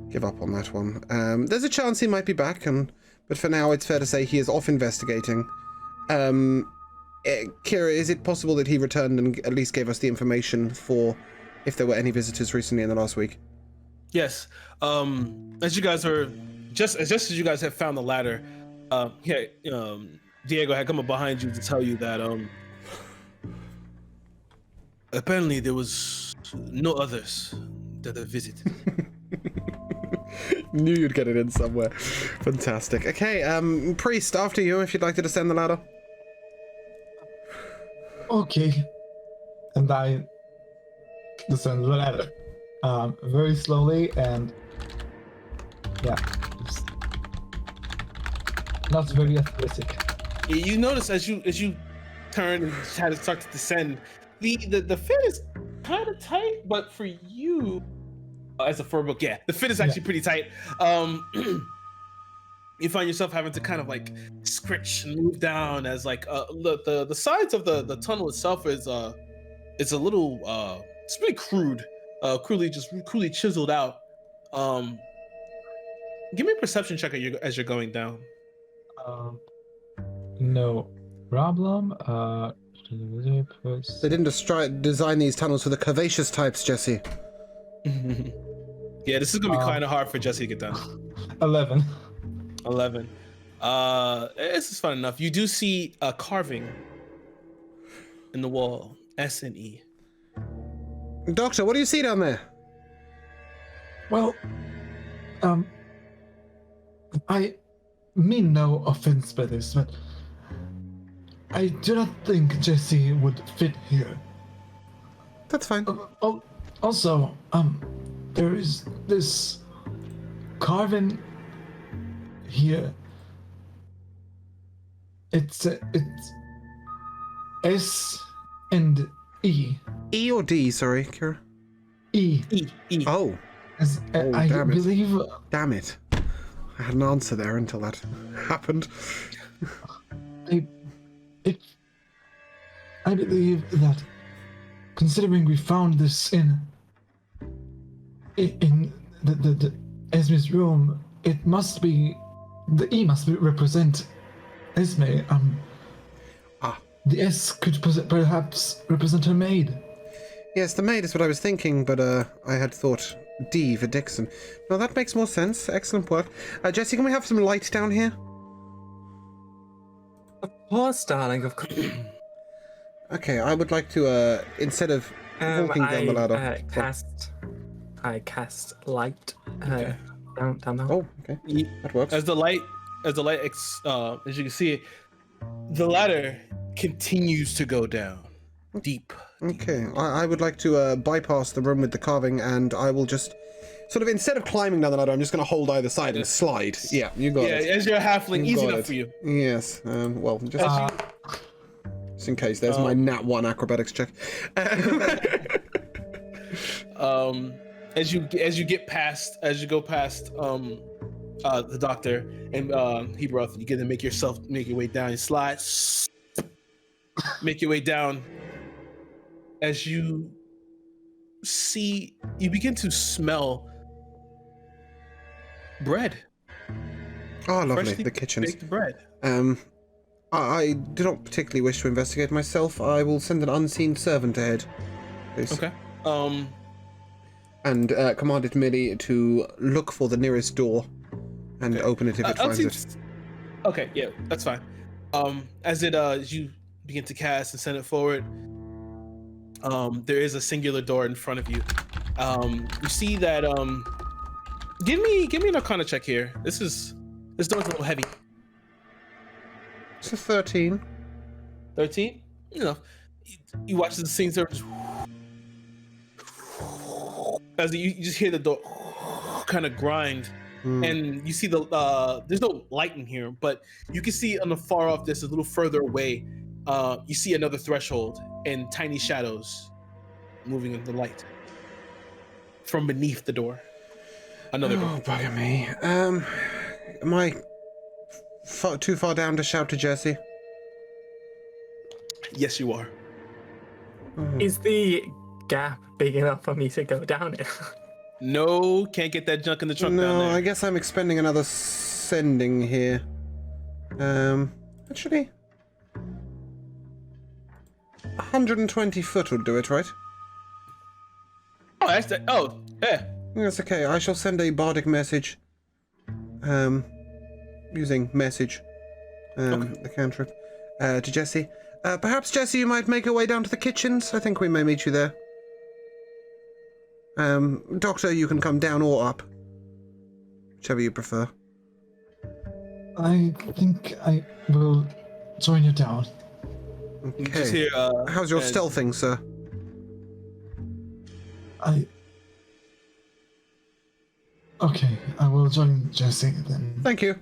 give up on that one. There's a chance he might be back, but for now it's fair to say he is off investigating. Kira, is it possible that he returned and at least gave us the information for if there were any visitors recently in the last week? Yes. As you guys are just as you guys have found the ladder, Diego had come up behind you to tell you that apparently there was no others that have visited. Knew you'd get it in somewhere. Fantastic. Okay, Priest, after you, if you'd like to descend the ladder. Okay. And I descend the ladder. Very slowly and yeah, just not very athletic. You notice as you turn and try to start to descend, the fit is kind of tight, but for you as a furbook, yeah, the fit is actually pretty tight. You find yourself having to kind of like scritch and move down as like the sides of the tunnel itself is it's a little it's pretty crude, crudely chiseled out. Give me a perception check as you're going down. No problem. They didn't design these tunnels for the curvaceous types, Jesse. Yeah, this is gonna be kind of hard for Jesse to get down. 11. 11. This is fun enough. You do see a carving in the wall, S and E. Doctor, what do you see down there? Well, I mean no offense by this, but I do not think Jesse would fit here. That's fine. Also, there is this carving here. It's S and E. E or D, sorry, Kira? E. E. Oh. I damn it. believe. Damn it. I had an answer there until that happened. I believe that, considering we found this in the Esme's room, it must be the E must represent Esme. The S could perhaps represent her maid. Yes, the maid is what I was thinking, but I had thought D for Dixon. No, that makes more sense. Excellent work. Jesse, can we have some light down here? Of course, darling, of course. Okay, I would like to, instead of walking down the ladder... I cast light down. Oh, okay. That works. As you can see, the ladder continues to go down deep. Okay, I would like to bypass the room with the carving, and I will just sort of, instead of climbing down the ladder, I'm just going to hold either side and slide. Yeah, you got it. Yeah, as you're a halfling, You easy got enough it. for you. Yes, well, just Just in case. There's my nat 1 acrobatics check. As you go past the doctor and Hebroth, you get to make your way down and slide. Make your way down. As you begin to smell bread. Oh, lovely. Freshly The kitchens. baked bread. I do not particularly wish to investigate myself. I will send an unseen servant ahead, please. Okay. And command it merely to look for the nearest door and open it if it finds it. Okay, yeah, that's fine. As you begin to cast and send it forward, there is a singular door in front of you. You see that. Give me an Arcana check here. This door's a little heavy. It's a 13. 13. You know, you watch the scenes there. As you just hear the door kind of grind, and you see there's no light in here, but you can see on the far off, just a little further away, you see another threshold and tiny shadows moving in the light from beneath the door. Another door. Oh, bugger me. Am I too far down to shout to Jesse? Yes, you are. Is the gap big enough for me to go down it? No, can't get that junk in the trunk down No, there. I guess I'm expending another sending here. Actually, 120 foot would do it, right? Oh, yeah. That's okay. I shall send a bardic message. Using message. The cantrip. To Jesse. Perhaps, Jesse, you might make your way down to the kitchens. I think we may meet you there. Doctor, you can come down or up. Whichever you prefer. I think I will join you down. You just Okay. hear, How's your stealthing, sir? Okay, I will join Jesse then. Thank you.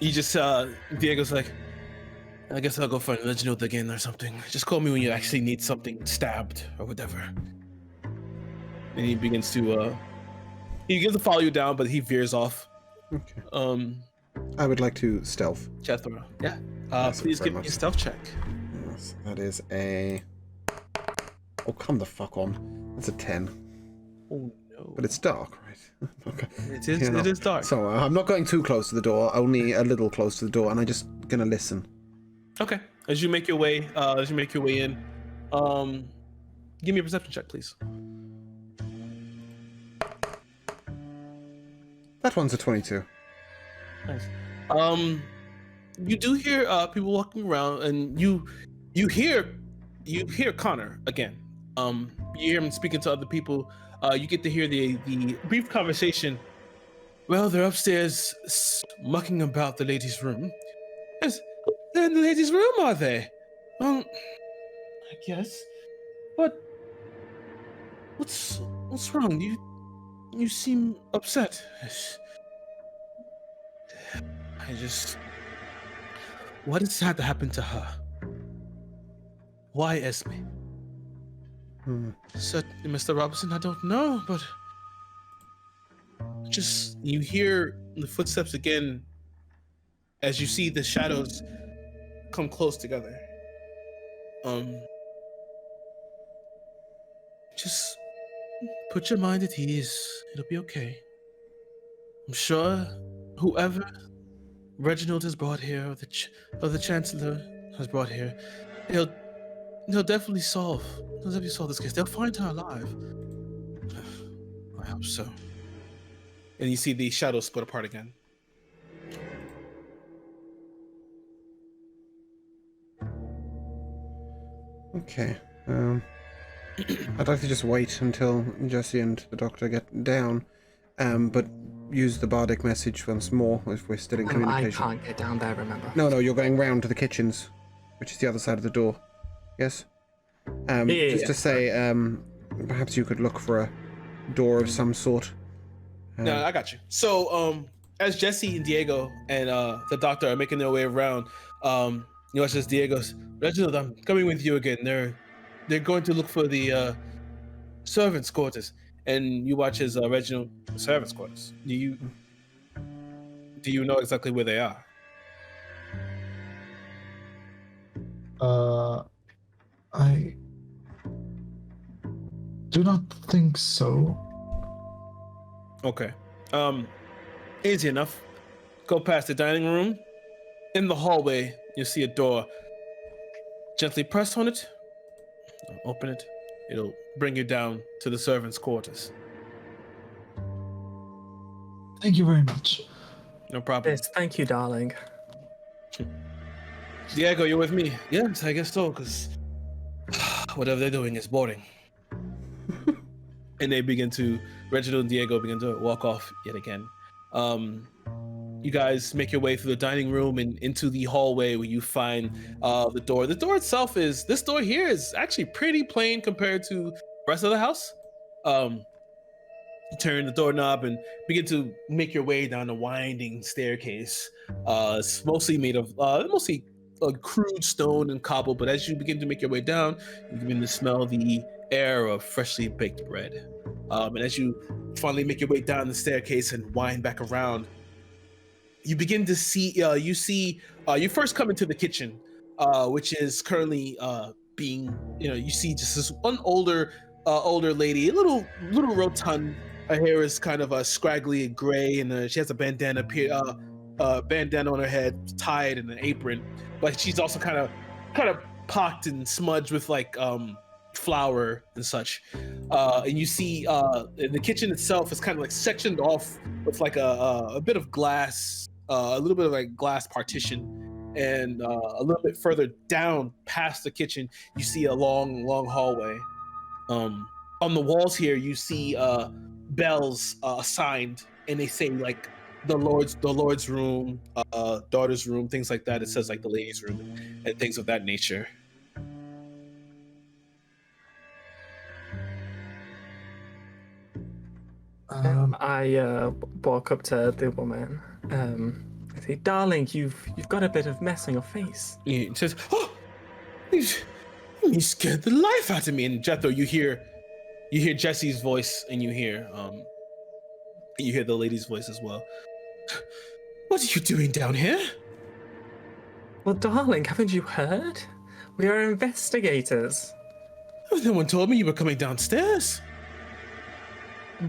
You just Diego's like, I guess I'll go find Reginald again or something. Just call me when you actually need something stabbed or whatever. And he begins to follow you down, but he veers off. Okay. I would like to stealth. Jethro. Yeah. Yes, Please very give me a much so. stealth check. Yes, that is a... Oh, come the fuck on. That's a 10. Oh no. But it's dark, right? Okay. It is. You know, It is dark. So I'm not going too close to the door, only a little close to the door, and I'm just gonna listen. Okay. As you make your way in, give me a perception check, please. That one's a 22. Nice. You do hear people walking around, and you hear Connor again. You hear him speaking to other people. You get to hear the brief conversation. Well, they're upstairs mucking about the ladies' room. Yes, they're in the ladies' room, are they? I guess. But what's wrong? You seem upset. What has had to happen to her? Why Esme? Certainly, Mr. Robinson, I don't know, but just you hear the footsteps again as you see the shadows come close together. Just put your mind at ease. It'll be okay. I'm sure whoever Reginald has brought here, or the Chancellor has brought here, he'll definitely solve this case. They'll find her alive. I hope so. And you see the shadows split apart again. Okay. I'd like to just wait until Jesse and the doctor get down, but use the bardic message once more if we're still in I communication. can't get down there, remember? No, you're going round to the kitchens, which is the other side of the door. Yes? Just to say, perhaps you could look for a door of some sort. No, I got you. So, as Jesse and Diego and the doctor are making their way around, you watch as Diego goes, Reginald, I'm coming with you again. They're going to look for the servants' quarters, and you watch as Reginald, servants' quarters. Do you know exactly where they are? I do not think so. Okay. Easy enough. Go past the dining room. In the hallway, you'll see a door. Gently press on it. Open it. It'll bring you down to the servants' quarters. Thank you very much. No problem. Yes, thank you, darling. Diego, you're with me? Yes, I guess so, because whatever they're doing is boring. And they Reginald and Diego begin to walk off yet again. You guys make your way through the dining room and into the hallway where you find the door. The door itself this door here is actually pretty plain compared to the rest of the house. You turn the doorknob and begin to make your way down a winding staircase. It's mostly made of crude stone and cobble, but as you begin to make your way down, you begin to smell the air of freshly baked bread. And as you finally make your way down the staircase and wind back around, you begin to see, you first come into the kitchen, which is currently you see just this one older lady, a little rotund. Her hair is kind of scraggly and gray, and she has a bandana on her head, tied in an apron, but she's also kind of pocked and smudged with like flour and such. And you see the kitchen itself is kind of like sectioned off with like a bit of glass, a little bit of like glass partition, and a little bit further down past the kitchen, you see a long hallway. On the walls here, you see bells assigned, and they say like the Lord's room, daughter's room, things like that. It says like the ladies' room and things of that nature. I walk up to the woman. I say, darling, you've got a bit of mess on your face. He says, "Oh, you scared the life out of me." And Jethro, you hear Jesse's voice, and you hear the lady's voice as well. What are you doing down here? Well, darling, haven't you heard? We are investigators. No one told me you were coming downstairs.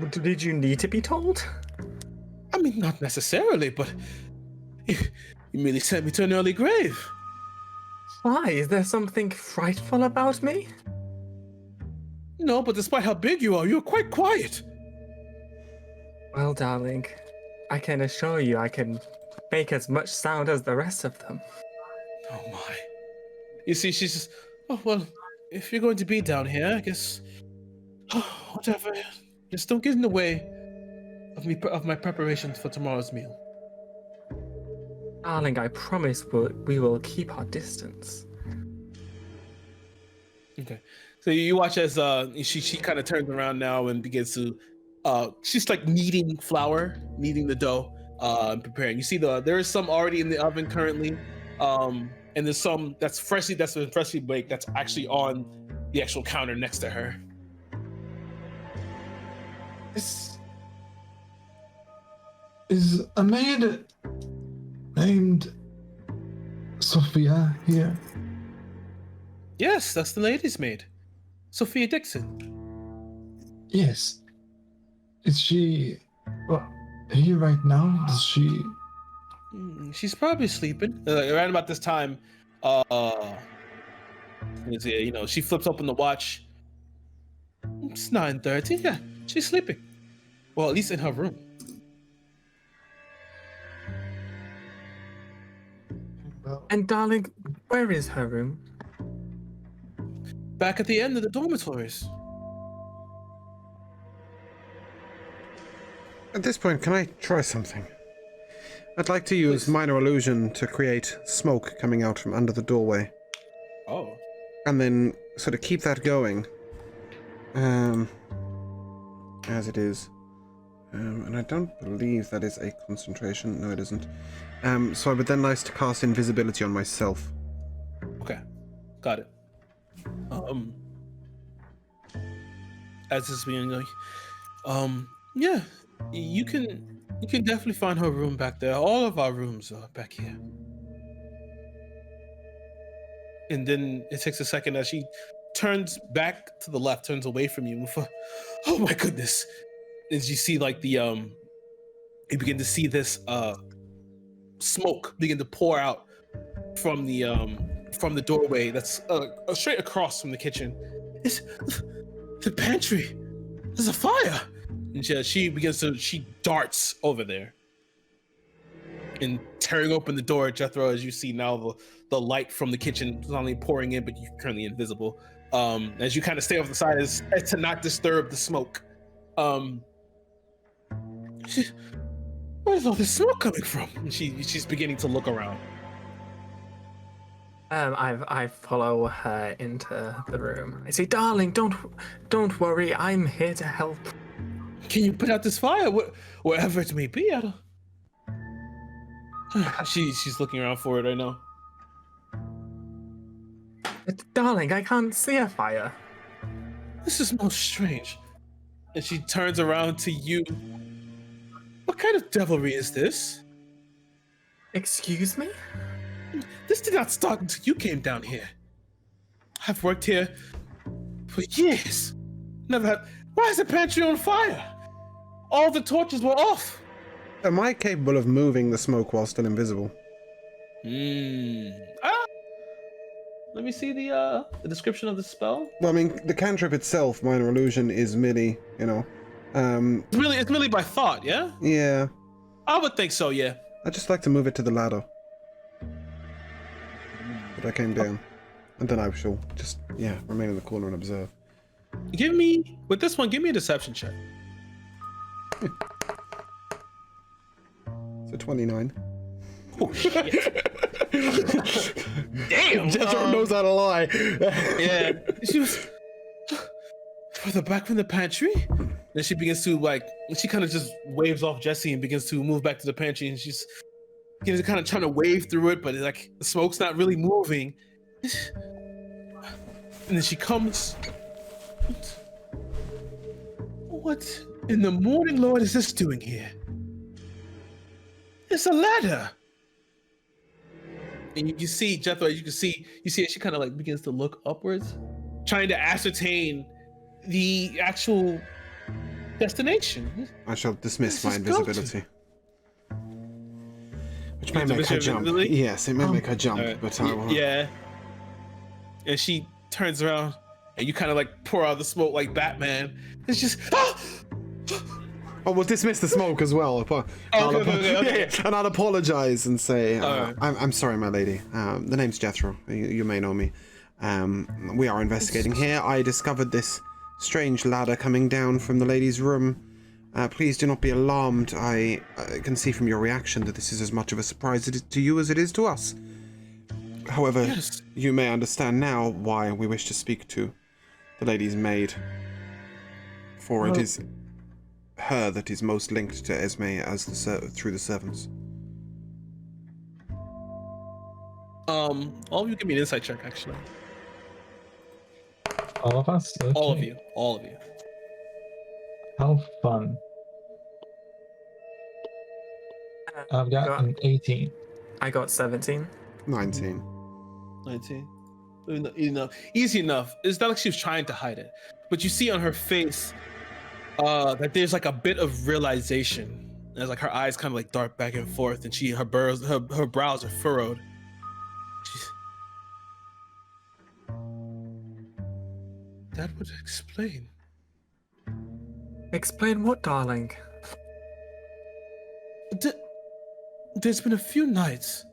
Did you need to be told? I mean, not necessarily, but you merely sent me to an early grave. Why? Is there something frightful about me? No, but despite how big you are, you're quite quiet. Well, darling, I can assure you I can make as much sound as the rest of them. Oh my. You see, she's just, oh, well, if you're going to be down here, I guess, whatever. Just don't get in the way of my preparations for tomorrow's meal. Darling, I promise we will keep our distance. Okay. So you watch as she kind of turns around now and begins to she's like kneading the dough, and preparing. You see there is some already in the oven currently, and there's some that's been freshly baked that's actually on the actual counter next to her. Is a maid named Sophia here? Yes, that's the lady's maid, Sophia Dixon. Yes. Is she here right now? Does she? She's probably sleeping. Around about this time, she flips open the watch. It's 9:30. Yeah, she's sleeping. Well, at least in her room. Well, And darling, where is her room? Back at the end of the dormitories. At this point, can I try something? I'd like to use minor illusion to create smoke coming out from under the doorway. Oh. And then sort of keep that going. As it is. And I don't believe that is a concentration. No, it isn't. So I would then like to cast invisibility on myself. Okay, got it. As this being like, yeah, you can definitely find her room back there. All of our rooms are back here. And then it takes a second as she turns back to the left, turns away from you. Oh my goodness! As you see, like you begin to see this smoke begin to pour out from the doorway that's straight across from the kitchen. It's the pantry. There's a fire. And she darts over there and tearing open the door, Jethro, as you see now the light from the kitchen is not only pouring in, but you're currently invisible. As you kind of stay off the side as to not disturb the smoke. Where's all this smoke coming from? And she's beginning to look around. I follow her into the room. I say, "Darling, don't worry. I'm here to help." Can you put out this fire, wherever it may be? She's looking around for it right now. Darling, I can't see a fire. This is most strange. And she turns around to you. What kind of devilry is this? Excuse me? This did not start until you came down here. I've worked here for years. Never had. Why is the pantry on fire? All the torches were off. Am I capable of moving the smoke while still invisible? Let me see the description of the spell. Well, I mean, the cantrip itself, minor illusion, is merely, It's merely by thought, yeah? Yeah. I would think so, yeah. I'd just like to move it to the ladder. But I came down. And then I shall just, remain in the corner and observe. Give me a deception check. So 29. Oh, shit. Damn! Jethro knows how to lie. Yeah. She was back from the pantry. Then she begins to she kind of just waves off Jesse and begins to move back to the pantry, and she's kind of trying to wave through it, but the smoke's not really moving. And then she comes. What in the morning, Lord, is this doing here? It's a ladder. And you see, Jethro, you see it, she kind of begins to look upwards, trying to ascertain the actual destination. I shall dismiss my invisibility. Which may make her jump. Yes, it may make her jump, but I will. Yeah. And she turns around, and you kind of pour out the smoke like Batman. It's just. Oh, we'll dismiss the smoke as well. Okay. And I'll apologize and say, I'm sorry, my lady. The name's Jethro. You may know me. We are investigating here. I discovered this strange ladder coming down from the lady's room. Please do not be alarmed. I can see from your reaction that this is as much of a surprise to you as it is to us. However, yes, you may understand now why we wish to speak to the lady's maid. For it is her that is most linked to Esme as through the servants. All of you give me an insight check, actually. All of us? Okay. All of you. How fun. I've got an 18. I got 17. 19. Easy enough. It's not like she was trying to hide it, but you see on her face that there's a bit of realization as her eyes kind of dart back and forth, and her brows are furrowed. That would explain. Explain what, darling? There's been a few nights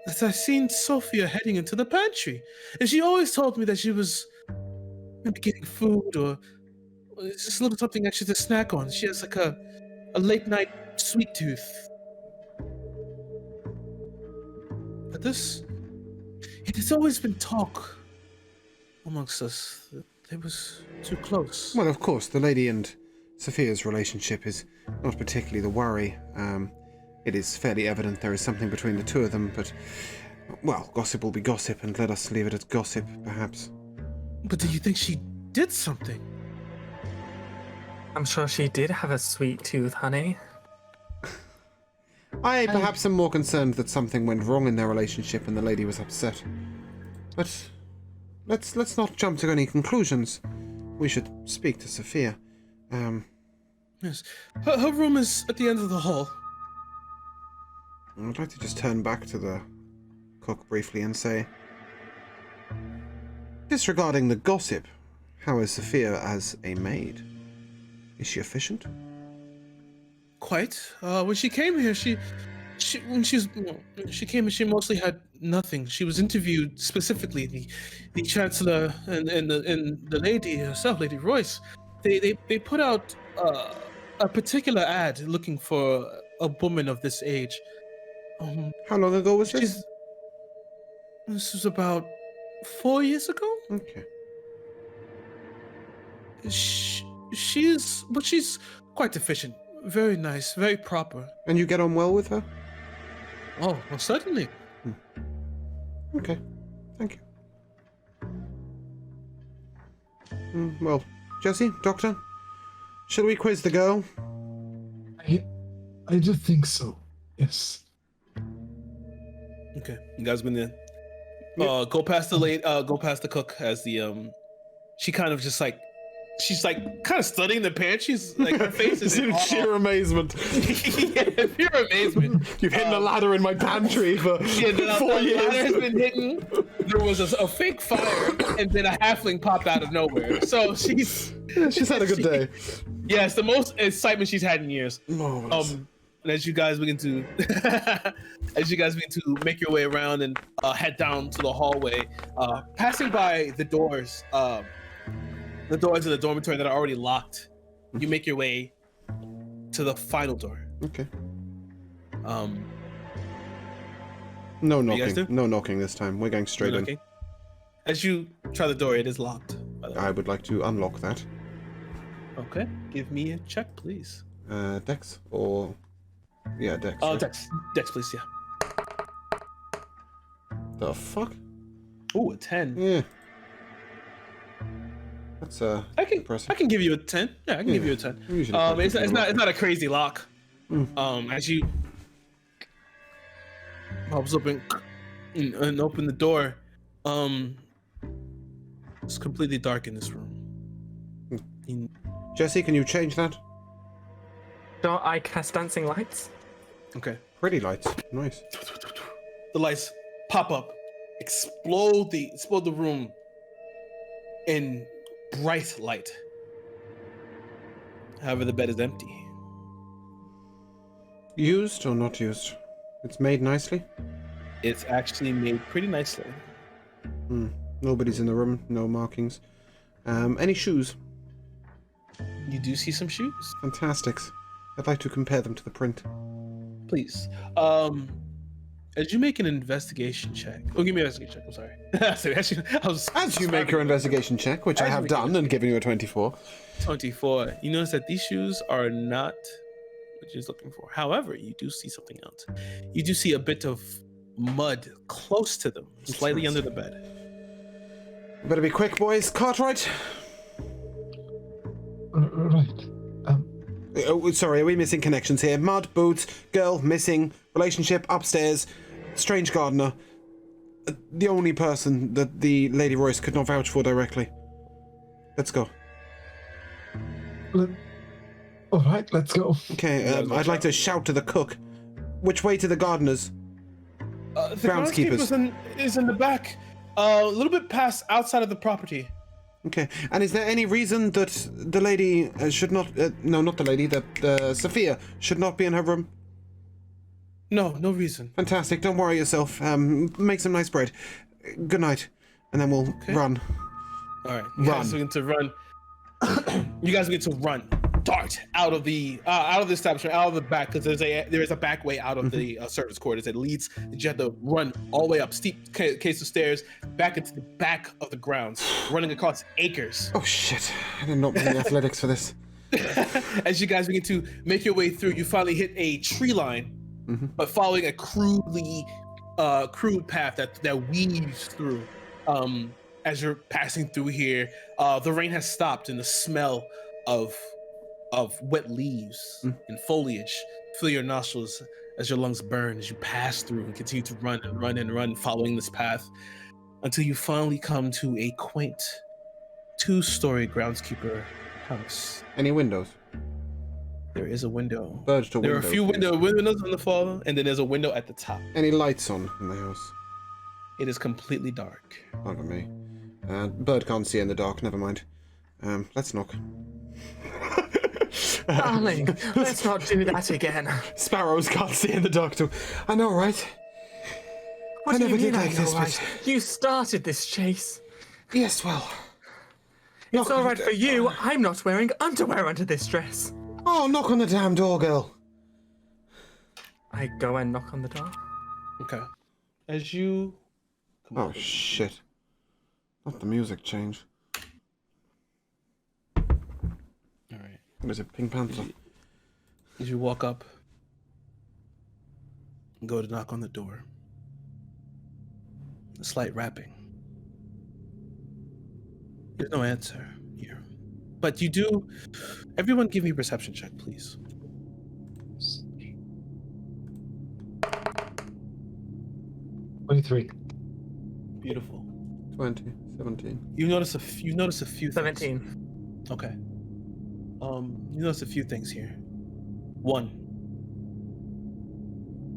that I've seen Sophia heading into the pantry, and she always told me that she was maybe getting food or just a little something extra to snack on. She has a late night sweet tooth. But it has always been talk amongst us that it was too close. Well, of course, the lady and Sophia's relationship is not particularly the worry. It is fairly evident there is something between the two of them, but, well, gossip will be gossip, and let us leave it at gossip, perhaps. But do you think she did something? I'm sure she did have a sweet tooth, honey. I perhaps am more concerned that something went wrong in their relationship and the lady was upset. But let's not jump to any conclusions. We should speak to Sophia. Yes. Her room is at the end of the hall. I'd like to just turn back to the cook briefly and say, disregarding the gossip, how is Sophia as a maid? Is she efficient? Quite. When she came here, she came and she mostly had nothing. She was interviewed specifically. The chancellor and the lady herself, Lady Royce, they put out a particular ad looking for a woman of this age. How long ago was this? This was about 4 years ago. Okay. She's quite efficient, very nice, very proper. And you get on well with her? Oh, well, certainly. Okay, thank you. Well, Jesse, Doctor, shall we quiz the girl? I do think so. Yes. Okay, you guys been there. Go past the cook as the she kind of just like she's like kind of studying the pan. She's like her face is in sheer amazement. Yeah, pure amazement. You've hidden a ladder in my pantry for 4 years. The ladder has been hidden. There was a fake fire, and then a halfling popped out of nowhere. So she's had a good day. Yeah, it's the most excitement she's had in years. Marvelous. And as you guys begin to make your way around and head down to the hallway, passing by the doors of the dormitory that are already locked, you make your way to the final door. Okay. No knocking. No knocking this time. We're going straight in. As you try the door, it is locked. By the way. I would like to unlock that. Okay. Give me a check, please. Dex or... Yeah, Dex. Oh, right? Dex, please, yeah. The fuck? Ooh, a 10. Yeah. That's impressive. I can give you a 10. Yeah, I can give you a 10. It's not a crazy lock. As you pops open and open the door, it's completely dark in this room. Jesse, can you change that? Don't I cast dancing lights? Okay. Pretty lights. Nice. The lights pop up, explode the room in bright light. However, the bed is empty. Used or not used? It's made nicely? It's actually made pretty nicely. Nobody's in the room. No markings. Any shoes? You do see some shoes. Fantastics. I'd like to compare them to the print. Please. As you make an investigation check. Oh, give me an investigation check. I'm sorry. As you make your investigation check, which I have done and given you a 24. 24. You notice that these shoes are not what you're looking for. However, you do see something else. You do see a bit of mud close to them, slightly under the bed. Better be quick, boys. Cartwright? Right. Oh, sorry, are we missing connections here? Mud, boots, girl, missing, relationship, upstairs, strange gardener. The only person that the Lady Royce could not vouch for directly. Let's go. All right, let's go. Okay, I'd like to shout to the cook. Which way to the gardeners? The groundskeepers is in the back, a little bit past outside of the property. Okay, and is there any reason that the lady should not... no, not the lady, that Sophia should not be in her room? No reason. Fantastic, don't worry yourself. Make some nice bread. Good night. And then we'll run. All right, you guys begin to run. You guys begin to run, dart out of the establishment, out of the back, because there is a back way out of the service quarters that leads. You have to run all the way up steep case of stairs back into the back of the grounds, running across acres. Oh shit! I did not bring athletics for this. As you guys begin to make your way through, you finally hit a tree line, but following a crude path that weaves through. As you're passing through here, the rain has stopped, and the smell of wet leaves and foliage fill your nostrils as your lungs burn as you pass through and continue to run and run and run, following this path until you finally come to a quaint 2-story groundskeeper house. Any windows? There is a window. Birds to There are windows. a few please. windows on the fall, and then there's a window at the top. Any lights on in the house? It is completely dark. Pardon me. Bird can't see in the dark. Never mind. Let's knock. Darling, let's not do that again. Sparrows can't see in the dark too. I know, right? What I do you never mean did I like know, this, right? You started this chase. Yes, well. It's Knock- all right for you. I'm not wearing underwear under this dress. Oh, knock on the damn door, girl. I go and knock on the door. Okay. As you Oh, shit. Not the music change. all right. What is it, Pink Panther? As you walk up and go to knock on the door, a slight rapping. There's no answer here. But you do. Everyone give me a perception check, please. 23. Beautiful. 20, 17. You notice a few things. 17. Okay. You notice a few things here. One,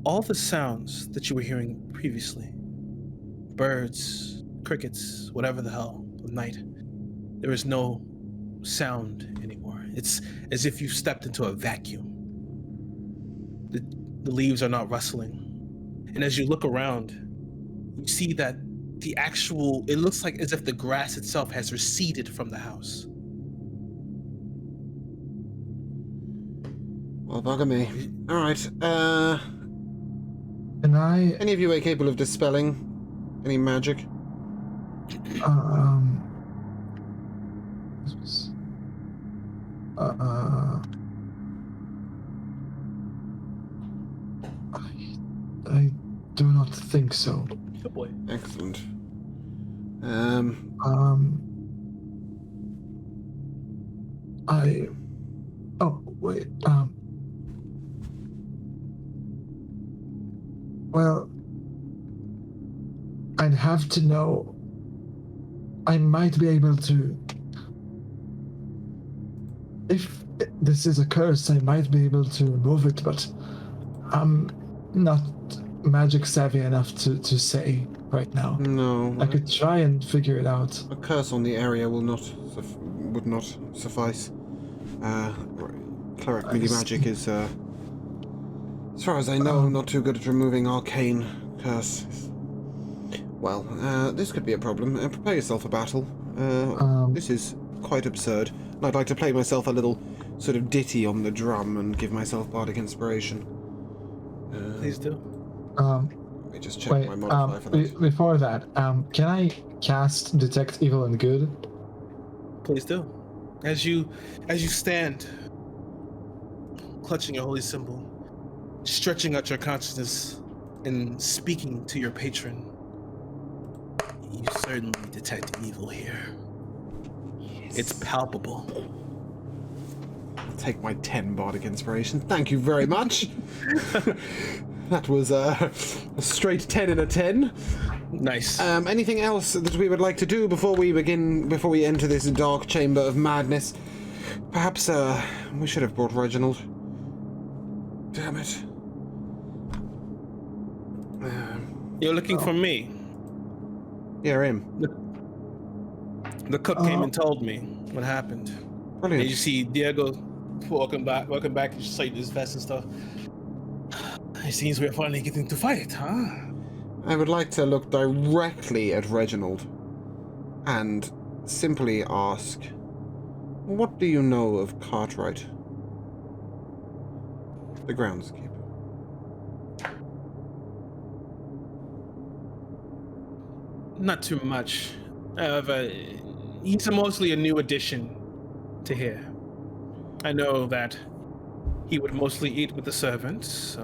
all the sounds that you were hearing previously, birds, crickets, whatever the hell, of night, there is no sound anymore. It's as if you stepped into a vacuum. The leaves are not rustling. And as you look around, you see that it looks like as if the grass itself has receded from the house. Well, bugger me. Alright, Can I, any of you are capable of dispelling any magic? this was, I do not think so. Good boy. Excellent. Oh, wait, well, I'd have to know. I might be able to. If this is a curse, I might be able to remove it, but I'm not magic savvy enough to say right now. No. I could try and figure it out. A curse on the area would not suffice. Cleric I melee see. magic is, as far as I know, not too good at removing arcane curses. Well, this could be a problem. Prepare yourself for battle. This is quite absurd, and I'd like to play myself a little sort of ditty on the drum and give myself bardic inspiration. Please do. Let me just check Wait, my modifier for that. before that, can I cast Detect Evil and Good? Please do. As you stand, clutching your holy symbol, stretching out your consciousness, and speaking to your patron, you certainly detect evil here. Yes. It's palpable. I'll take my 10 bardic inspiration. Thank you very much. That was a straight 10 and a 10. Nice. Anything else that we would like to do before we enter this dark chamber of madness? Perhaps, we should have brought Reginald. Damn it. You're looking for me. Yeah, him. The cook came and told me what happened. Brilliant. And you see Diego walking back, just like his vest and stuff. It seems we're finally getting to fight, huh? I would like to look directly at Reginald and simply ask, what do you know of Cartwright, the groundskeeper? Not too much. However, he's mostly a new addition to here. I know that he would mostly eat with the servants,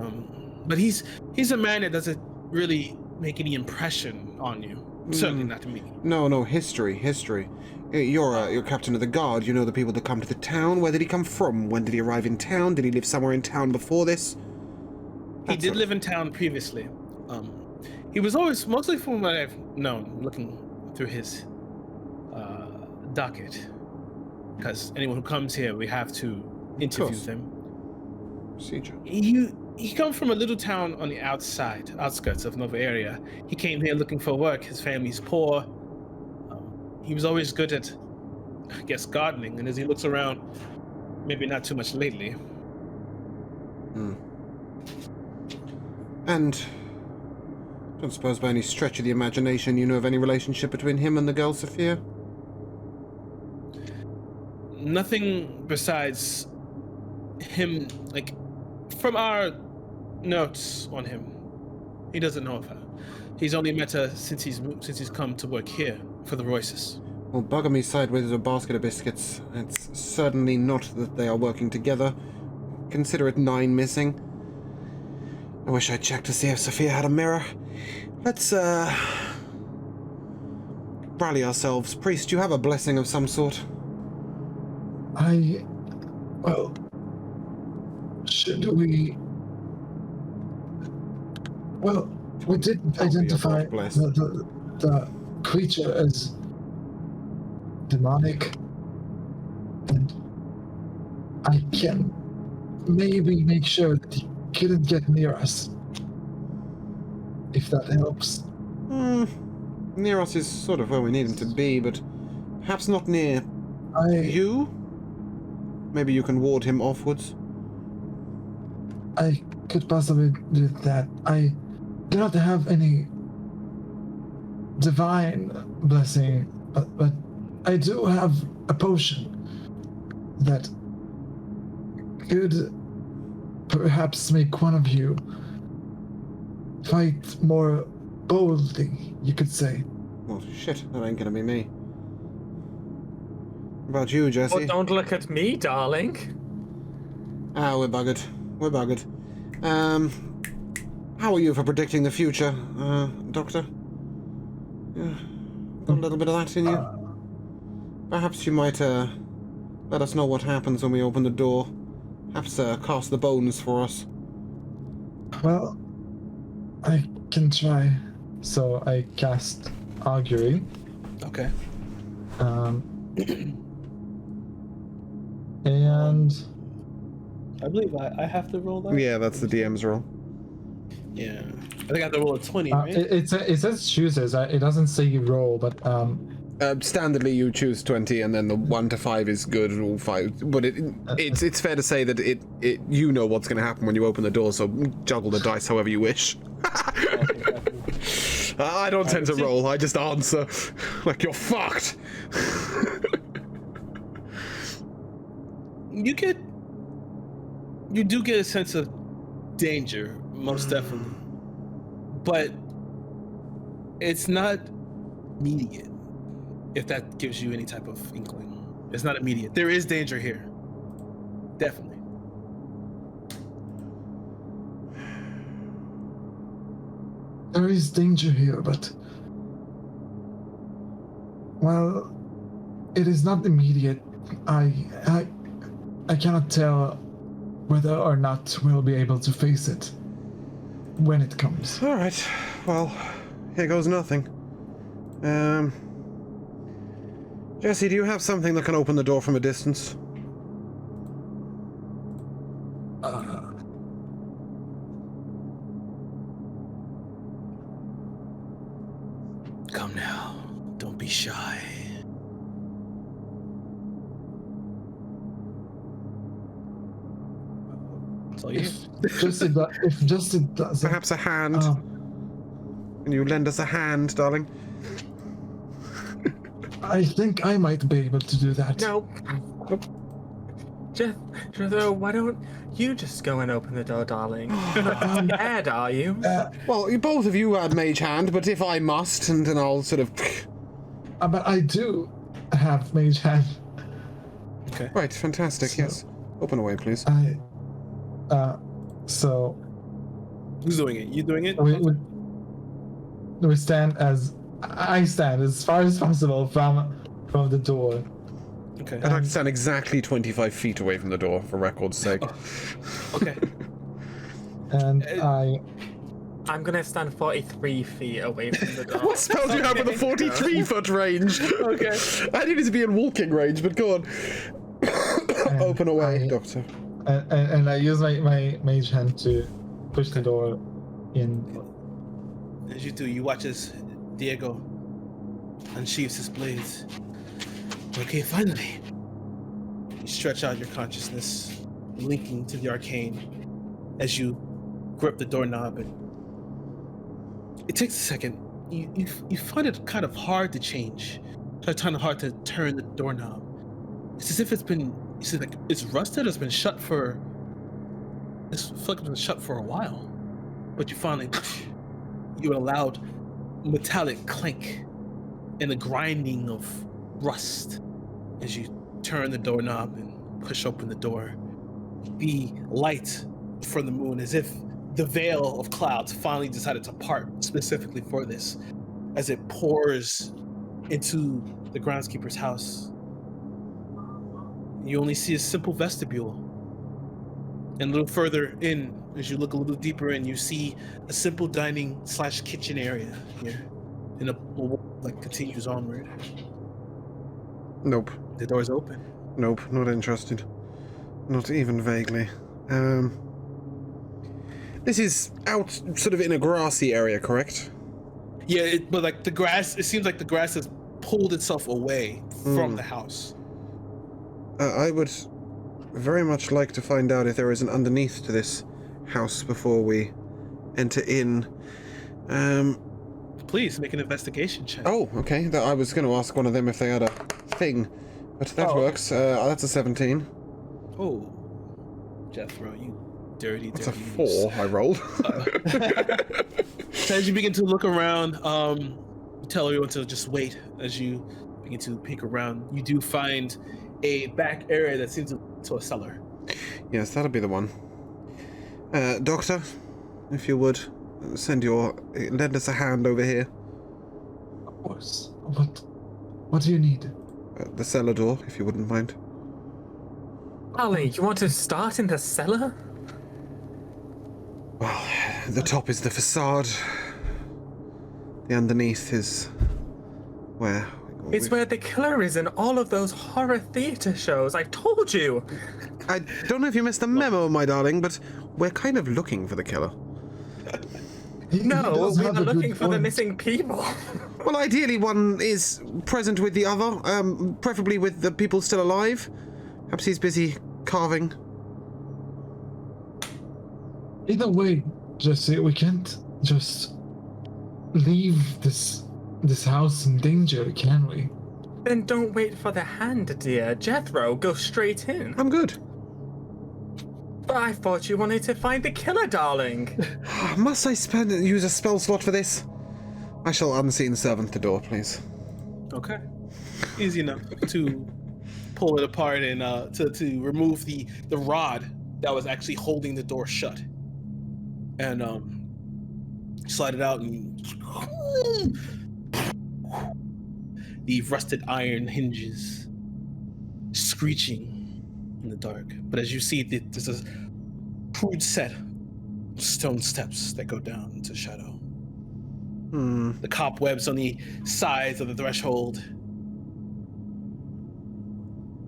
but he's a man that doesn't really make any impression on you. Certainly not me. No, history. You're captain of the guard. You know the people that come to the town. Where did he come from? When did he arrive in town? Did he live somewhere in town before this? He did live in town previously. He was always, mostly from what I've known, looking through his docket. Because anyone who comes here, we have to interview them. Procedure. He comes from a little town on the outskirts of Nova area. He came here looking for work. His family's poor. He was always good at, I guess, gardening. And as he looks around, maybe not too much lately. And don't suppose by any stretch of the imagination you know of any relationship between him and the girl Sophia? Nothing besides him, like, from our notes on him. He doesn't know of her. He's only met her since he's come to work here for the Royces. Well, bugger me sideways as a basket of biscuits. It's certainly not that they are working together. Consider it 9 missing. I wish I'd checked to see if Sophia had a mirror. Let's, rally ourselves. Priest, you have a blessing of some sort? Well, should we... Well, we did identify the creature as demonic, and I can maybe make sure that he couldn't get near us, if that helps. Near us is sort of where we need him to be, but perhaps not near you? Maybe you can ward him offwards? I could possibly do that. I do not have any divine blessing, but I do have a potion that could perhaps make one of you fight more boldly, you could say. Well, shit, that ain't gonna be me. What about you, Jesse? Oh, don't look at me, darling. We're buggered. How are you for predicting the future, Doctor? Yeah, got a little bit of that in you? Perhaps you might, let us know what happens when we open the door. Perhaps, cast the bones for us. Well, I can try. So I cast Augury. Okay. And I believe I have to roll that? Yeah, that's the DM's roll. Yeah. I think I have to roll a 20, right? it says chooses. It doesn't say you roll, but Standardly, you choose 20, and then the 1 to 5 is good, or 5. But it's fair to say that it you know what's going to happen when you open the door, so juggle the dice however you wish. I don't tend to roll. I just answer like you're fucked. You do get a sense of danger, most definitely, but it's not immediate. If that gives you any type of inkling, it's not immediate. There is danger here, definitely. there is danger here, but well, it is not immediate. I cannot tell whether or not we'll be able to face it when it comes. All right. Well, here goes nothing. Jesse, do you have something that can open the door from a distance? Come now, don't be shy. So If Justin does, Perhaps a hand. Can you lend us a hand, darling? I think I might be able to do that. No. Jethro, why don't you just go and open the door, darling? You're not scared, are you? Well, both of you had mage hand, but if I must, and then I'll sort of... But I do have mage hand. Okay. Right, fantastic, yes. Open away, please. So Who's doing it? You doing it? we stand as I stand as far as possible from the door. Okay. I'd like to stand exactly 25 feet away from the door, for record's sake. Okay. And I'm gonna stand 43 feet away from the door. What spell do you have with a 43-foot range? Okay. I needed to be in walking range, but go on. Open away, Doctor. And I use my mage hand to push the door in. As you do, you watch as Diego unsheathes his blades. Okay, finally. You stretch out your consciousness, linking to the arcane as you grip the doorknob, and it takes a second. You find it kind of hard to change. Kind of hard to turn the doorknob. It's as if it's been, you see, like it's rusted. It's been shut for. It's like it's been shut for a while, but you finally, you a loud metallic clank and the grinding of rust as you turn the doorknob and push open the door. The light from the moon, as if the veil of clouds finally decided to part specifically for this, as it pours into the groundskeeper's house. You only see a simple vestibule. And a little further in, as you look a little deeper in, you see a simple dining / kitchen area here. And a wall like continues onward. Nope. The door's open. Nope, not interested. Not even vaguely. This is out sort of in a grassy area, correct? Yeah, but like the grass, it seems like the grass has pulled itself away from the house. I would very much like to find out if there is an underneath to this house before we enter in. Please make an investigation check. Oh, okay. I was going to ask one of them if they had a thing, but that works. That's a 17. Oh, Jethro, you dirty. That's a 4 I rolled. So as you begin to look around, you tell everyone to just wait. As you begin to peek around, you do find a back area that seems to a cellar. Yes, that'll be the one. Doctor, if you would, lend us a hand over here. Of course. What do you need? The cellar door, if you wouldn't mind. Ali, you want to start in the cellar? Well, the top is the facade. The underneath is where... It's where the killer is in all of those horror theater shows. I told you. I don't know if you missed the memo, my darling, but we're kind of looking for the killer. He No, does we have are a good looking for the point. missing people. Well, ideally one is present with the other, preferably with the people still alive. Perhaps he's busy carving. Either way, Jesse, we can't just leave this house in danger, can we? Then don't wait for the hand, dear. Jethro, go straight in. I'm good. But I thought you wanted to find the killer, darling. Must I use a spell slot for this? I shall unseen servant the door, please. Okay. Easy enough to pull it apart and to remove the rod that was actually holding the door shut. And slide it out, and the rusted iron hinges screeching in the dark. But as you see, there's a crude set of stone steps that go down into shadow. The cobwebs on the sides of the threshold.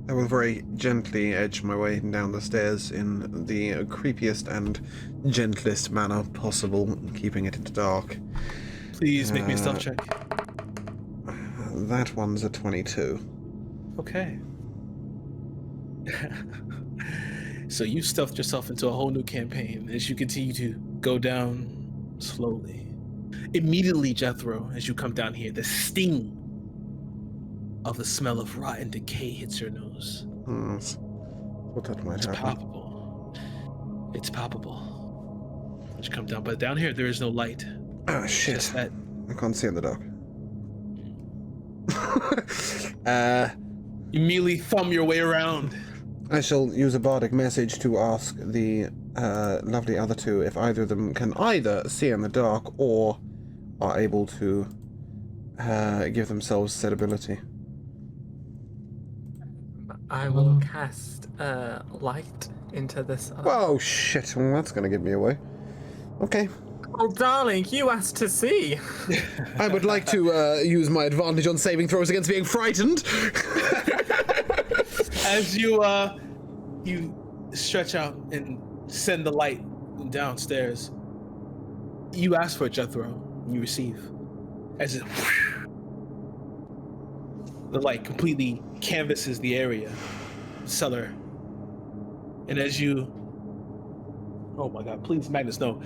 I will very gently edge my way down the stairs in the creepiest and gentlest manner possible, keeping it in the dark. Please make me a stealth check. That one's a 22. Okay. So you stuffed yourself into a whole new campaign as you continue to go down slowly. Immediately, Jethro, as you come down here, the sting of the smell of rotten decay hits your nose. What that might It's happen. palpable. It's palpable. As you come down, but down here there is no light. Oh shit! Just that. I can't see in the dark. You immediately thumb your way around. I shall use a bardic message to ask the lovely other two if either of them can either see in the dark or are able to give themselves said ability. I will cast light into this. Oh shit! Well, that's gonna give me away. Okay. Oh, darling, you asked to see. I would like to use my advantage on saving throws against being frightened. As you stretch out and send the light downstairs, you ask for it, Jethro, and you receive. As it, the light completely canvases the area, cellar, and as you, oh my God, please, Magnus, no.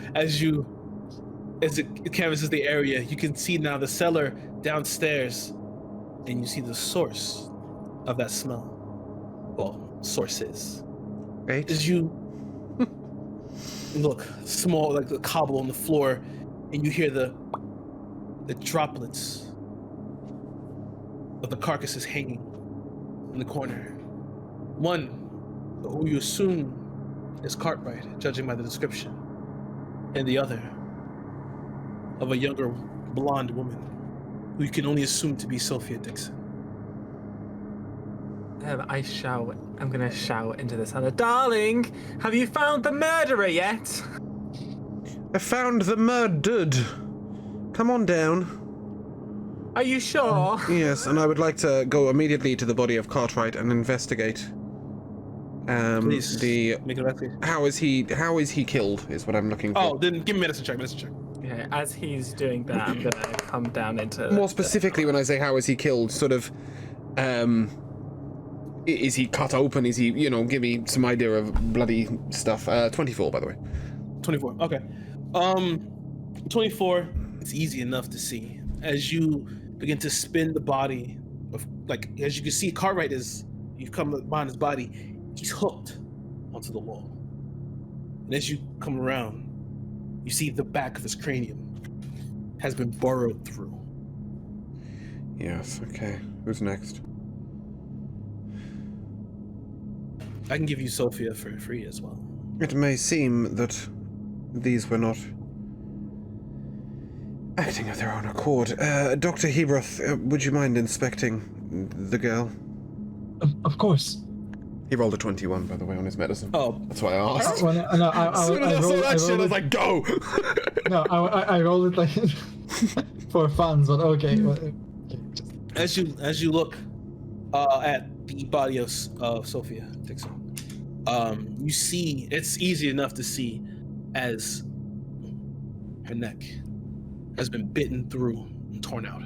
As it canvases the area, you can see now the cellar downstairs, and you see the source of that smell. Well, sources. Right. As you look, small, like the cobble on the floor, and you hear the droplets of the carcasses hanging in the corner. One, who you assume is Cartwright, judging by the description, and the other of a younger blonde woman, who you can only assume to be Sophia Dixon. I'm gonna shout into the cellar. Darling, have you found the murderer yet? I found the murdered. Come on down. Are you sure? Yes, and I would like to go immediately to the body of Cartwright and investigate. Please, make a investigation. How is he killed? Is what I'm looking for. Oh, then give me medicine check. Okay, as he's doing that, I'm gonna come down into. More specifically, when I say how is he killed, sort of, is he cut open? Is he, give me some idea of bloody stuff. 24, by the way. 24. Okay. 24. It's easy enough to see as you begin to spin the body of, as you can see, Cartwright you come behind his body. He's hooked onto the wall, and as you come around, you see the back of his cranium has been burrowed through. Yes. Okay. Who's next? I can give you Sophia for free as well. It may seem that these were not acting of their own accord. Dr. Hebroth, would you mind inspecting the girl? Of course. He rolled a 21, by the way, on his medicine. Oh. That's why I asked. Well, no, As soon as I saw that shit, I was like, go! No, I rolled it like for fun, but okay. Well, okay. As you look at the body of Sophia Dixon, you see, it's easy enough to see as her neck has been bitten through and torn out.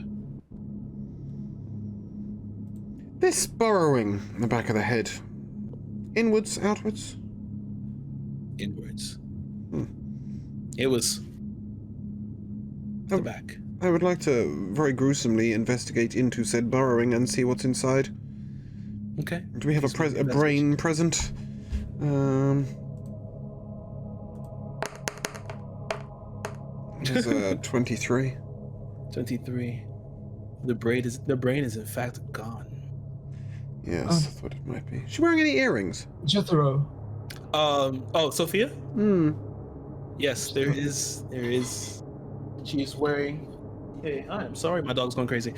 This burrowing in the back of the head. Inwards, outwards? Inwards. It was the back. I would like to very gruesomely investigate into said burrowing and see what's inside. Okay. Do we have a brain present? There's a 23. 23. The brain is in fact gone. Yes, I thought it might be. Is she wearing any earrings? Jethro. Oh, Sophia? Hmm. Yes, there is. She is wearing. Hey, I'm sorry, my dog's going crazy.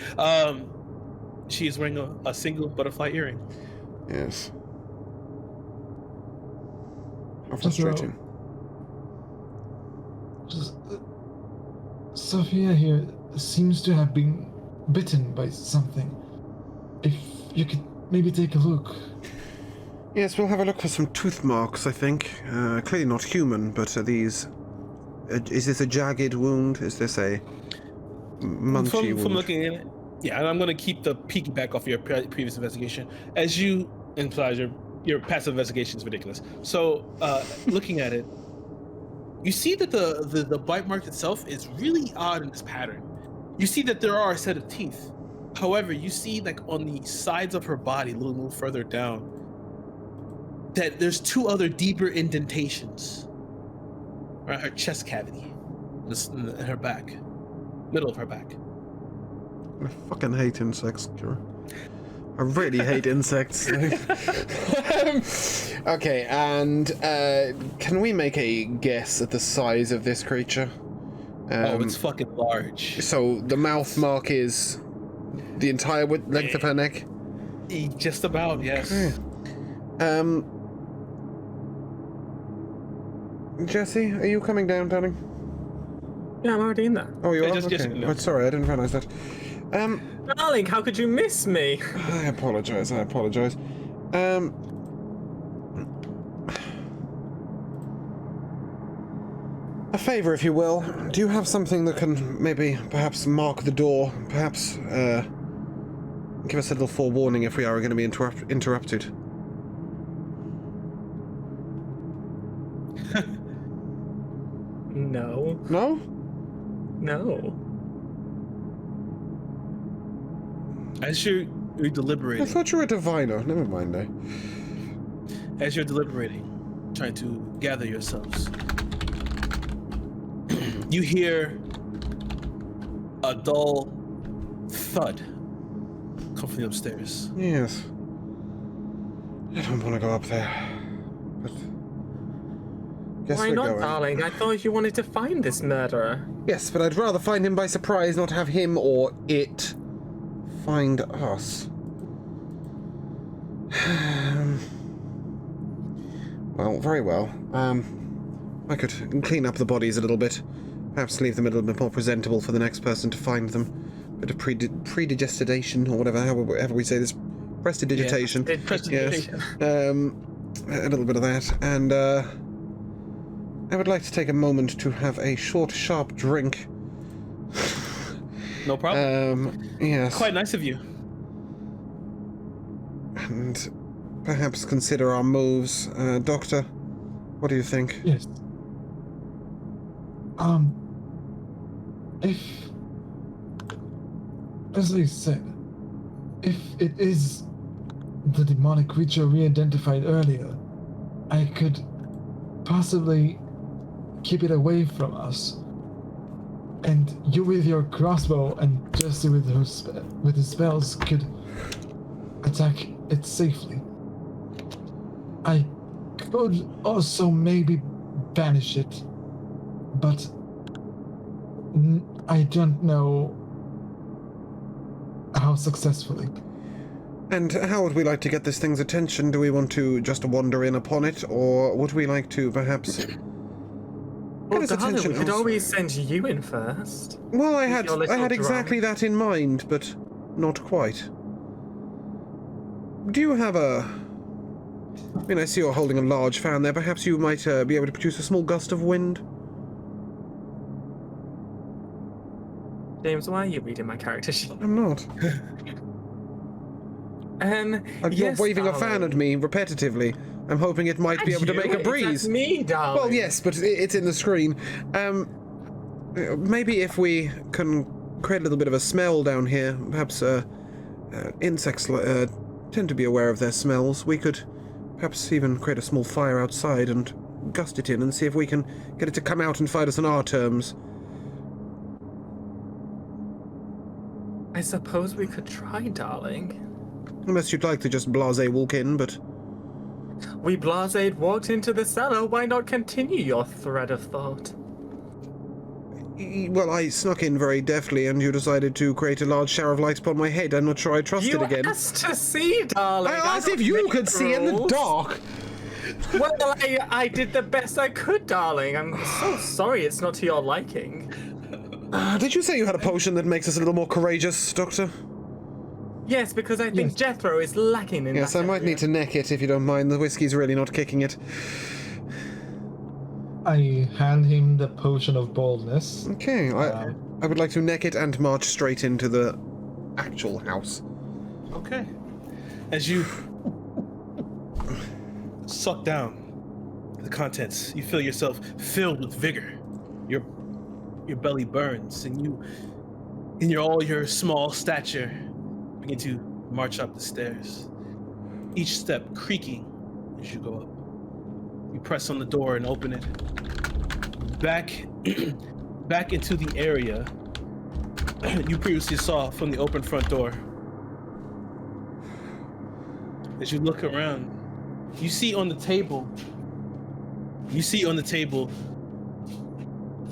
She is wearing a single butterfly earring. Yes. How frustrating. Sophia here seems to have been bitten by something. If you could maybe take a look. Yes, we'll have a look for some tooth marks, I think. Clearly not human, but are these... is this a jagged wound? Is this a munchy wound? From looking at it, yeah, and I'm going to keep the piggyback off your previous investigation. As you implies your passive investigation is ridiculous. So, looking at it, you see that the bite mark itself is really odd in its pattern. You see that there are a set of teeth. However, you see like on the sides of her body, a little further down, that there's two other deeper indentations around her chest cavity, in her back, middle of her back. I fucking hate insects, Kira. I really hate insects. Okay, and can we make a guess at the size of this creature? It's fucking large. So the mouth mark is the entire length of her neck? Just about, yes. Okay. Jesse, are you coming down, darling? Yeah, I'm already in there. Oh, you Yeah, are? just- Okay. just- Oh, sorry, I didn't realize that. Darling, how could you miss me? I apologize. A favor, if you will. Do you have something that can maybe perhaps mark the door? Perhaps give us a little forewarning if we are going to be interrupted. No. No? No. As you're I deliberating, thought you were a diviner. Never mind, eh? as you're deliberating, trying to gather yourselves, you hear a dull thud come from the upstairs. Yes. I don't want to go up there. But guess Why we're not, going. darling? I thought you wanted to find this murderer. Yes, but I'd rather find him by surprise, not have him or it find us. Well, very well. I could clean up the bodies a little bit. Perhaps leave them a little bit more presentable for the next person to find them. Bit of predigestation, or whatever, however we say this. Prestidigitation. Yeah, Yes. A little bit of that. And, I would like to take a moment to have a short, sharp drink. No problem. Yes. Quite nice of you. And perhaps consider our moves. Doctor, what do you think? Yes. If, as I said, if it is the demonic creature we identified earlier, I could possibly keep it away from us. And you with your crossbow and Jesse with his spells could attack it safely. I could also maybe banish it, but I don't know how successfully. And how would we like to get this thing's attention? Do we want to just wander in upon it, or would we like to perhaps Well, get its darling, attention we could elsewhere? always send you in first. Well, I with had your little exactly that in mind, but not quite. Do you have a... I mean, I see you're holding a large fan there. Perhaps you might be able to produce a small gust of wind? James, why are you reading my character sheet? I'm not. You're Yes, waving a fan darling. at me repetitively. I'm hoping it might be able to You, make a it's breeze. at me, darling. Well, yes, but it's in the screen. Maybe if we can create a little bit of a smell down here, perhaps insects tend to be aware of their smells. We could perhaps even create a small fire outside and gust it in and see if we can get it to come out and fight us on our terms. I suppose we could try, darling. Unless you'd like to just blasé walk in, but... We blasé walked into the cellar. Why not continue your thread of thought? Well, I snuck in very deftly and you decided to create a large shower of light upon my head. I'm not sure I trust You it again. asked to see, darling. I asked if don't you make could see in the rules. dark! Well, I did the best I could, darling. I'm so sorry it's not to your liking. Did you say you had a potion that makes us a little more courageous, Doctor? Yes, because I think Yes. Jethro is lacking in Yes, that I might area. need to neck it if you don't mind. The whiskey's really not kicking it. I hand him the potion of boldness. Okay, I would like to neck it and march straight into the actual house. Okay. As you suck down the contents, you feel yourself filled with vigor. Your belly burns, and you, in all your small stature, begin to march up the stairs. Each step creaking as you go up. You press on the door and open it. Back into the area you previously saw from the open front door. as you look around, you see on the table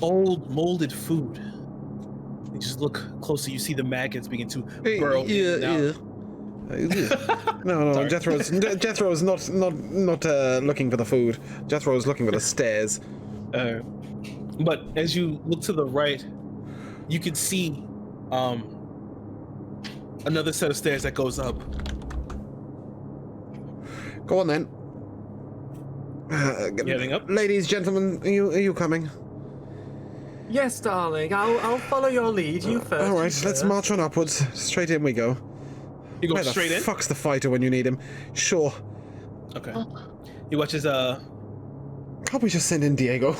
old molded food. You just look closer, you see the maggots begin to burrow in and out. No, Sorry. Jethro's not looking for the food. Jethro's looking for the stairs. But as you look to the right, you can see another set of stairs that goes up. Go on then. Getting up? Ladies, gentlemen, are you coming? Yes, darling. I'll follow your lead. You first. All right, you let's first. march on upwards. Straight in we go. You go Where straight the in? fuck's the fighter when you need him? Sure. Okay. He watches Can't we just send in Diego?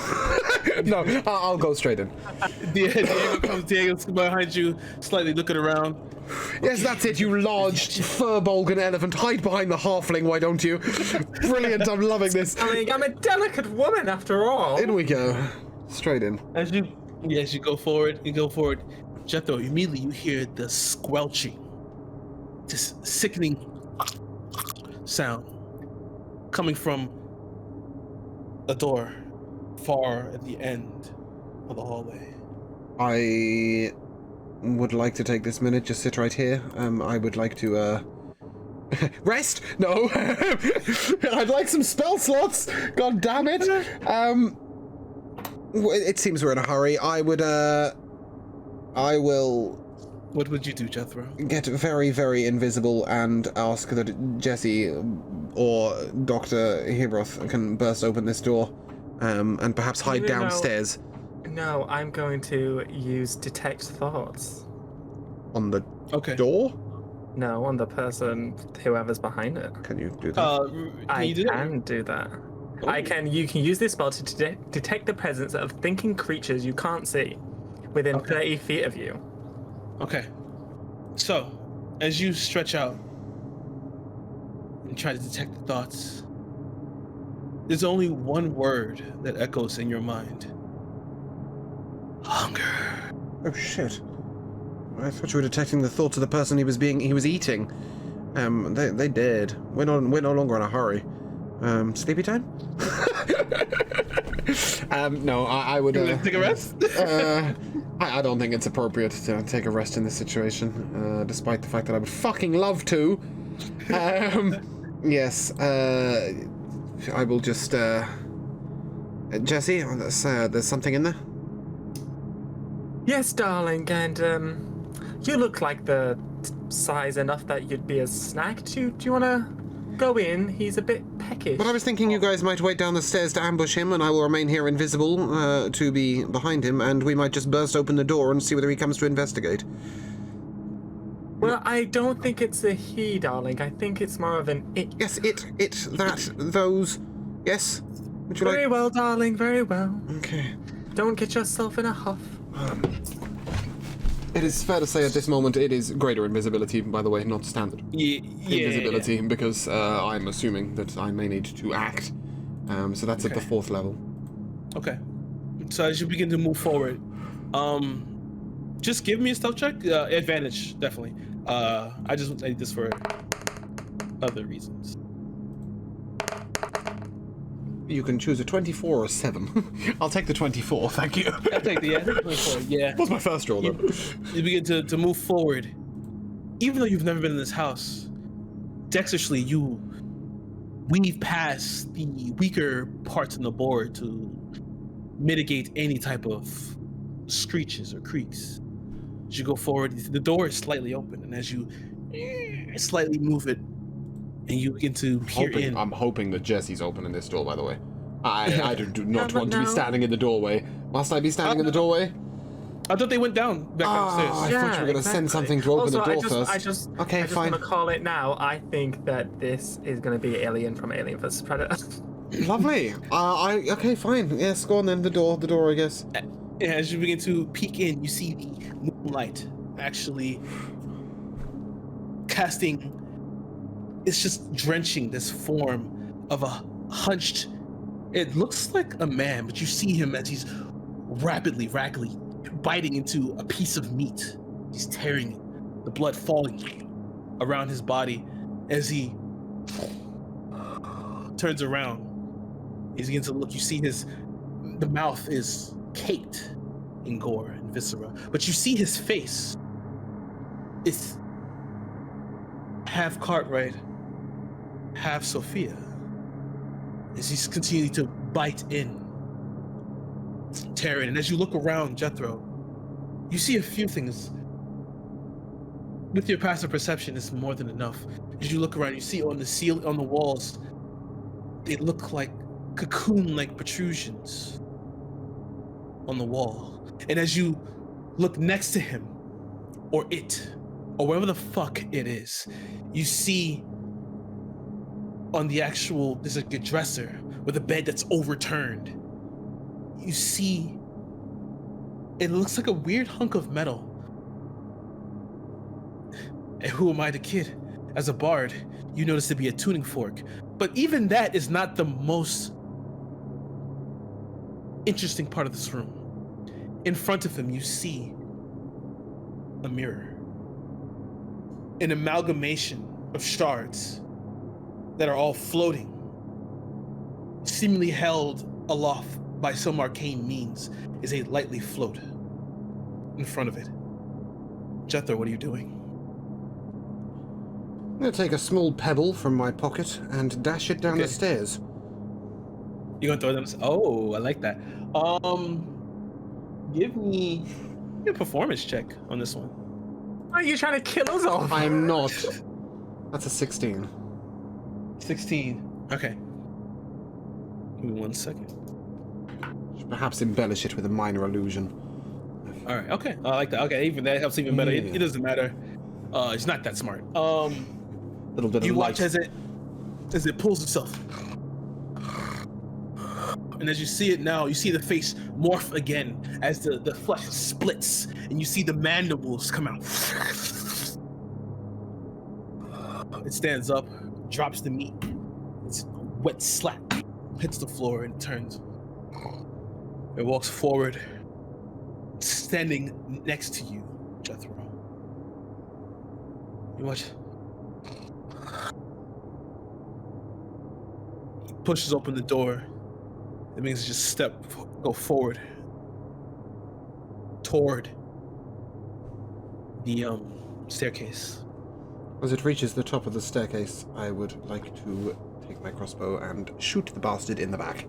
No, I'll go straight in. Diego's behind you, slightly looking around. Yes, that's it, you large fur-bolgan elephant. Hide behind the halfling, why don't you? Brilliant, I'm loving this. Darling, I'm a delicate woman after all. In we go. Straight in. As you go forward, Jethro, immediately you hear the squelching, this sickening sound coming from a door far at the end of the hallway. I would like to take this minute, just sit right here. I would like to, rest? No. I'd like some spell slots. God damn it. It seems we're in a hurry. I will What would you do, Jethro? get very, very invisible and ask that Jesse or Dr. Hebroth can burst open this door, and perhaps hide No. downstairs. No, I'm going to use detect thoughts. On the Okay. door? No, on the person, whoever's behind it. Can you do that? Can you do that? can do that. Oh. You can use this spell to detect the presence of thinking creatures you can't see within 30 feet of you. Okay. So, as you stretch out and try to detect the thoughts, there's only one word that echoes in your mind. Hunger. Oh shit. I thought you were detecting the thoughts of the person he was eating. They did. We're no longer in a hurry. Sleepy time? No, I would Take a rest? I don't think it's appropriate to take a rest in this situation, despite the fact that I would fucking love to. Yes, I will just, Jesse, there's something in there? Yes, darling, and you look like the size enough that you'd be a snack. Do you want to go in? He's a bit peckish. But I was thinking you guys might wait down the stairs to ambush him, and I will remain here invisible to be behind him, and we might just burst open the door and see whether he comes to investigate. Well, I don't think it's a he, darling. I think it's more of an it. Yes, those. Yes? Would you Very like... well, darling, very well. Okay. Don't get yourself in a huff. It is fair to say at this moment it is greater invisibility, by the way, not standard invisibility, because I'm assuming that I may need to act. So that's at the 4th level. Okay. So as you begin to move forward, just give me a stealth check. Advantage, definitely. I need this for other reasons. You can choose a 24 or a 7. I'll take the 24, thank you. I'll take the 24. Yeah. What's my first roll, though? You begin to move forward. Even though you've never been in this house, dexterously you weave past the weaker parts in the board to mitigate any type of screeches or creaks. As you go forward, the door is slightly open, and as you slightly move it, and you begin to peer in. I'm hoping that Jesse's opening this door, by the way. I do not want to be No. standing in the doorway. Must I be standing in the doorway? I thought they went down back downstairs. I thought you were going to send something to open the door first. I just Okay, fine. want to call it now. I think that this is going to be Alien from Alien vs. Predator. Lovely. Okay, fine. Yes, go on then. The door, I guess. And as you begin to peek in, you see the moonlight actually casting. It's just drenching this form of a hunched. It looks like a man, but you see him as he's rapidly biting into a piece of meat. He's tearing it, the blood falling around his body as he turns around. He's beginning to look. You see the mouth is caked in gore and viscera, but you see his face. It's half Cartwright, half Sophia. As he's continuing to bite in, tear in. And as you look around, Jethro, you see a few things. With your passive perception, it's more than enough. As you look around, you see on the walls, they look like cocoon-like protrusions on the wall. And as you look next to him, or it, or wherever the fuck it is, you see there's a good dresser with a bed that's overturned. You see, it looks like a weird hunk of metal. And who am I, the kid? As a bard, you notice to be a tuning fork. But even that is not the most interesting part of this room. In front of him, you see a mirror. An amalgamation of shards that are all floating, seemingly held aloft by some arcane means, is a lightly float in front of it. Jethro, what are you doing? I'm going to take a small pebble from my pocket and dash it down the stairs. You're gonna throw them? Oh, I like that. Give me a performance check on this one. Are you trying to kill us off? I'm not. That's a 16. 16. Okay. Give me 1 second. Should perhaps embellish it with a minor illusion. All right. Okay. I like that. Okay. Even that helps even better. Yeah. It doesn't matter. It's not that smart. Little bit You of watch light. as it pulls itself. And as you see it now, you see the face morph again as the flesh splits and you see the mandibles come out. It stands up, drops the meat. It's a wet slap, hits the floor and turns. It walks forward, standing next to you, Jethro. You watch. He pushes open the door. It means just go forward toward the staircase. As it reaches the top of the staircase, I would like to take my crossbow and shoot the bastard in the back.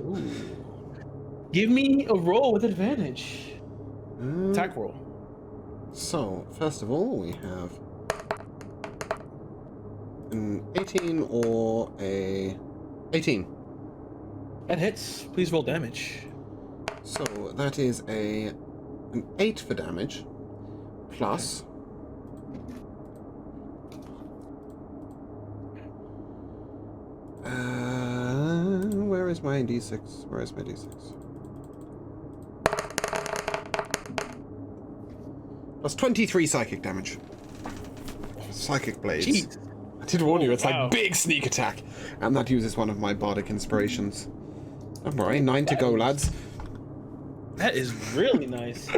Ooh. Give me a roll with advantage. Attack roll. So, first of all, we have an 18 or a 18. That hits. Please roll damage. So that is an 8 for damage, plus where is my d6? Where is my d6? Plus 23 psychic damage. Psychic blades. Jeez. I did warn you, it's Wow. like big sneak attack, and that uses one of my bardic inspirations. Don't worry, 9 to go, lads. That is really nice.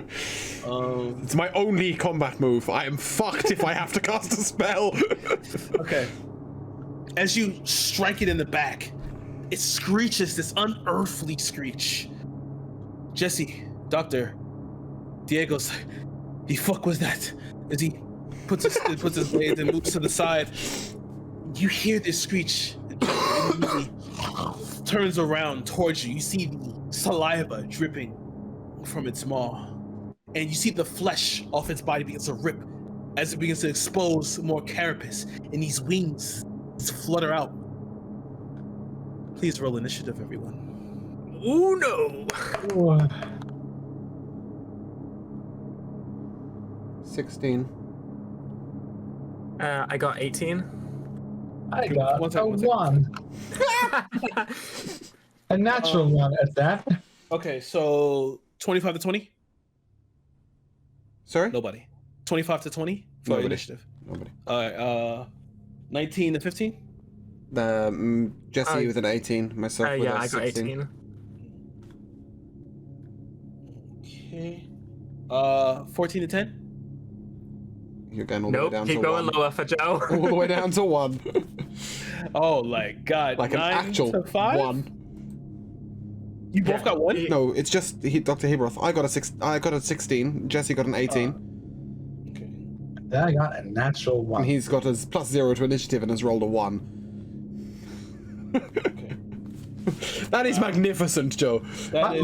It's my only combat move. I am fucked if I have to cast a spell. Okay. As you strike it in the back, it screeches this unearthly screech. Jesse, Doctor, Diego's like, the fuck was that? As he puts his blades and moves to the side, you hear this screech. And immediately turns around towards you. You see the saliva dripping from its maw, and you see the flesh off its body begins to rip as it begins to expose more carapace, and these wings flutter out. Please roll initiative, everyone. Oh no! 16. I got 18. I got One a second. 1. A natural one at that. Okay, so 25 to 20? Sorry? Nobody. 25 to 20 for Nobody. initiative. Nobody. All right, 19 to 15? Jesse with an 18, myself with Yeah, a I got 16. 18. Okay. 14 to 10? You're going all the way Nope, down keep to going 1. lower for Joe. All the way down to 1. Oh my god. Like an 9 actual to 5? 1. You both Yeah. got 1? No, it's just Dr. Hebroth. I got a 16. Jesse got an 18. Okay. Then I got a natural one. And he's got his +0 to initiative and has rolled a 1. Okay. That is magnificent, Joe. That is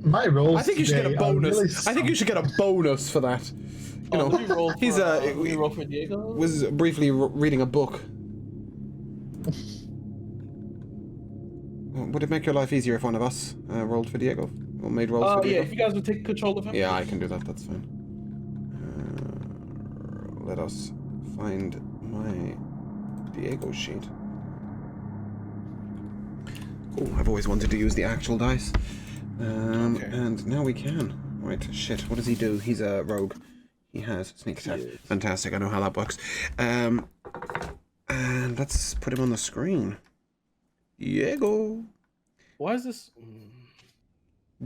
My rolls. I think you should get a today are bonus. really I think you should get a bonus for that. You know, let me roll for, he's let me roll for Diego. was briefly reading a book. Would it make your life easier if one of us rolled for Diego? Or made rolls for Yeah, Diego? if you guys would take control of him. Yeah, I can do that. That's fine. Let us find my Diego sheet. Oh, I've always wanted to use the actual dice. Okay. And now we can. Right, shit, what does he do? He's a rogue. He has sneak attack. Yes. Fantastic, I know how that works. And let's put him on the screen. Diego. Why is this?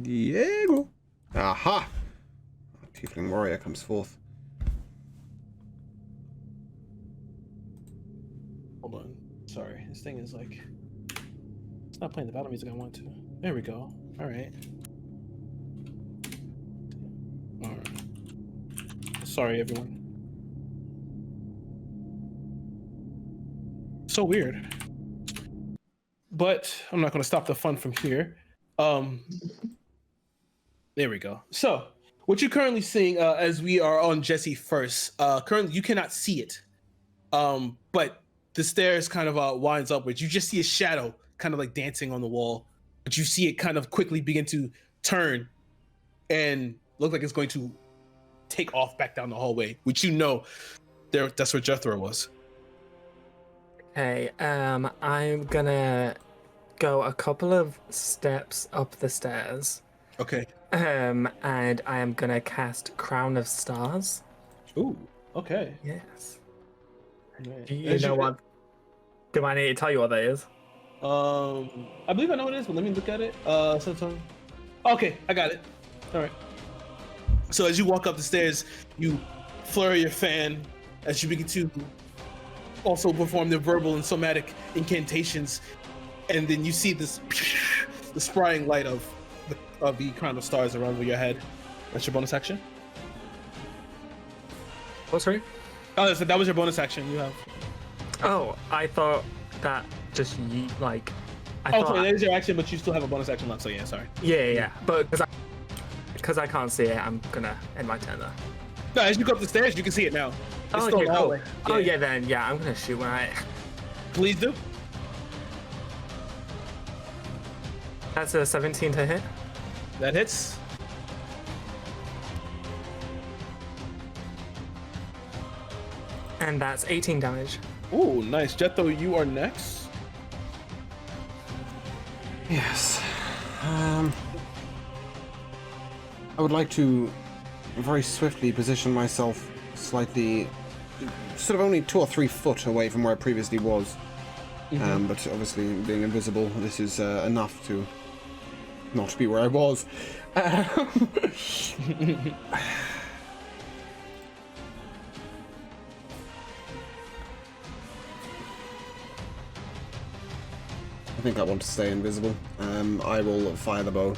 Diego. Aha! Tiefling warrior comes forth. Hold on. Sorry, this thing is like. It's not playing the battle music I want to. There we go. Alright. Alright. Sorry, everyone. So weird. But I'm not going to stop the fun from here. There we go. So, what you're currently seeing as we are on Jesse first, currently you cannot see it. But the stairs kind of winds upwards. You just see a shadow kind of like dancing on the wall, but you see it kind of quickly begin to turn and look like it's going to take off back down the hallway, which you know that's where Jethro was. Okay, I'm gonna go a couple of steps up the stairs. Okay. And I am gonna cast Crown of Stars. Ooh. Okay. Yes. Right. Do you know what? Do I need to tell you what that is? I believe I know what it is, but let me look at it. Okay, I got it. All right. So as you walk up the stairs, you flurry your fan as you begin to also perform the verbal and somatic incantations, and then you see this the sprying light of the crown of stars around your head. That's your bonus action. Oh, sorry. Oh, so that was your bonus action. You have. Oh, I thought that just like. I Oh, thought sorry, that is your action, but you still have a bonus action left. So yeah, sorry. Yeah. But because I can't see it, I'm gonna end my turn there. No, as you go up the stairs, you can see it now. It's Oh, still okay, in the cool. hallway. Oh yeah, then yeah, I'm gonna shoot when I. Please do. That's a 17 to hit. That hits. And that's 18 damage. Ooh, nice. Jetho, you are next. Yes. I would like to very swiftly position myself slightly, sort of only 2 or 3 foot away from where I previously was. But obviously, being invisible, this is enough to not be where I was. I think I want to stay invisible. I will fire the bow.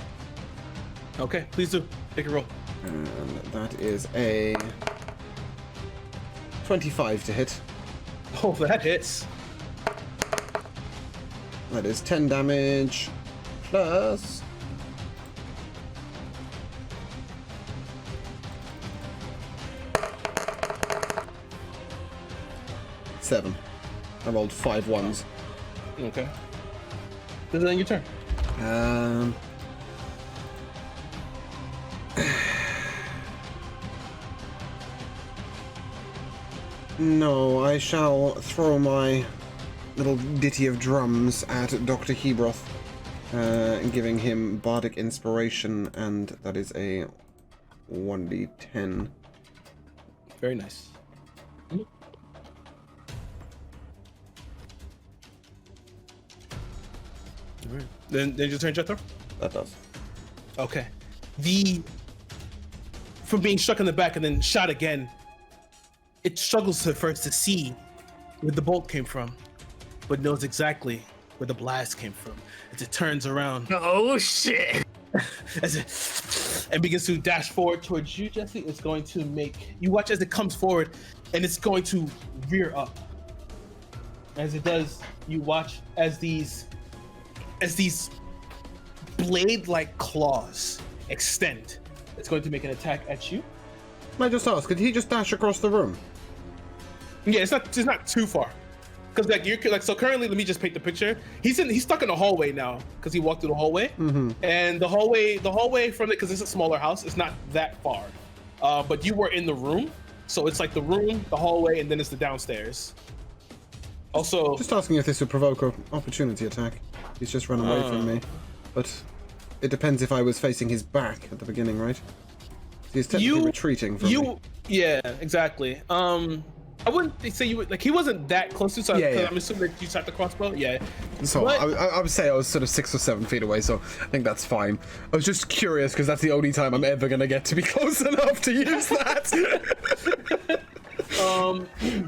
Okay, please do. Take a roll. And that is a 25 to hit. Oh, that hits. That is 10 damage plus... Seven. I rolled 5 ones. Okay. This is then your turn. No, I shall throw my little ditty of drums at Dr. Hebroth, giving him bardic inspiration, and that is a 1d10. Very nice. Alright. Then your turn, Jethro? That does. Okay. From being struck in the back and then shot again, it struggles at first to see where the bolt came from, but knows exactly where the blast came from. As it turns around, Oh shit! and begins to dash forward towards you, Jesse. It's going to make you watch as it comes forward, and it's going to rear up. As it does, you watch as these blade-like claws extend. It's going to make an attack at you. Can I just ask, did he just dash across the room? Yeah, it's not too far. Because so currently, let me just paint the picture. He's stuck in the hallway now because he walked through the hallway, and the hallway from it, because it's a smaller house, it's not that far. But you were in the room, so it's like the room, the hallway, and then it's the downstairs. Also, Just asking if this would provoke an opportunity attack. He's just run away from me, but it depends if I was facing his back at the beginning, right? He's technically retreating from me. Yeah, exactly. I wouldn't say you would, like, he wasn't that close to, so Yeah. I'm assuming that you shot the crossbow. Yeah. So What? I would say I was sort of 6 or 7 feet away, so I think that's fine. I was just curious because that's the only time I'm ever gonna get to be close enough to use that.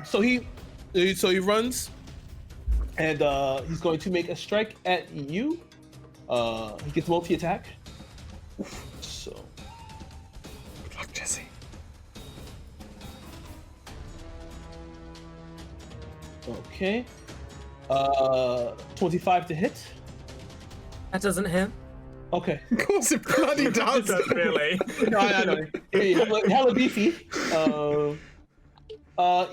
So he runs, and he's going to make a strike at you. He gets multi-attack. So Good luck, Jesse. okay, 25 to hit. That doesn't hit. Okay. Of course it bloody does. Really? No, I know. Hella beefy.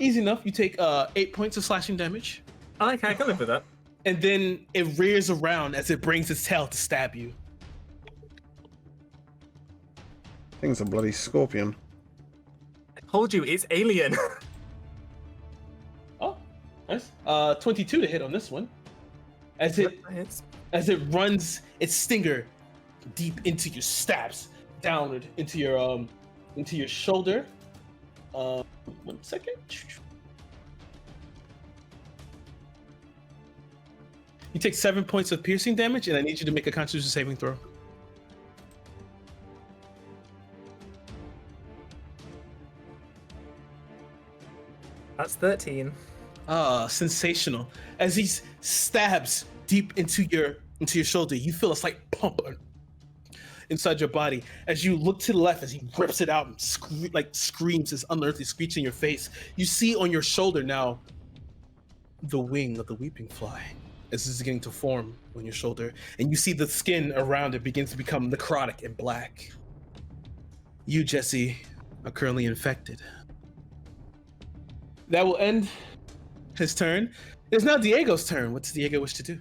Easy enough. You take 8 points of slashing damage, I can live with that. and then it rears around as it brings its tail to stab you. Thing's a bloody scorpion. I told you, it's alien. Oh, nice. 22 to hit on this one. As It's it runs its stinger deep into your stabs downward into your shoulder. 1 second. You take 7 points of piercing damage, and I need you to make a Constitution saving throw. That's 13. Sensational. As he stabs deep into your shoulder, you feel a slight pump inside your body. As you look to the left, as he rips it out and screams this unearthly screech in your face, you see on your shoulder now the wing of the weeping fly. As this is beginning to form on your shoulder, and you see the skin around it begins to become necrotic and black. You, Jesse, are currently infected. That will end his turn. It's now Diego's turn. What does Diego wish to do?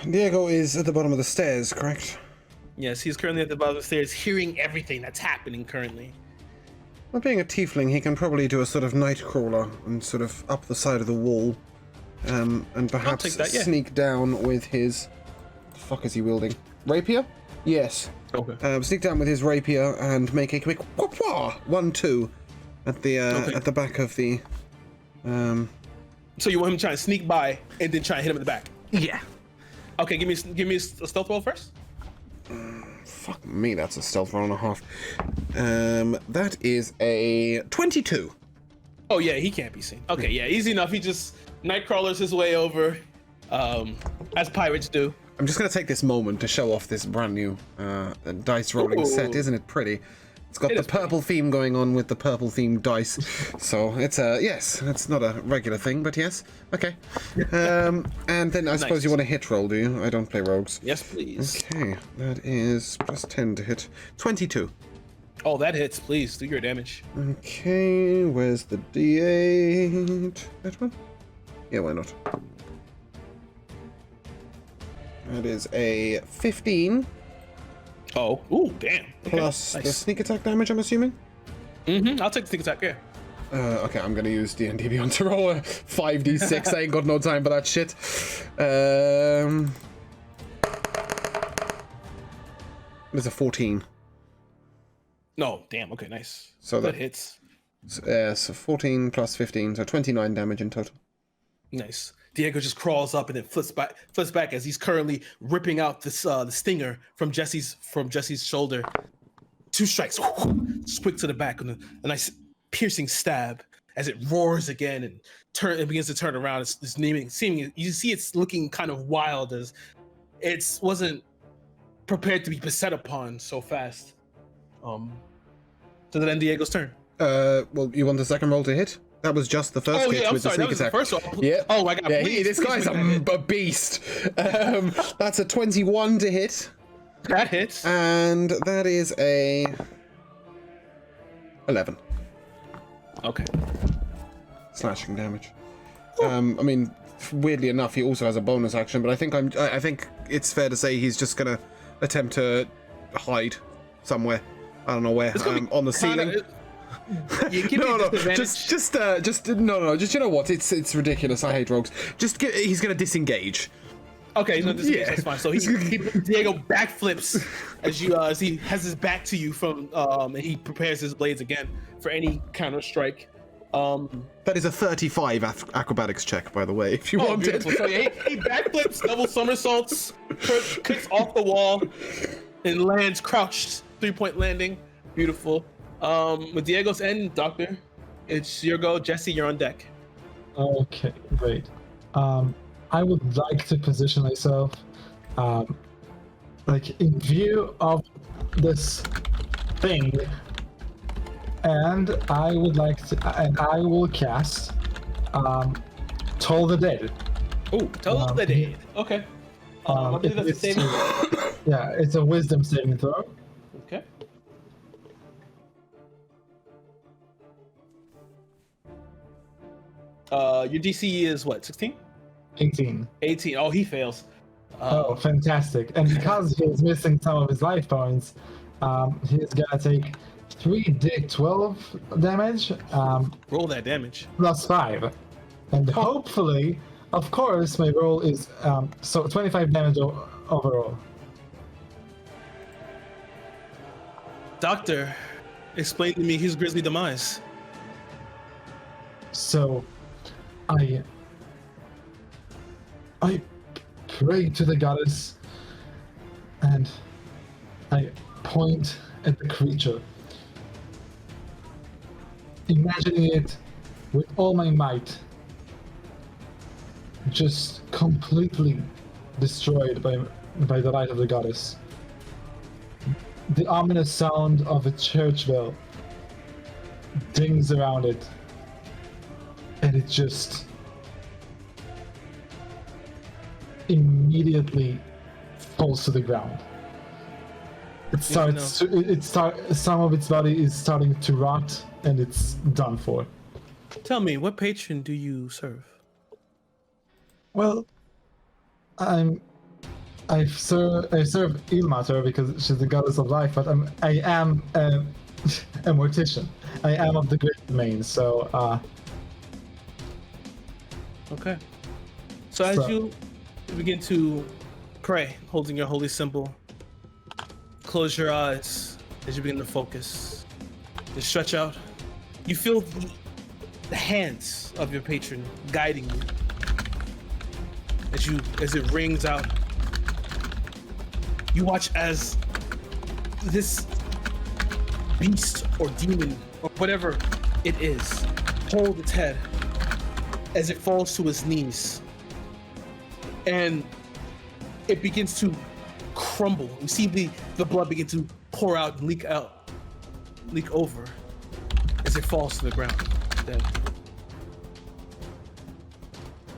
Diego is at the bottom of the stairs, correct? Yes, he's currently at the bottom of the stairs, hearing everything that's happening currently. Well, being a tiefling, he can probably do a sort of night crawler and sort of up the side of the wall, and perhaps take that, yeah. sneak down with his. What the fuck is he wielding? Rapier? Yes. Okay. Sneak down with his rapier and make a quick 1-2 at the back of the. So you want him trying to sneak by and then try and hit him in the back? Yeah. Okay, give me a stealth roll first. Fuck me, that's a stealth roll and a half. That is a 22. Oh yeah, he can't be seen. Okay, yeah, easy enough. He just night crawlers his way over, as pirates do. I'm just going to take this moment to show off this brand new dice rolling set. Isn't it pretty? It's got the purple theme going on with the purple themed dice. So it's yes, it's not a regular thing, but yes. Okay. And then I suppose you want a hit roll, do you? I don't play rogues. Yes, please. Okay, that is plus 10 to hit. 22. Oh, that hits. Please do your damage. Okay, where's the D8? That one? Yeah, why not? That is a 15. Oh, ooh, damn. Okay, Plus the nice. sneak attack damage, I'm assuming? I'll take the sneak attack, yeah. Okay, I'm gonna use D&D Beyond to roll a 5d6. I ain't got no time for that shit. There's a 14. No, damn, okay, nice. So that that- hits. So 14 plus 15, so 29 damage in total. Nice. Diego just crawls up and then flips back as he's currently ripping out this the stinger from Jesse's shoulder. 2 strikes, just quick to the back, and a nice piercing stab as it roars again and begins to turn around. It's seeming you see it's looking kind of wild as it wasn't prepared to be beset upon so fast. So then Diego's turn. Well, you want the second roll to hit? That was just the first hit with the sneak attack. First roll. Yeah. Oh my god. Yeah, please, this guy's a beast. That's a 21 to hit. That hits. And that is a 11. Okay. Slashing damage. I mean, weirdly enough, he also has a bonus action, but I think it's fair to say he's just gonna attempt to hide somewhere. I don't know where. On the ceiling. No, just you know what? It's ridiculous. I hate rogues. He's gonna disengage. Okay, no, that's fine. So Diego backflips as he has his back to you and he prepares his blades again for any counter strike. That is a 35 acrobatics check, by the way, if you want it. So he backflips, double somersaults, kicks off the wall, and lands crouched, 3-point landing. Beautiful. With Diego's end, Doctor, it's your go. Jesse, you're on deck. Okay, great. I would like to position myself, like in view of this thing, and I will cast, Toll the Dead. Oh, Toll the Dead. Okay. I believe that's a saving throw. Yeah, it's a Wisdom saving throw. Okay. Your DC is what? 16? 18. 18. Oh, he fails. Oh, fantastic. And because he's missing some of his life points, he's gonna take 3d12 damage. Roll that damage. Plus 5. And hopefully, of course, my roll is so 25 damage overall. Doctor, explain to me his grisly demise. So, I pray to the goddess, and I point at the creature, imagining it with all my might, just completely destroyed by the light of the goddess. The ominous sound of a church bell dings around it, and it just immediately falls to the ground. Some of its body is starting to rot, and it's done for. Tell me, what patron do you serve? Well, I serve Ilmater because she's the goddess of life, but I am a mortician. I am of the great domain, so Okay. So as you begin to pray, holding your holy symbol, close your eyes as you begin to focus. Just stretch out. You feel the hands of your patron guiding you as it rings out. You watch as this beast or demon or whatever it is hold its head as it falls to its knees, and it begins to crumble. You see the blood begin to pour out and leak over as it falls to the ground. Dead.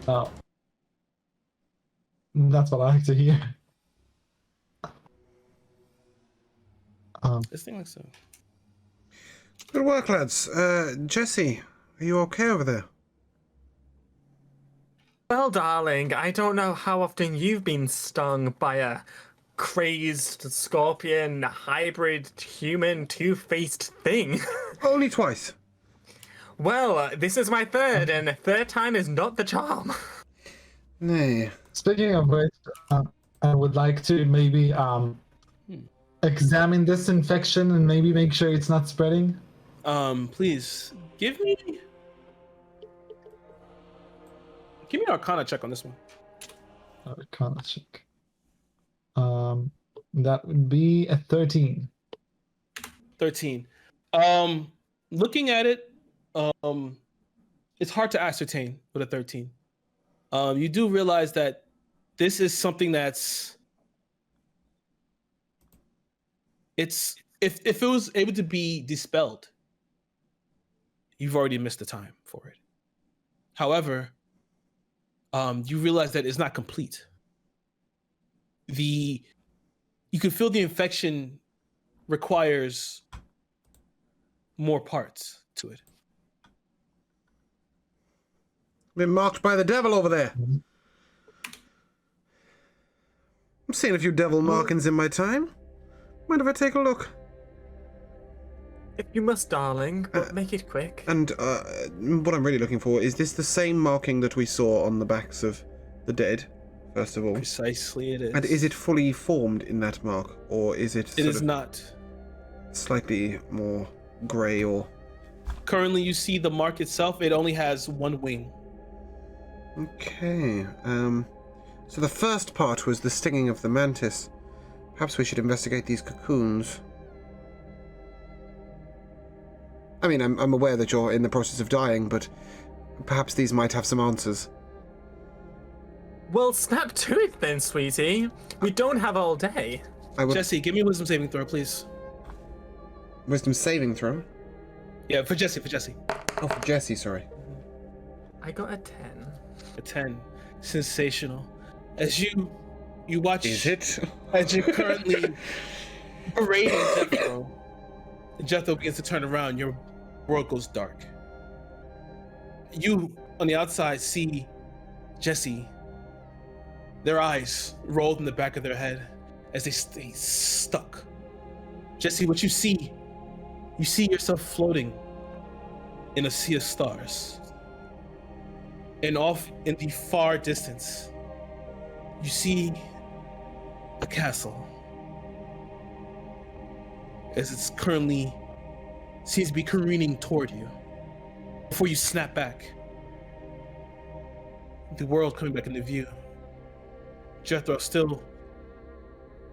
Oh, that's what I like to hear. This thing looks so. Good work, lads. Jesse, are you okay over there? Well, darling, I don't know how often you've been stung by a crazed scorpion, hybrid human, two-faced thing. Only twice. Well, this is my third, and third time is not the charm. Nay. Speaking of which, I would like to maybe examine this infection and maybe make sure it's not spreading. Please give me an Arcana check on this one. Arcana check. That would be a 13. 13. Looking at it, it's hard to ascertain with a 13. You do realize that this is something that's if it was able to be dispelled, you've already missed the time for it. However, you realize that it's not complete. You can feel the infection requires more parts to it. Been marked by the devil over there. I'm seeing a few devil markings in my time. Mind if I take a look? If you must, darling, but make it quick. And what I'm really looking for, is this the same marking that we saw on the backs of the dead, first of all? Precisely it is. And is it fully formed in that mark, or is it It is not. Slightly more grey or... Currently, you see the mark itself, it only has one wing. Okay, so the first part was the stinging of the mantis. Perhaps we should investigate these cocoons. I mean, I'm aware that you're in the process of dying, but perhaps these might have some answers. Well, snap to it then, sweetie. We don't have all day. Jesse, give me a wisdom saving throw, please. Wisdom saving throw? Yeah, for Jesse. Oh, for Jesse, sorry. I got a 10. A 10. Sensational. As you watch... Is it? As you're currently berating Jethro, and Jethro begins to turn around, your world goes dark. You, on the outside, see Jesse. Their eyes rolled in the back of their head as they stay stuck. Jesse, what you see yourself floating in a sea of stars. And off in the far distance, you see a castle. As it's currently seems to be careening toward you. Before you snap back, the world coming back into view. Jethro still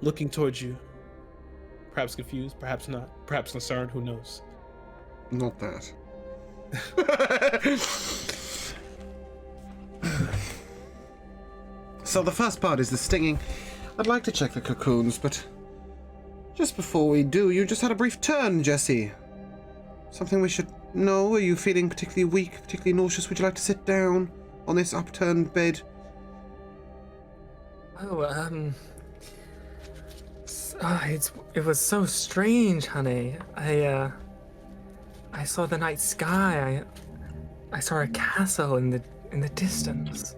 looking towards you. Perhaps confused, perhaps not, perhaps concerned, who knows? Not that. So the first part is the stinging. I'd like to check the cocoons, but just before we do, you just had a brief turn, Jesse. Something we should know? Are you feeling particularly weak, particularly nauseous? Would you like to sit down on this upturned bed? Oh, it was so strange, honey. I saw the night sky. I saw a castle in the distance.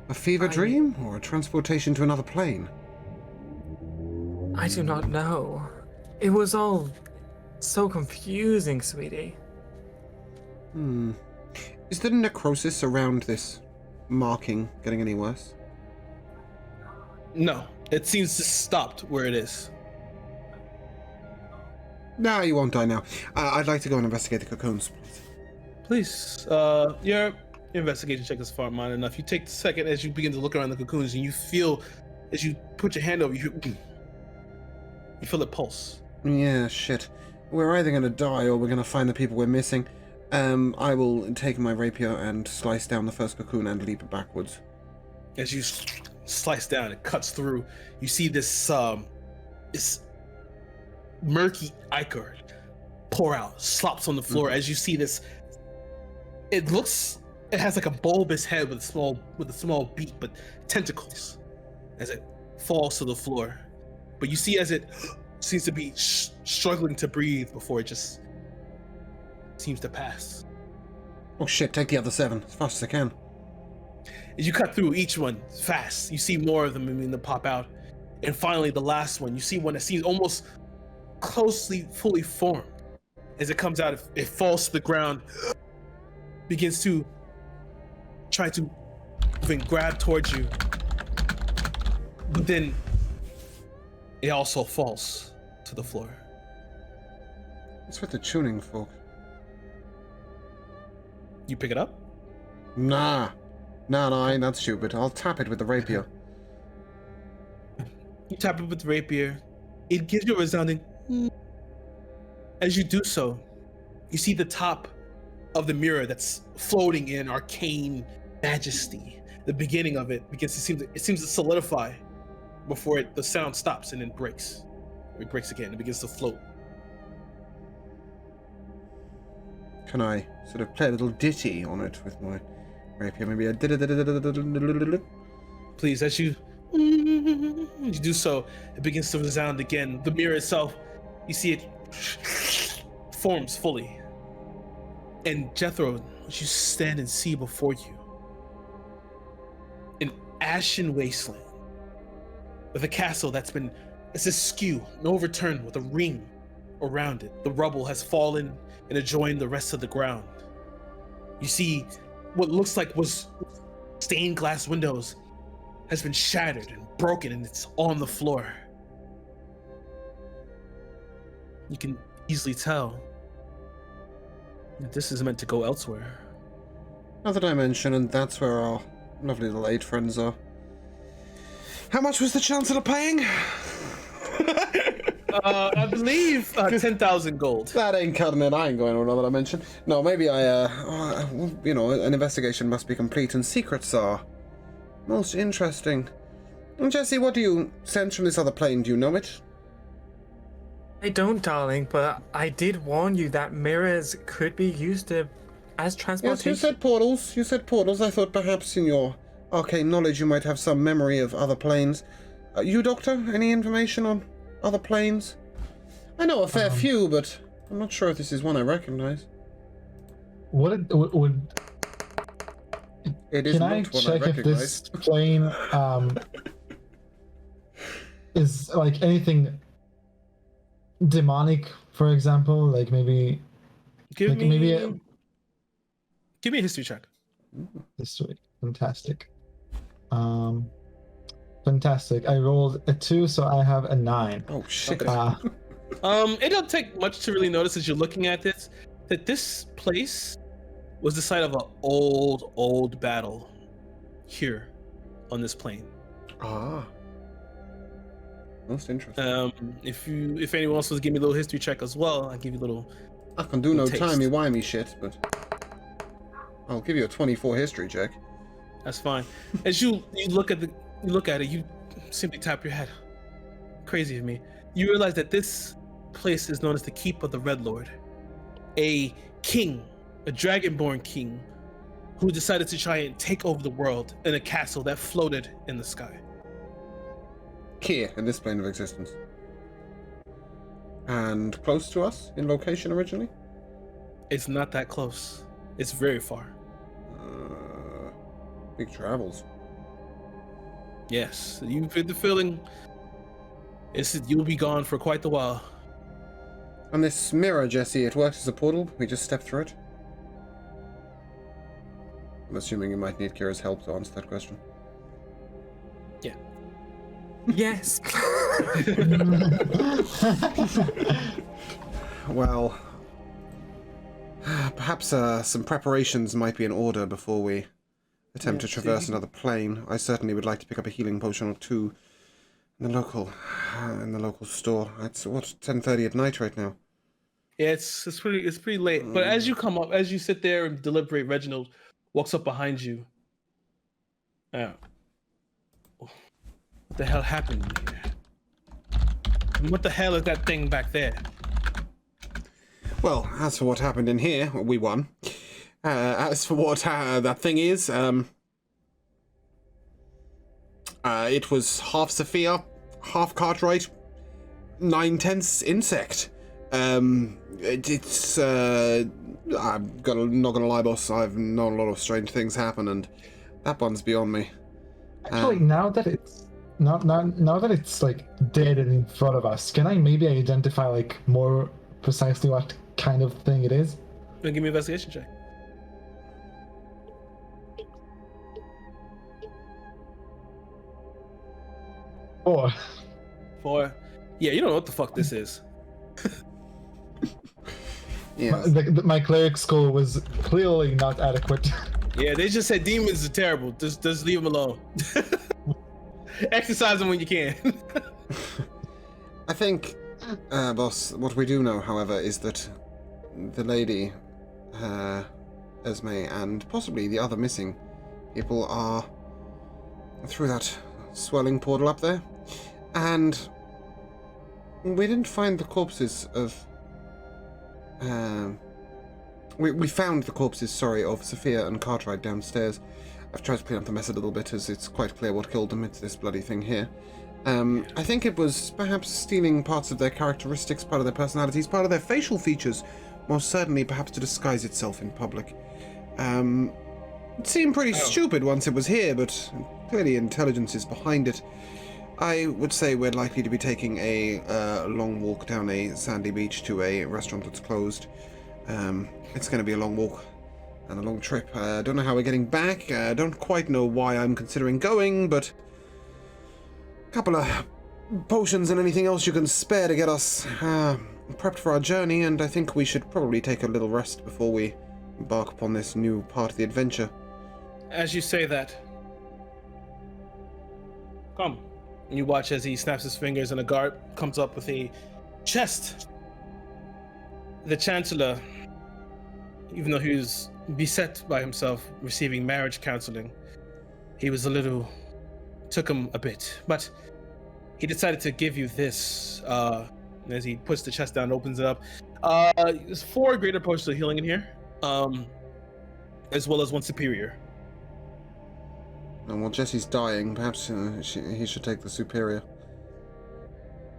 A fever dream or a transportation to another plane? I do not know. It was all so confusing, sweetie. Is the necrosis around this marking getting any worse? No, it seems to stopped where it is. Nah, you won't die now. I'd like to go and investigate the cocoons. Please, your investigation check is far mine enough. You take a second as you begin to look around the cocoons, and you feel, as you put your hand over, you feel it pulse. Yeah, shit. We're either gonna die or we're gonna find the people we're missing. I will take my rapier and slice down the first cocoon and leap backwards. As you slice down, it cuts through. You see this murky ichor pour out, slops on the floor. As you see this, it has like a bulbous head with a small beak, but tentacles as it falls to the floor. But you see as it seems to be struggling to breathe before it just seems to pass. Oh shit, take the other 7 as fast as I can. As you cut through each one fast, you see more of them begin to pop out. And finally, the last one, you see one that seems almost closely fully formed. As it comes out, it falls to the ground, begins to try to even grab towards you. But then it also falls to the floor. What's with the tuning fork? You pick it up? Nah, I ain't that stupid. I'll tap it with the rapier. You tap it with the rapier. It gives you a resounding. As you do so, You see the top of the mirror that's floating in arcane majesty. The beginning of it begins to seems to solidify before the sound stops and then breaks. It breaks again. It begins to float. Can I sort of play a little ditty on it with my rapier? Maybe a Please, as you do so, it begins to resound again. The mirror itself, you see it forms fully. And Jethro, what you stand and see before you, an ashen wasteland with a castle that's been askew and overturned with a ring around it. The rubble has fallen and adjoined the rest of the ground. You see what looks like was stained glass windows has been shattered and broken, and it's on the floor. You can easily tell that this is meant to go elsewhere. Another dimension, and that's where our lovely little 8 friends are. How much was the Chancellor paying? I believe 10,000 gold. That ain't cutting it. I ain't going to another dimension. No, maybe an investigation must be complete, and secrets are most interesting. And Jesse, what do you sense from this other plane? Do you know it? I don't, darling, but I did warn you that mirrors could be used as transportation. Yes, you said portals. You said portals. I thought perhaps in your arcane knowledge you might have some memory of other planes. You, Doctor, any information on other planes? I know a fair few, but I'm not sure if this is one I recognize. Would It is can I not one check I if this recognize. plane is like anything demonic, for example? Like maybe Give me maybe a history check. history. Fantastic. Fantastic. I rolled a 2, so I have a 9. Oh shit. Okay. It don't take much to really notice as you're looking at this that this place was the site of an old battle here on this plane. Ah. Most interesting. If anyone else wants to give me a little history check as well, I'll give you a little. I can do no taste. timey-wimey shit, but I'll give you a 24 history check. That's fine. As you look at it, you simply tap your head. Crazy of me. You realize that this place is known as the Keep of the Red Lord, a king, a dragonborn king, who decided to try and take over the world in a castle that floated in the sky. Here, in this plane of existence. And close to us in location originally? It's not that close. It's very far. Big travels. Yes, you get the feeling. You'll be gone for quite a while. And this mirror, Jesse, it works as a portal? We just step through it? I'm assuming you might need Kira's help to answer that question. Yeah. Yes. Well, perhaps some preparations might be in order before we attempt to traverse another plane. I certainly would like to pick up a healing potion or two in the local store. It's 10:30 at night right now. Yeah, it's pretty late. But as you come up, as you sit there and deliberate, Reginald walks up behind you. What the hell happened here? And what the hell is that thing back there? Well, as for what happened in here, we won. As for what that thing is, it was half Sophia, half Cartwright, 9/10 insect. I'm not gonna lie, boss. I've known a lot of strange things happen, and that one's beyond me. Actually, now that it's like dead and in front of us, can I maybe identify like more precisely what kind of thing it is? Give me an investigation check. Four. Yeah, you don't know what the fuck this is. Yeah. My cleric score was clearly not adequate. Yeah, they just said demons are terrible. Just leave them alone. Exercise them when you can. I think, boss, what we do know, however, is that the lady, Esme, and possibly the other missing people are through that swelling portal up there. And we didn't find the corpses of... We found the corpses, sorry, of Sophia and Cartwright downstairs. I've tried to clean up the mess a little bit, as it's quite clear what killed them. It's this bloody thing here. I think it was perhaps stealing parts of their characteristics, part of their personalities, part of their facial features, most certainly perhaps to disguise itself in public. It seemed pretty stupid once it was here, but clearly intelligence is behind it. I would say we're likely to be taking a long walk down a sandy beach to a restaurant that's closed. It's going to be a long walk and a long trip. Don't know how we're getting back. Don't quite know why I'm considering going, but a couple of potions and anything else you can spare to get us prepped for our journey, and I think we should probably take a little rest before we embark upon this new part of the adventure. As you say that, come. And you watch as he snaps his fingers and a guard comes up with a chest. The Chancellor, even though he was beset by himself receiving marriage counseling, he was took him a bit, but he decided to give you this. As he puts the chest down, opens it up. There's 4 greater potions of healing in here, as well as 1 superior. And while Jesse's dying, perhaps he should take the superior.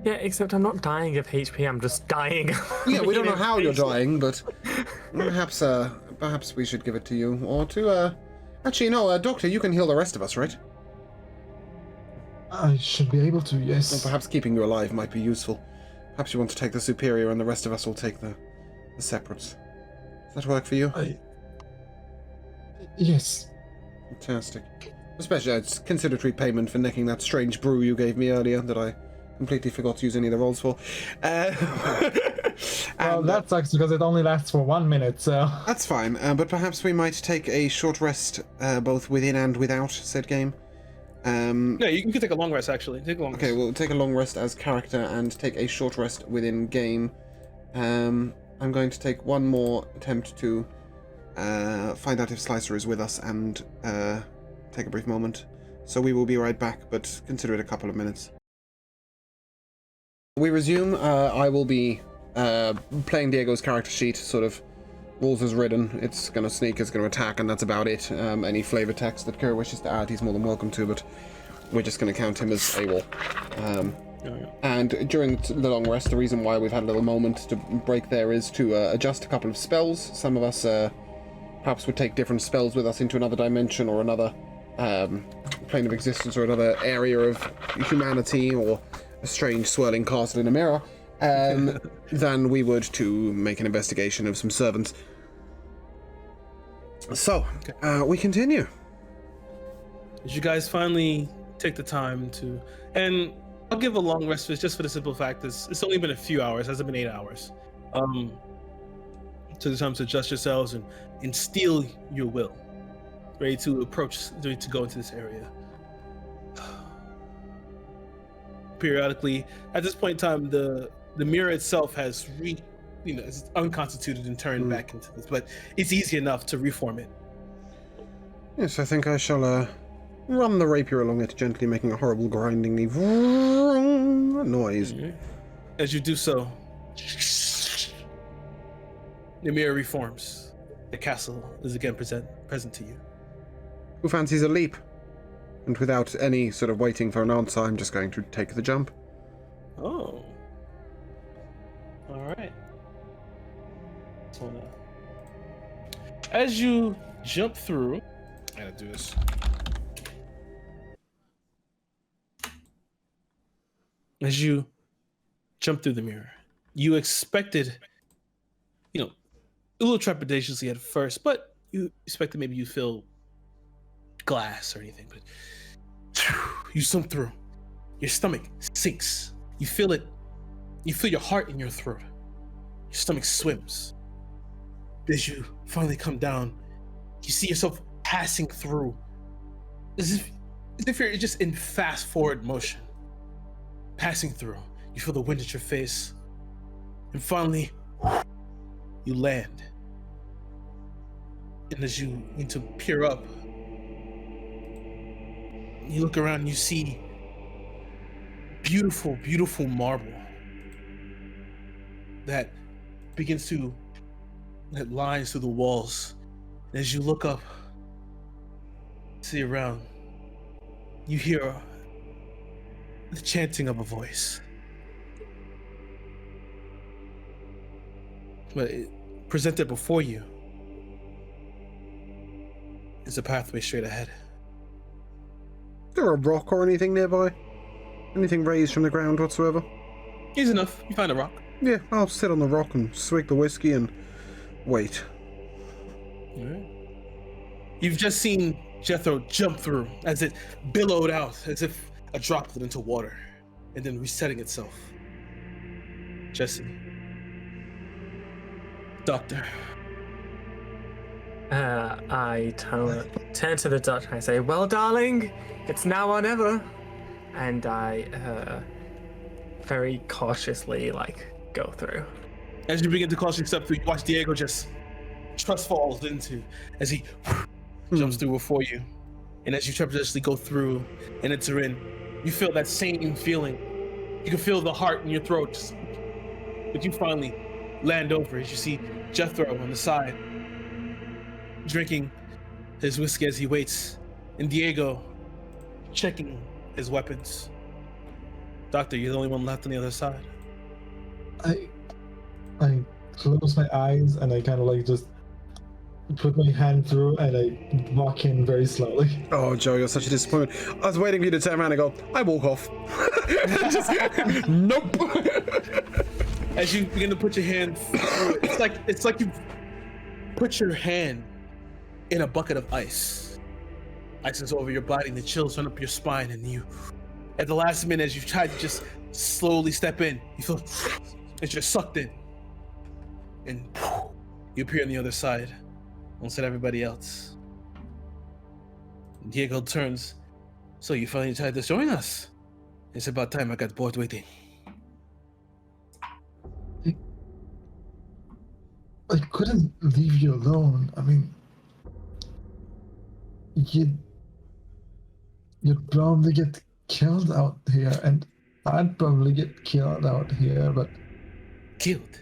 Yeah, except I'm not dying of HP, I'm just dying. Yeah, we don't know how you're dying, but perhaps we should give it to you, or to, actually, no, Doctor, you can heal the rest of us, right? I should be able to, yes. Well, perhaps keeping you alive might be useful. Perhaps you want to take the superior, and the rest of us will take the separates. Does that work for you? Yes. Fantastic. Especially, it's consideratory payment for necking that strange brew you gave me earlier that I completely forgot to use any of the rolls for. Well, that sucks because it only lasts for 1 minute, so... That's fine, but perhaps we might take a short rest, both within and without said game. No, you can take a long rest, actually. Take a long rest. Okay, we'll take a long rest as character and take a short rest within game. I'm going to take one more attempt to find out if Slicer is with us and take a brief moment. So we will be right back, but consider it a couple of minutes. We resume. I will be playing Diego's character sheet, sort of rules as written. It's going to sneak, it's going to attack, and that's about it. Any flavor text that Kira wishes to add, he's more than welcome to, but we're just going to count him as AWOL. And during the long rest, the reason why we've had a little moment to break there is to adjust a couple of spells. Some of us perhaps would take different spells with us into another dimension or another plane of existence or another area of humanity or a strange swirling castle in a mirror than we would to make an investigation of some servants. So, we continue. As you guys finally take the time to... And I'll give a long rest just for the simple fact that it's only been a few hours. It hasn't been 8 hours. Took the time to adjust yourselves and steel your will. Ready to ready to go into this area. Periodically, at this point in time, the mirror itself has it's unconstituted and turned back into this, but it's easy enough to reform it. Yes, I think I shall run the rapier along it, gently making a horrible grinding noise. As you do so, the mirror reforms. The castle is again present to you. Who fancies a leap? And without any sort of waiting for an answer, I'm just going to take the jump. Oh. Alright. So as you jump through, I gotta do this. As you jump through the mirror, you expected, a little trepidatiously at first, but you expected maybe you feel glass or anything, but you swim through. Your stomach sinks. You feel it. You feel your heart in your throat. Your stomach swims. As you finally come down, you see yourself passing through, as if you're just in fast forward motion. Passing through, you feel the wind at your face, and finally, you land. And as you need to peer up, you look around and you see beautiful, beautiful marble that lines through the walls. And as you look up, see around, you hear the chanting of a voice. But presented before you is a pathway straight ahead. Is there a rock or anything nearby? Anything raised from the ground whatsoever? Easy enough. You find a rock. Yeah, I'll sit on the rock and swig the whiskey and wait. All right. You've just seen Jethro jump through as it billowed out, as if a droplet into water, and then resetting itself. Jesse. Doctor. I turn to the doctor and I say, "Well, darling, it's now or never." And I very cautiously go through. As you begin to cautiously step through, you watch Diego just trust falls into as he jumps through before you. And as you trepidatiously go through and enter in, you feel that same feeling. You can feel the heart in your throat. But you finally land over as you see Jethro on the side, drinking his whiskey as he waits, and Diego checking his weapons. Doctor, you're the only one left on the other side. I close my eyes and I kind of just put my hand through and I walk in very slowly. Oh, Joe, you're such a disappointment. I was waiting for you to turn around and go, I walk off. Nope. As you begin to put your hand through it, it's like you put your hand in a bucket of ice. Ice is over your body and the chills run up your spine, and you, at the last minute, as you try to just slowly step in, you feel as you're sucked in. And you appear on the other side, alongside everybody else. Diego turns. So you finally decided to join us. It's about time. I got bored waiting. I couldn't leave you alone. I mean, you'd probably get killed out here, and I'd probably get killed out here, but... Killed?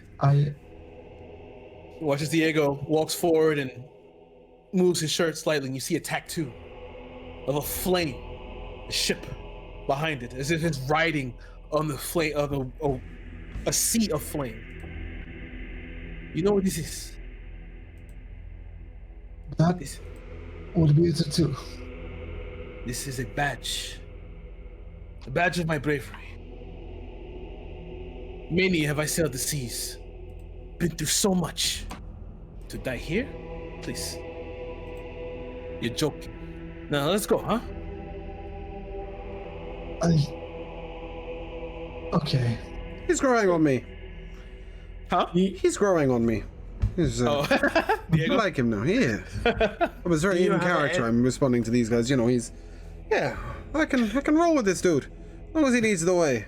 Watches Diego walks forward and moves his shirt slightly, and you see a tattoo of a flame, a ship behind it, as if it's riding on the flame of a sea of flame. You know what this is? That would be it too. This is a badge of my bravery. Many have I sailed the seas, been through so much. To die here? Please. You're joking. Now let's go, huh? Okay. He's growing on me. Huh? He's growing on me. He's, I Diego? like him now. Yeah. I was very in character. I'm responding to these guys. You know, he's... Yeah, I can roll with this dude. As long as he leads the way.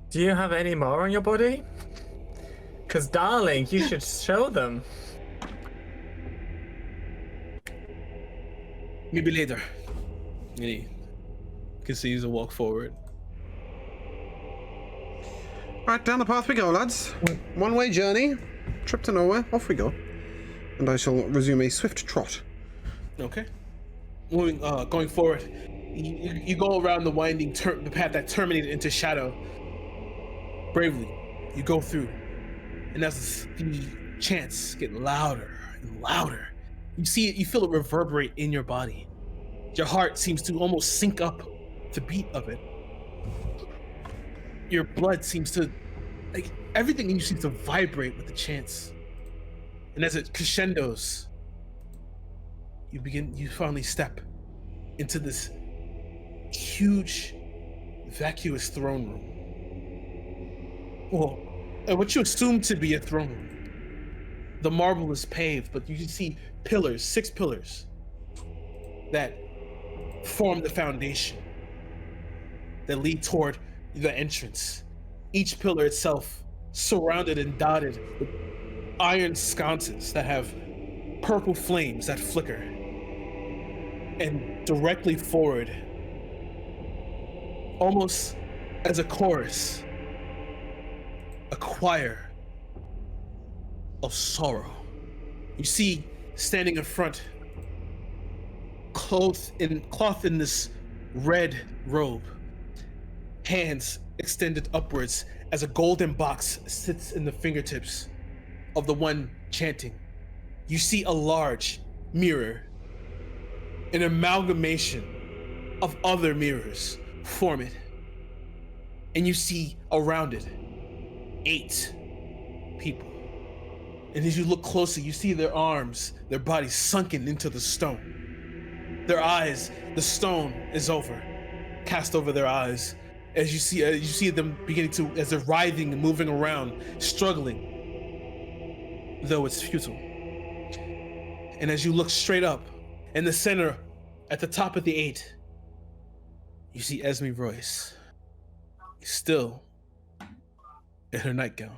Do you have any more on your body? Because, darling, you should show them. Maybe later. And he continues to walk forward. Right, down the path we go, lads. One-way journey. Trip to nowhere. Off we go. And I shall resume a swift trot. Okay. Going forward, you go around the winding the path that terminated into shadow. Bravely, you go through, and as the chants get louder and louder, you feel it reverberate in your body. Your heart seems to almost sync up the beat of it. Your blood seems to, everything in you seems to vibrate with the chants. And as it crescendos, you finally step into this huge, vacuous throne room. Well, what you assume to be a throne room. The marble is paved, but you can see pillars, 6 pillars, that form the foundation, that lead toward the entrance. Each pillar itself surrounded and dotted with iron sconces that have purple flames that flicker. And directly forward, almost as a chorus, a choir of sorrow. You see, standing in front, clothed in this red robe, hands extended upwards as a golden box sits in the fingertips of the one chanting. You see a large mirror, an amalgamation of other mirrors form it. And you see around it 8 people. And as you look closely, you see their arms, their bodies sunken into the stone. Their eyes, the stone is cast over their eyes. As you see them beginning to, as they're writhing and moving around, struggling, though it's futile. And as you look straight up, in the center, at the top of the 8, you see Esme Royce, still in her nightgown.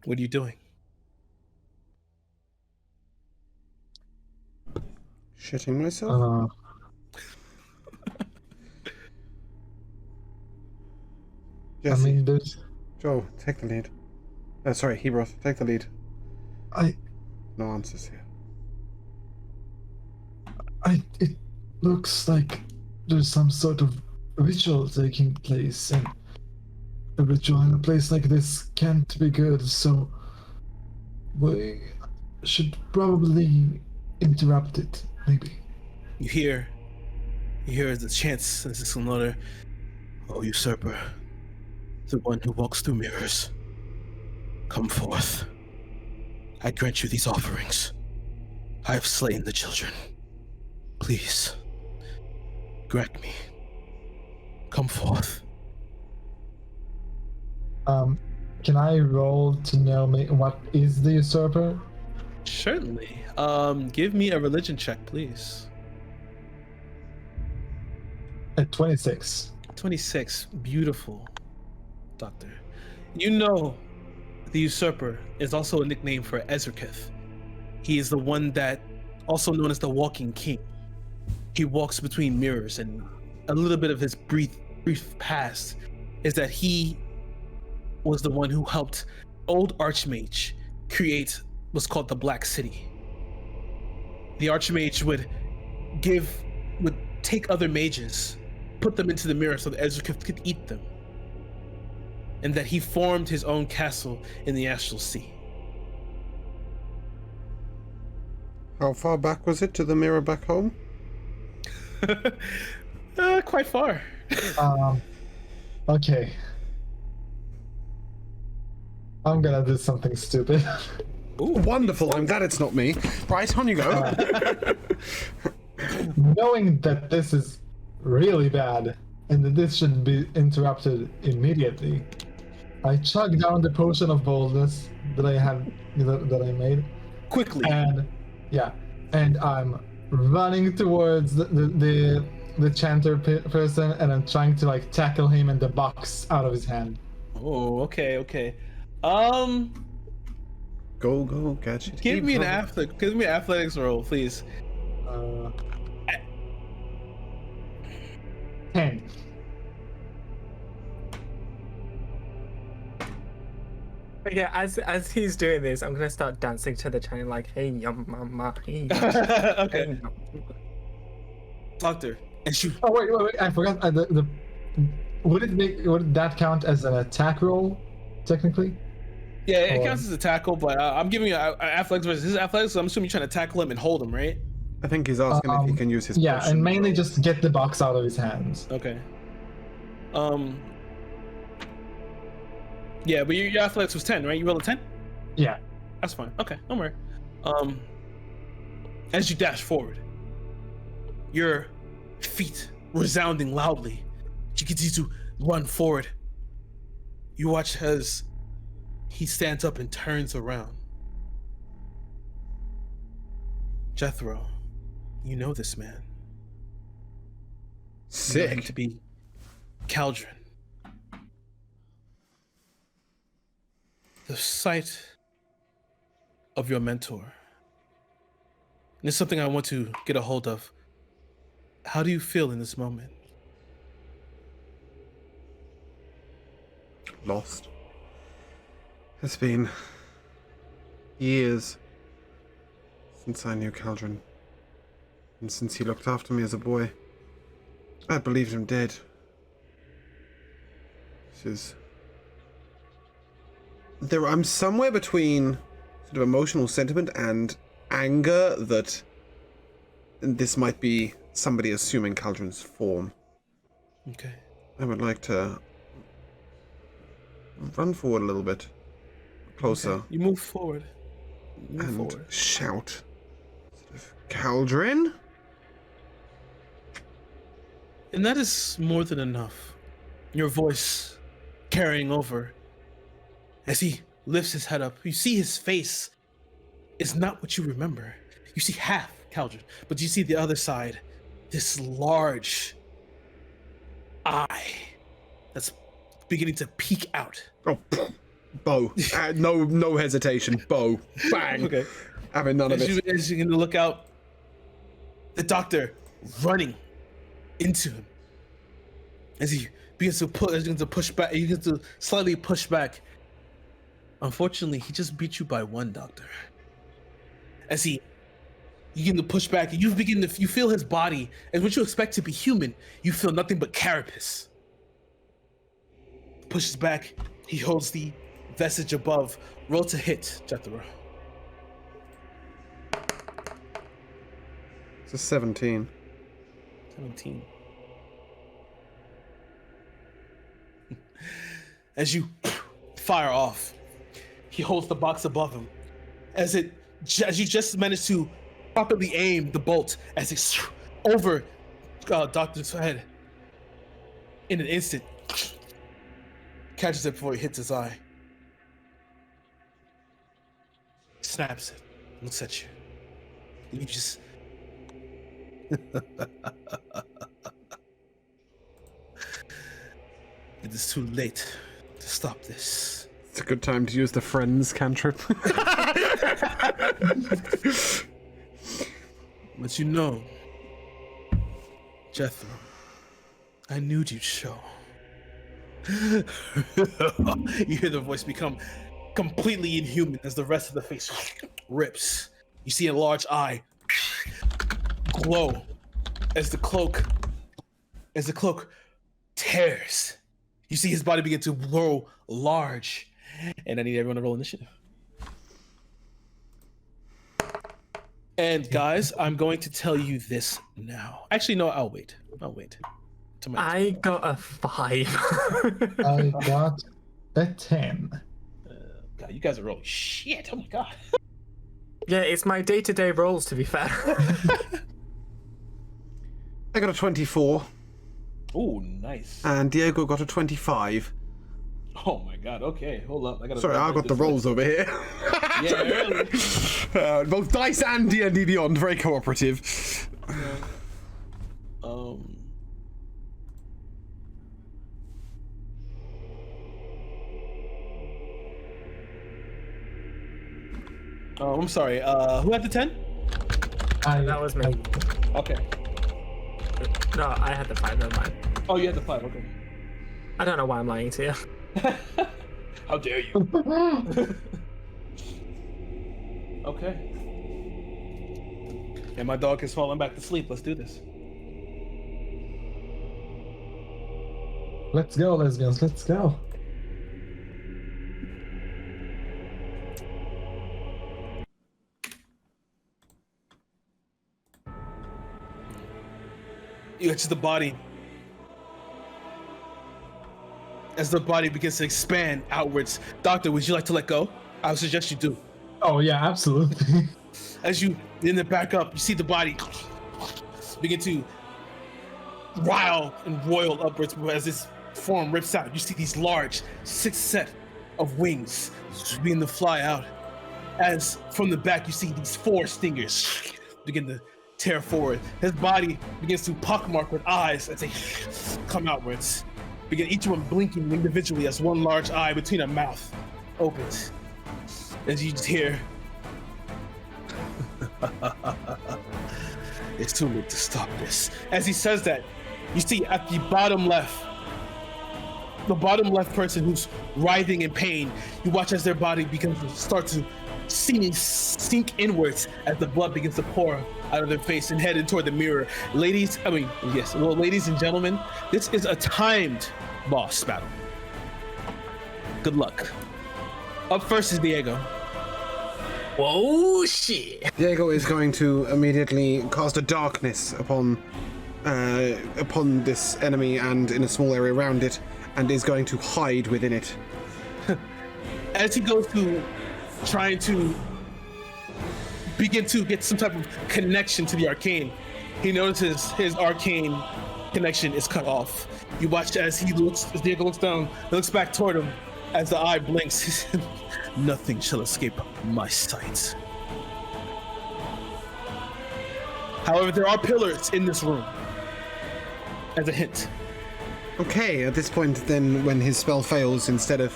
What are you doing? Shitting myself? I Jesse, mean, there's. Joe, take the lead. Sorry, Hebroth, take the lead. No answers here. It looks like there's some sort of ritual taking place, and a ritual in a place like this can't be good, so we should probably interrupt it, maybe. You hear the chants, this is another, "O usurper, the one who walks through mirrors, come forth. I grant you these offerings. I have slain the children. Please, grant me. Come forth." Can I roll to know what is the usurper? Certainly. Give me a religion check, please. At 26. 26. Beautiful, Doctor. You know, the usurper is also a nickname for Ezekith. He is the one that, also known as the Walking King. He walks between mirrors, and a little bit of his brief past is that he was the one who helped old Archmage create what's called the Black City. The Archmage would take other mages, put them into the mirror so that Ezekith could eat them. And that he formed his own castle in the Astral Sea. How far back was it to the mirror back home? Quite far. Okay. I'm gonna do something stupid. Ooh, wonderful. I'm glad it's not me. Right, on you go. Knowing that this is really bad and that this should be interrupted immediately, I chug down the potion of boldness that I had, that I made. Quickly. And I'm running towards the chanter person, and I'm trying to like tackle him and the box out of his hand. Oh, okay. Go, catch it. Give me an athletics roll, please. 10. Yeah, as he's doing this, I'm gonna start dancing to the chant like, "Hey, yum, mama, hey." Okay. Hey, Doctor, and shoot. Oh wait! I forgot. Would that count as an attack roll, technically? Yeah, it counts as a tackle, but I'm giving you athletics versus his athletics, so I'm assuming you're trying to tackle him and hold him, right? I think he's asking if he can use his Yeah, potion. and mainly just get the box out of his hands. Okay. Yeah, but your athletics was 10, right? You rolled a 10? Yeah. That's fine. Okay, don't worry. As you dash forward, your feet resounding loudly, you continue to run forward. You watch as he stands up and turns around. Jethro, you know this man. You know him Sick. to be Caldron. the sight of your mentor. And it's something I want to get a hold of. How do you feel in this moment? Lost. It's been years since I knew Caldron, and since he looked after me as a boy. I believed him dead. I'm somewhere between sort of emotional sentiment and anger that this might be somebody assuming Caldron's form. Okay. I would like to run forward a little bit closer. Okay. You move forward. And shout, sort of, Caldron? And that is more than enough. Your voice carrying over. As he lifts his head up, you see his face is not what you remember. You see half Caldron, but you see the other side, this large eye that's beginning to peek out. Oh, bow. No hesitation. Bow. Bang. Okay. Having none of it. As you're gonna look out, the doctor running into him. As he begins to push back, he begins to slightly push back. Unfortunately, he just beat you by one, Doctor. As you begin to push back, and you feel his body, and what you expect to be human, you feel nothing but carapace. Pushes back, he holds the vestige above. Roll to hit, Jethro. It's a 17. 17. As you fire off, he holds the box above him. As you just manage to properly aim the bolt, as it's over Doctor's head. In an instant, catches it before it hits his eye. Snaps it, looks at you. And you just it is too late to stop this. It's a good time to use the friends cantrip. But you know, Jethro, I knew you'd show. You hear the voice become completely inhuman as the rest of the face rips. You see a large eye glow as the cloak tears. You see his body begin to grow large. And I need everyone to roll initiative. And guys, I'm going to tell you this now. Actually, no, I'll wait. I got a 5. I got a 10. God, you guys are rolling shit. Oh my god. Yeah, it's my day-to-day rolls, to be fair. I got a 24. Oh, nice. And Diego got a 25. Oh my god, okay, hold up. Sorry, I got the rolls over here. Yeah, really. Both Dice and D&D Beyond, very cooperative. Oh, I'm sorry. Who had the 10? That was me. Okay. No, I had the 5, never mind. Oh, you had the 5, okay. I don't know why I'm lying to you. How dare you? Okay. And my dog has fallen back to sleep. Let's do this. Let's go, lesbians, let's go. You get to the body. As the body begins to expand outwards. Doctor, would you like to let go? I would suggest you do. Oh yeah, absolutely. As you in the back up, you see the body begin to rile and roil upwards as this form rips out. You see these large 6 set of wings begin to fly out. As from the back, you see these 4 stingers begin to tear forward. His body begins to pockmark with eyes as they come outwards. Begin each one blinking individually as one large eye between a mouth. opens as you just hear, "It's too late to stop this." As he says that, you see at the bottom left person who's writhing in pain, you watch as their body begins to start to sink inwards as the blood begins to pour out of their face and headed toward the mirror. Ladies and gentlemen, this is a timed boss battle. Good luck. Up first is Diego. Whoa, shit. Diego is going to immediately cast a darkness upon this enemy and in a small area around it, and is going to hide within it. As he goes to trying to begin to get some type of connection to the arcane, he notices his arcane connection is cut off. You watch as Diego looks down, he looks back toward him. As the eye blinks, he said, "Nothing shall escape my sight." However, there are pillars in this room. As a hint. Okay, at this point then, when his spell fails, instead of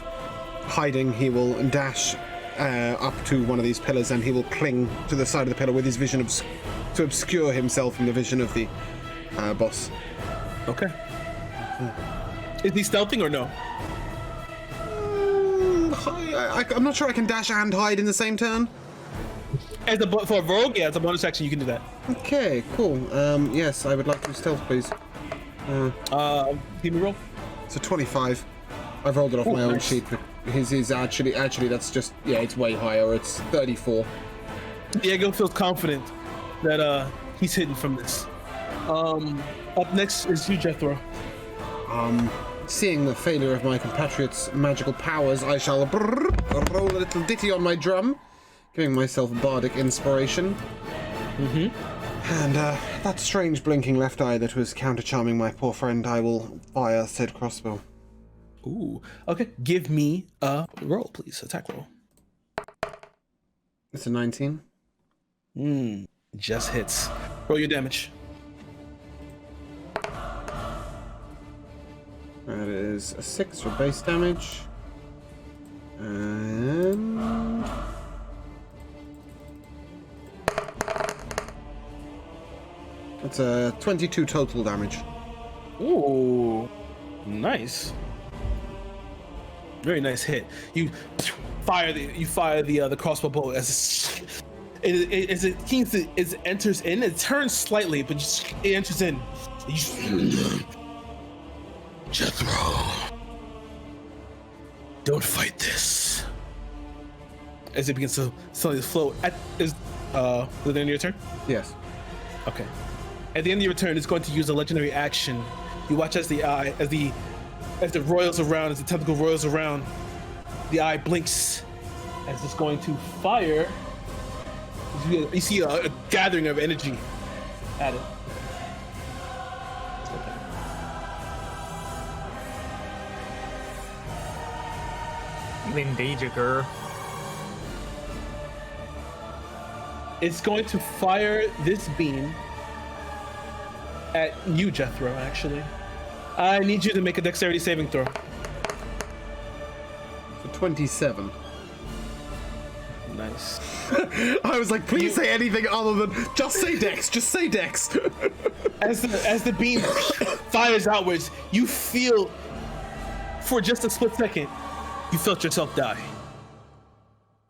hiding, he will dash up to one of these pillars and he will cling to the side of the pillar with his vision to obscure himself from the vision of the boss. Okay. Is he stealthing or no? I'm not sure I can dash and hide in the same turn. For a rogue, yeah, it's a bonus action, you can do that. Okay, cool. Yes, I would like to stealth, please. Give me a roll. It's a 25. I've rolled it off my own nice. sheet, but his is actually that's just, yeah, it's way higher. It's 34. Diego feels confident that he's hidden from this. Up next is you, Jethro. Seeing the failure of my compatriots' magical powers, I shall roll a little ditty on my drum, giving myself bardic inspiration. And that strange blinking left eye that was counter-charming my poor friend, I will fire said crossbow. Ooh. Okay. Give me a roll, please. Attack roll. It's a 19. Just hits. Roll your damage. That is a 6 for base damage. And that's a 22 total damage. Ooh. Nice. Very nice hit. You fire the crossbow bolt as it enters in. It turns slightly, but it enters in. Jethro, don't fight this. As it begins to slowly float. Is the end of your turn? Yes. Okay. At the end of your turn, it's going to use a legendary action. You watch as the roils around, as the tentacle roils around, the eye blinks as it's going to fire. You see a gathering of energy at it. Indeed, girl. It's going to fire this beam at you, Jethro, actually. I need you to make a dexterity saving throw. For 27. Nice. I was like, please say anything other than just say dex, just say dex. As the beam fires outwards, you feel, for just a split second, you felt yourself die.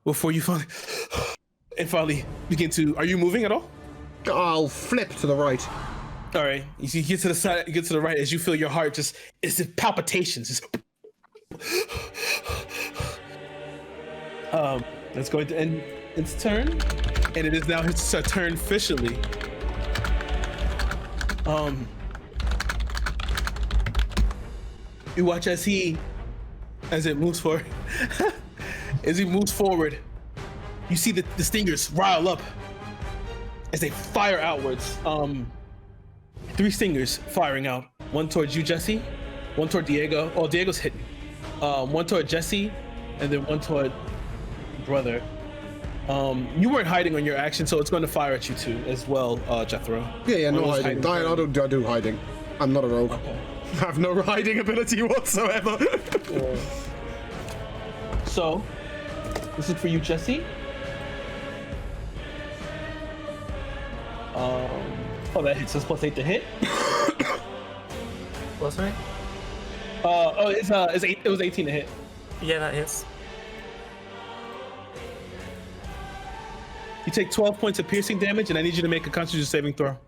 Before you finally begin to, are you moving at all? I'll flip to the right. All right, you get to the side, you get to the right as you feel your heart it's palpitations. That's going to end its turn, and it is now its turn officially. You watch as it moves forward. As he moves forward, you see the stingers rile up as they fire outwards. 3 stingers firing out. One towards you, Jesse. One toward Diego. Oh, Diego's hitting. One toward Jesse, and then one toward brother. You weren't hiding on your action, so it's going to fire at you too, as well, Jethro. Yeah, no hiding. I don't do hiding. I'm not a rogue. Okay. I have no hiding ability whatsoever. So, This is for you, Jesse. Oh, that hits. That's +8 to hit. What's right? It's 8. It was 18 to hit. Yeah, that hits. You take 12 points of piercing damage, and I need you to make a Constitution saving throw.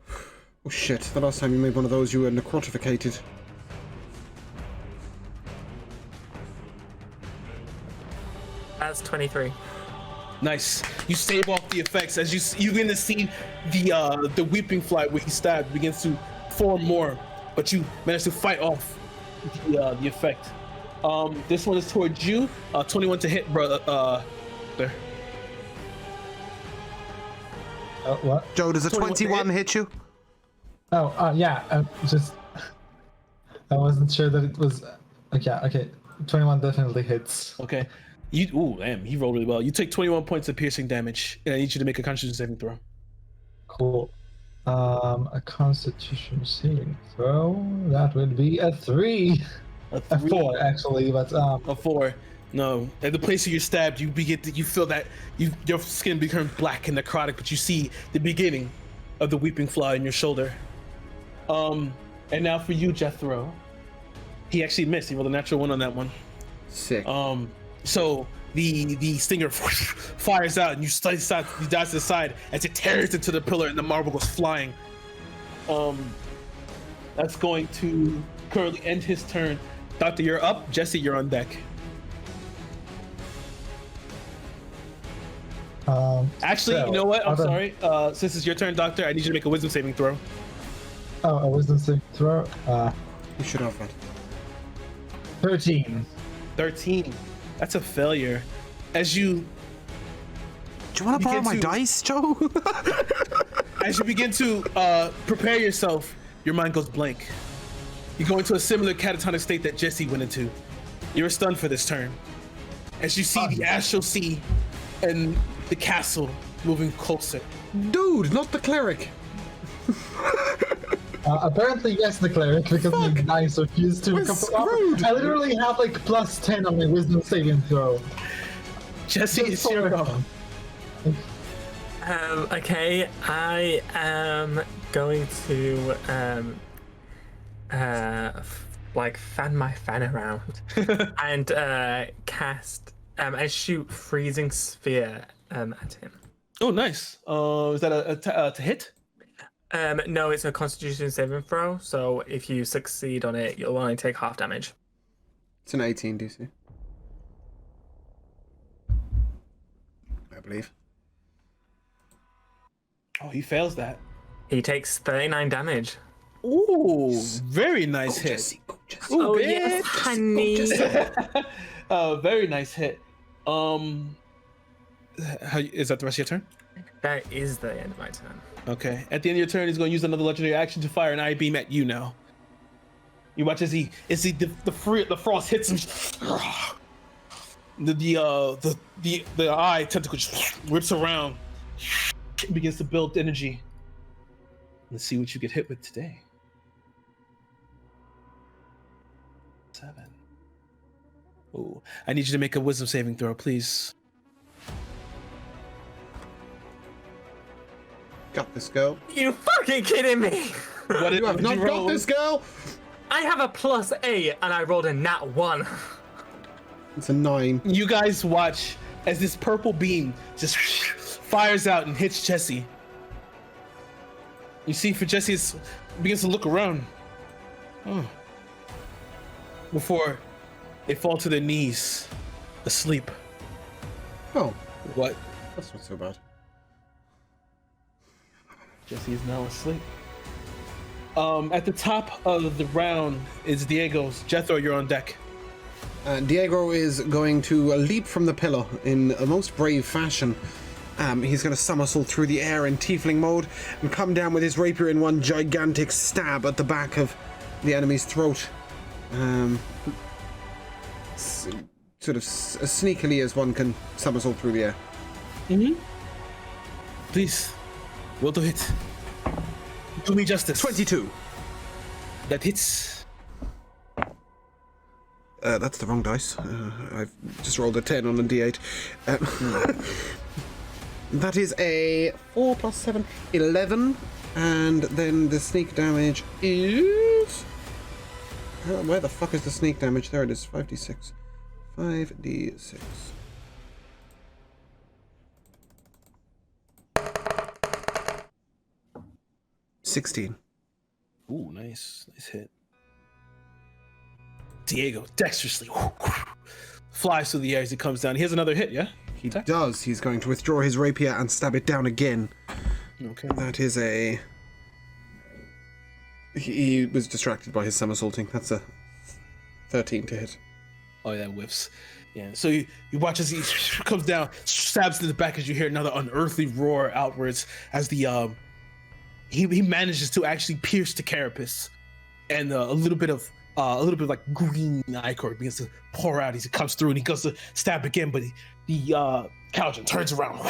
Oh shit, the last time you made one of those, you were necrotificated. That's 23. Nice. You stave off the effects as you begin to see the weeping fly where he stabbed begins to form more, but you manage to fight off the effect. This one is towards you. 21 to hit, brother. There. What? Joe, does a 21 to 21 hit? hit you? Oh, yeah. Just I wasn't sure that it was. Okay. 21 definitely hits. Okay. Ooh, damn, he rolled really well. You take 21 points of piercing damage, and I need you to make a Constitution saving throw. Cool. A Constitution saving throw. That would be a 3. A A 4 actually, but A 4. No, at the place where you're stabbed, you feel that your skin becomes black and necrotic, but you see the beginning of the weeping fly in your shoulder. And now for you, Jethro. He actually missed. He rolled a natural 1 on that one. Sick. So the stinger fires out, and you dive to the side as it tears into the pillar, and the marble goes flying. That's going to currently end his turn. Doctor, you're up. Jesse, you're on deck. Actually, so, you know what? I'm other- sorry. Since it's your turn, Doctor, I need you to make a wisdom saving throw. Oh, a wisdom saving throw. You should have that. 13. 13. That's a failure. As you Do you want to borrow my to- dice, Joe? begin to prepare yourself, your mind goes blank. You go into a similar catatonic state that Jesse went into. You're stunned for this turn. As you see the astral sea and the castle moving closer. Dude, not the cleric. Apparently, yes, the cleric, because my dice refused to We're come screwed. I literally have like +10 on my wisdom saving throw. Jesse, it's your go. Okay, I am going to like fan my fan around and cast I shoot freezing sphere at him. Oh, nice. Is that to hit? No, it's a Constitution saving throw, so if you succeed on it, you'll only take half damage. It's an 18 DC. I believe. Oh, he fails that. He takes 39 damage. Ooh, very nice hit. Jesse, go, Jesse. Ooh, Oh bitch. yes, honey. Very nice hit. Is that the rest of your turn? That is the end of my turn. Okay. At the end of your turn, he's going to use another legendary action to fire an eye beam at you now. You watch as the frost hits him. The eye tentacle just whips around, begins to build energy. Let's see what you get hit with today. 7. Ooh, I need you to make a wisdom saving throw, please. Got this, girl. You fucking kidding me? What You have not got this, girl. I have a +8 and I rolled a nat 1. It's a 9. You guys watch as this purple beam just fires out and hits Jesse. You see, for Jesse, it begins to look around. Oh. Before they fall to their knees, asleep. Oh, What? that's not so bad. Jesse is now asleep. At the top of the round is Diego's. Jethro, you're on deck. Diego is going to leap from the pillar in a most brave fashion. He's going to somersault through the air in tiefling mode and come down with his rapier in one gigantic stab at the back of the enemy's throat. Sort of as sneakily as one can somersault through the air. Please, will to hit. Do me justice. 22. That hits. That's the wrong dice. I've just rolled a 10 on a d8. That is a 4 plus 7, 11. And then the sneak damage is... where the fuck is the sneak damage? There it is, 5d6. 5d6. $16. Ooh, nice hit. Diego dexterously flies through the air as he comes down. He has another hit, yeah? He does. He's going to withdraw his rapier and stab it down again. Okay. That is a... He was distracted by his somersaulting. That's a 13 to hit. Oh, that whiffs. Yeah. So you watch as he comes down, stabs to the back as you hear another unearthly roar outwards as the he manages to actually pierce the carapace, and a little bit of like green ichor begins to pour out as he comes through, and he goes to stab again, but the Caldron turns around.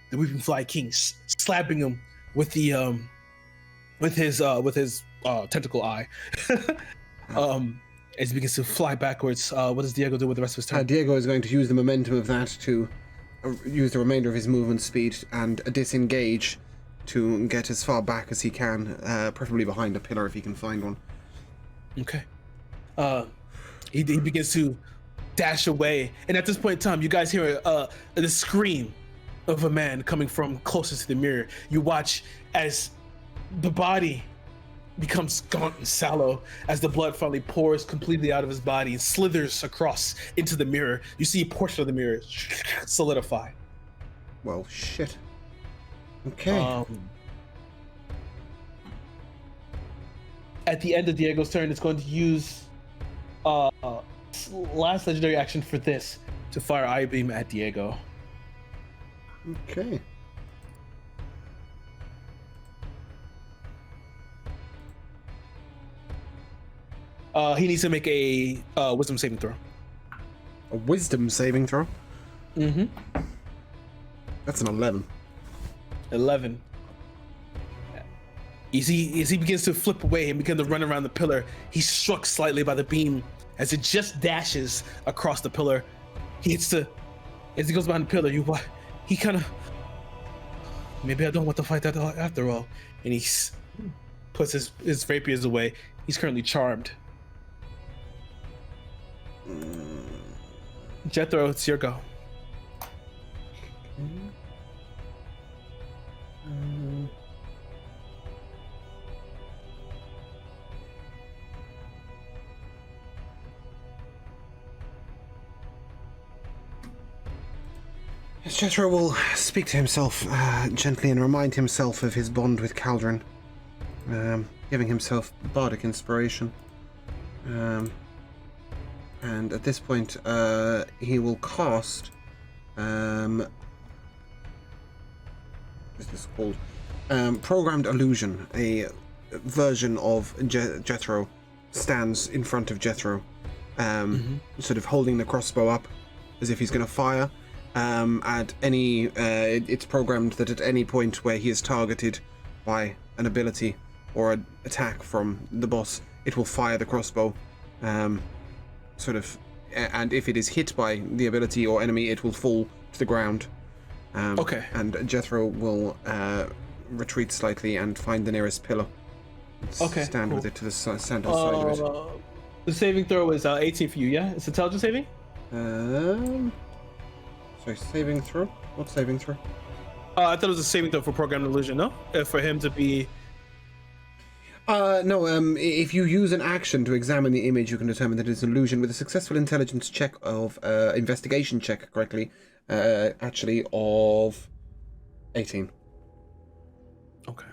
The Weeping Fly King slapping him with the with his tentacle eye. As he begins to fly backwards, what does Diego do with the rest of his turn? Diego is going to use the momentum of that to use the remainder of his movement speed and disengage to get as far back as he can, preferably behind a pillar if he can find one. Okay. He begins to dash away, and at this point in time, you guys hear the scream of a man coming from closest to the mirror. You watch as the body becomes gaunt and sallow as the blood finally pours completely out of his body and slithers across into the mirror. You see a portion of the mirror solidify. Well, shit. Okay. At the end of Diego's turn, it's going to use last legendary action for this to fire Eye Beam at Diego. Okay. He needs to make a wisdom saving throw. A wisdom saving throw? Mm-hmm. That's an 11. 11. As he begins to flip away and begin to run around the pillar, he's struck slightly by the beam as it just dashes across the pillar. As he goes behind the pillar, he kind of, maybe I don't want to fight that after all. And he puts his rapiers away. He's currently charmed. Jethro, it's your go. Jethro will speak to himself gently and remind himself of his bond with Caldron, giving himself bardic inspiration. And at this point, he will cast... what is this called? Programmed Illusion. A version of Jethro stands in front of Jethro, sort of holding the crossbow up as if he's going to fire. At any, it's programmed that at any point where he is targeted by an ability or an attack from the boss, it will fire the crossbow, and if it is hit by the ability or enemy, it will fall to the ground. Okay. And Jethro will retreat slightly and find the nearest pillar. Okay. Stand cool. with it to the center side of it. The saving throw is 18 for you, yeah? It's intelligence saving? Sorry, saving throw? What saving throw? I thought it was a saving throw for Programmed Illusion, no? For him to be... No, if you use an action to examine the image, you can determine that it's an illusion with a successful intelligence check of, investigation check, correctly, actually, of 18. Okay.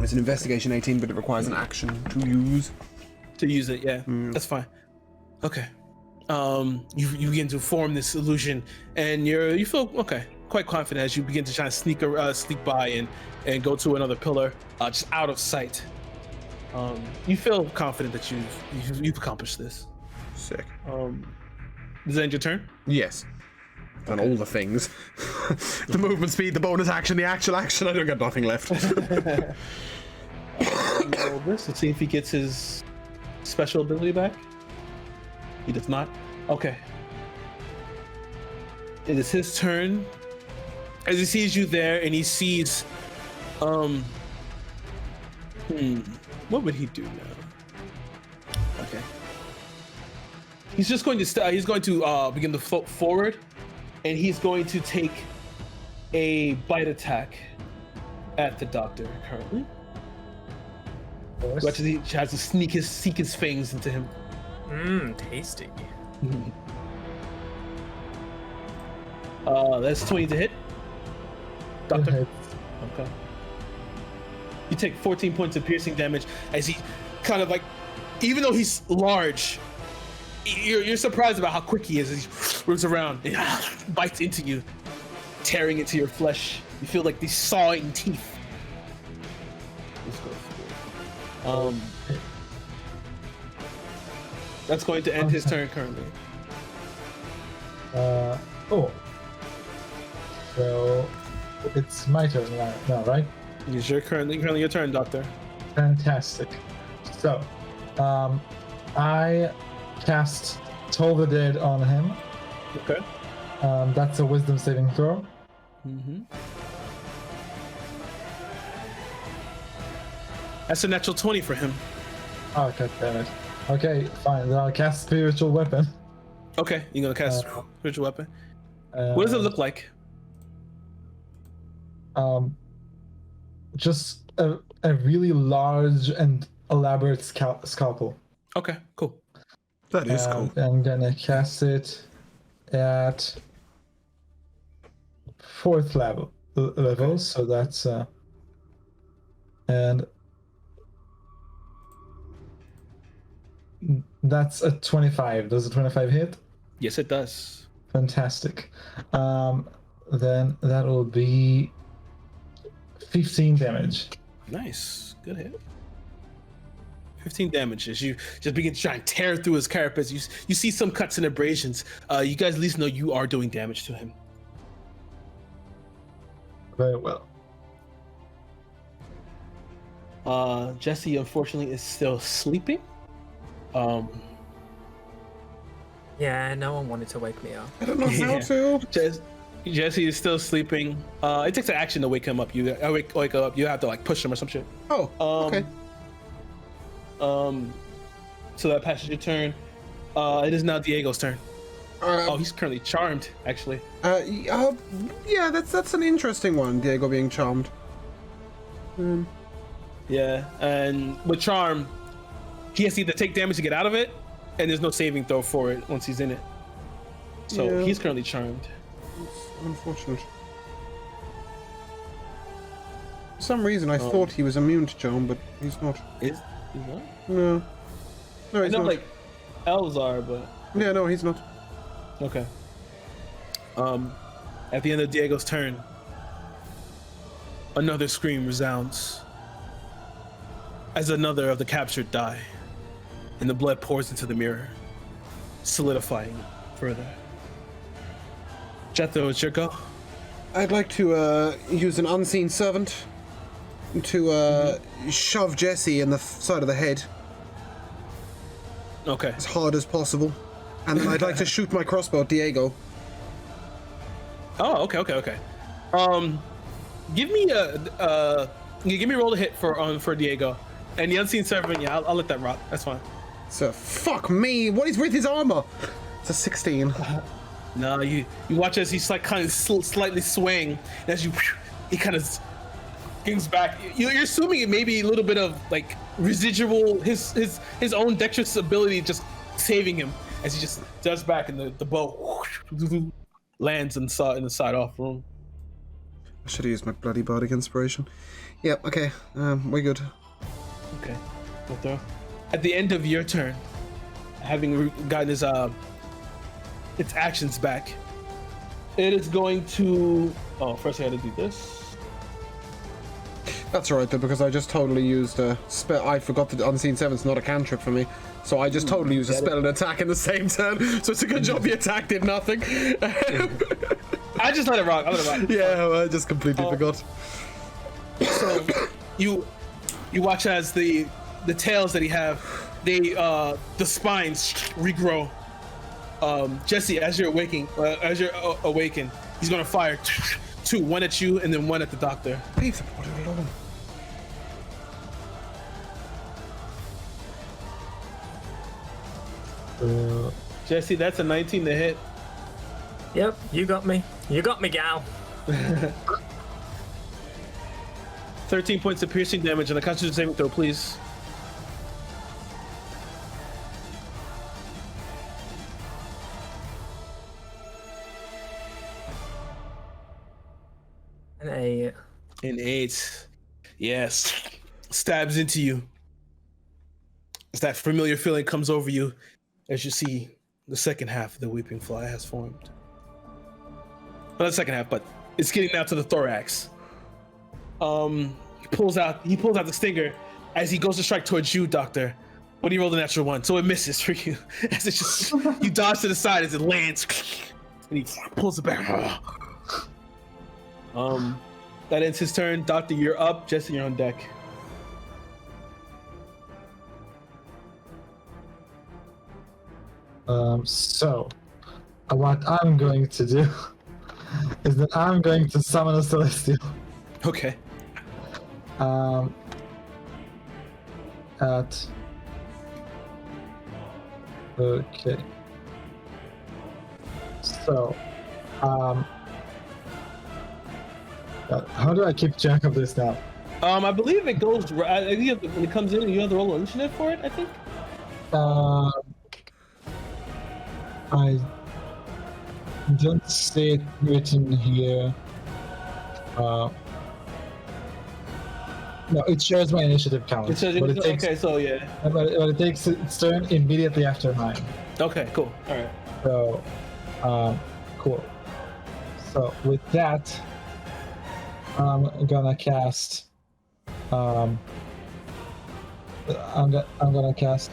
It's an investigation 18, but it requires an action to use. To use it, yeah. That's fine. Okay. You begin to form this illusion, and you feel okay, quite confident as you begin to try to sneak by and go to another pillar, just out of sight. You feel confident that you've accomplished this. Sick. Does that end your turn? Yes. Done all the things. The movement speed, the bonus action, the actual action. I don't got nothing left. Roll this. Let's see if he gets his special ability back. He does not. Okay. It is his turn. As he sees you there, and he sees, what would he do now? Okay. He's just going to he's going to begin to float forward, and he's going to take a bite attack at the doctor currently. But he tries to seek his fangs into him. Tasty. That's 20 to hit. Doctor. Okay. You take 14 points of piercing damage as he kind of like, even though he's large, you're surprised about how quick he is as he moves around and bites into you, tearing into your flesh. You feel like these sawing teeth. Let's go for it. That's going to end his turn currently. So it's my turn now, right? It's currently your turn, Doctor. Fantastic. So, I cast Toll the Dead on him. Okay. That's a Wisdom saving throw. That's a natural 20 for him. Oh, god damn it. Okay, fine. Then I'll cast Spiritual Weapon. Okay, you're gonna cast spiritual weapon. What does it look like? Just a really large and elaborate scalpel. Okay, cool. That is cool. I'm gonna cast it at 4th level, so that's and that's a 25. Does a 25 hit? Yes, it does. Fantastic. Then that will be 15 damage. Nice, good hit. 15 damage as you just begin to try and tear through his carapace. You see some cuts and abrasions. You guys at least know you are doing damage to him. Very well. Jesse, unfortunately, is still sleeping. Yeah, no one wanted to wake me up. I don't know how to. Jesse is still sleeping. It takes an action to wake him up. Wake up. You have to like push him or some shit. Oh, okay. So that passes your turn. It is now Diego's turn. He's currently charmed, actually. Yeah, that's an interesting one. Diego being charmed. Yeah, and with charm, he has to either take damage to get out of it, and there's no saving throw for it once he's in it. So Yeah. he's currently charmed. It's unfortunate. For some reason, I thought he was immune to charm, but he's not. Is not? No. No, I he's know not. like elves are, but Yeah, no, he's not. okay. At the end of Diego's turn, another scream resounds as another of the captured die, and the blood pours into the mirror, solidifying further. Jethro, it's your go. I'd like to use an unseen servant to shove Jesse in the side of the head Okay. as hard as possible, and then I'd like to shoot my crossbow at Diego. Oh, okay. Give me a roll to hit for Diego, and the unseen servant. Yeah, I'll let that rock. That's fine. So fuck me. What is with his armor? It's a 16. No, you watch as he's like kind of slightly swaying, and as he kind of gives back. You're assuming it may be a little bit of like residual his own dexterous ability just saving him as he just does back, and the bow lands in the side off room. I should have used my bloody bardic inspiration. Yep. Okay. We're good. Okay. We'll throw. At the end of your turn, having gotten its actions back, it is going to. Oh, first I had to do this. That's alright though, because I just totally used a spell. I forgot that unseen servant's not a cantrip for me, so I just totally used a spell and attack in the same turn. So it's a good job the attack did nothing. I just let it rock. Yeah, I just completely forgot. So you watch as the tails that he have, the spines regrow Jesse, as you're awakening, he's gonna fire two, one at you and then one at the doctor. Leave the body alone. Jesse, that's a 19 to hit. Yep, you got me. You got me, gal. 13 points of piercing damage and a Constitution saving throw, please. An 8. An 8. Yes. Stabs into you. As that familiar feeling comes over you as you see the second half of the Weeping Fly has formed. Not the second half, but it's getting now to the thorax. He pulls out the stinger as he goes to strike towards you, Doctor. But he rolled a natural 1, so it misses for you. As it just you dodge to the side as it lands, and he pulls it back. That ends his turn. Doctor, you're up. Jesse, you're on deck. So, what I'm going to do is that I'm going to summon a Celestial. Okay. Okay. So, how do I keep track of this now? I believe it goes. I think you have to, when it comes in, you have to roll initiative for it. I think. I don't see it written here. No, it shares my initiative count. It says, but it takes, okay, so yeah. but it takes its turn immediately after mine. Okay, cool. All right. So, cool. So with that, I'm gonna cast. I'm gonna cast.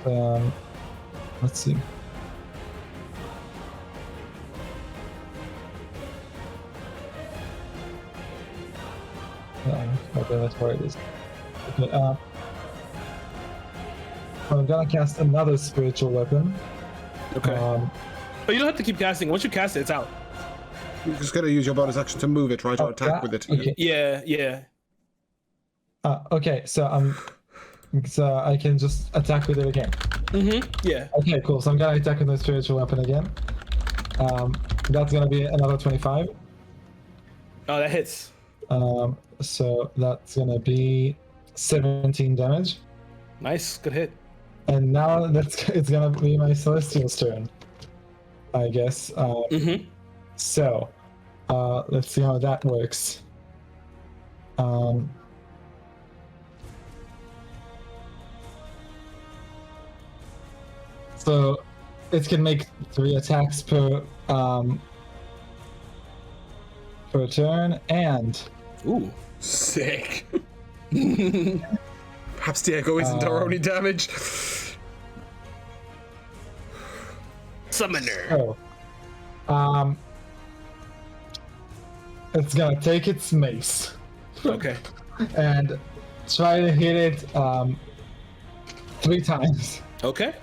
Let's see. Okay, that's where it is. Okay, I'm gonna cast another spiritual weapon. Okay. But you don't have to keep casting. Once you cast it, it's out. You're just going to use your bonus action to move it, right? Or attack with it. Okay. Yeah. Okay, so I can just attack with it again. Yeah. Okay, cool. So I'm gonna attack with my spiritual weapon again. That's gonna be another 25. Oh, that hits. So that's gonna be 17 damage. Nice. Good hit. And now it's gonna be my Celestial's turn, I guess. So, let's see how that works. So it can make 3 attacks per turn, and Ooh. Sick. Perhaps Diego isn't our only damage. Summoner. so it's gonna take its mace Okay. and try to hit it 3 times. Okay.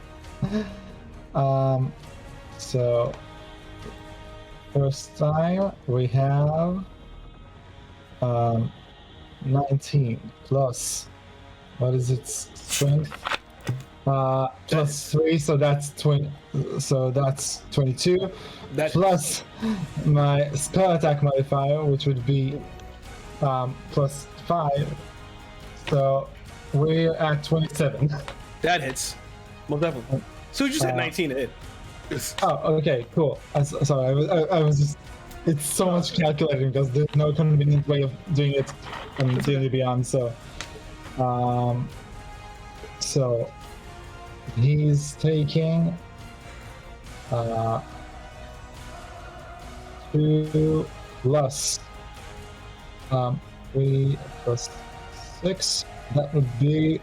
So first time we have 19 plus, what is its strength? Plus 3, so that's 20. So that's 22. Plus my spell attack modifier, which would be plus 5. So we're at 27. That hits. Most definitely. So you just hit 19 to hit. Oh, okay, cool. Sorry, I was just. It's so much calculating because there's no convenient way of doing it in D&D Beyond. So, so he's taking 2 plus 3 plus 6. That would be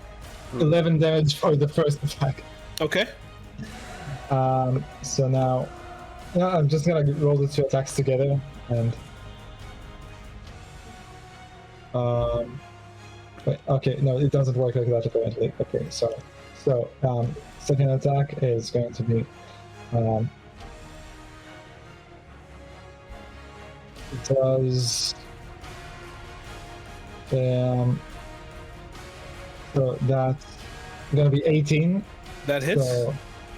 11 damage for the first attack. Okay. So now, I'm just gonna roll the 2 attacks together, and wait, okay, no, it doesn't work like that apparently. Okay, sorry. So second attack is going to be It does. So that's gonna be 18. That hits. So,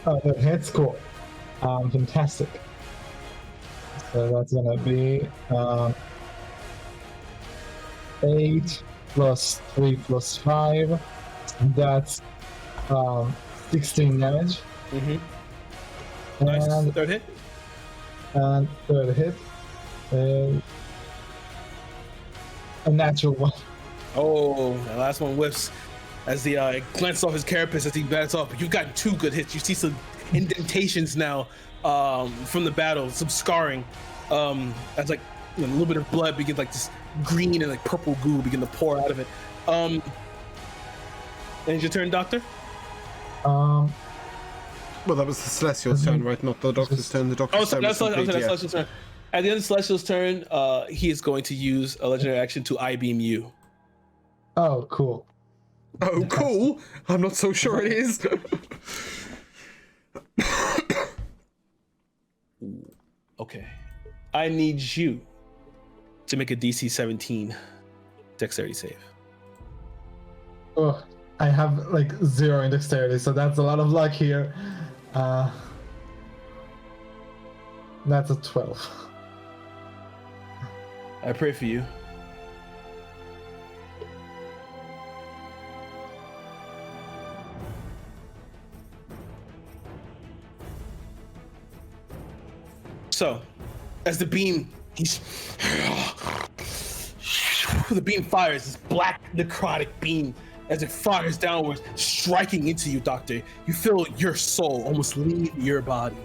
that hits. Cool. Fantastic. So that's gonna be 8 plus 3 plus 5. That's 16 damage. Mm-hmm. Nice. And, Third hit. and third hit is a natural one. Oh, that last one whiffs as the glances off his carapace as he bats off. But you've gotten 2 good hits. You see some indentations now from the battle, some scarring. As like a little bit of blood begins, like this green and like purple goo begin to pour out of it. And it's your turn, Doctor. Well, that was the Celestial's turn, right? Not the Doctor's turn. The Doctor's turn was complete, yeah. Celestial's turn. At the end of Celestial's turn, he is going to use a legendary action to I-beam you. Oh, cool. Oh, cool. I'm not so sure it is. Okay. I need you to make a DC 17 dexterity save. Oh, I have like 0 in dexterity, so that's a lot of luck here. That's a 12. I pray for you. So, as the beam, the beam fires, this black necrotic beam, as it fires downwards, striking into you, Doctor. You feel your soul almost leave your body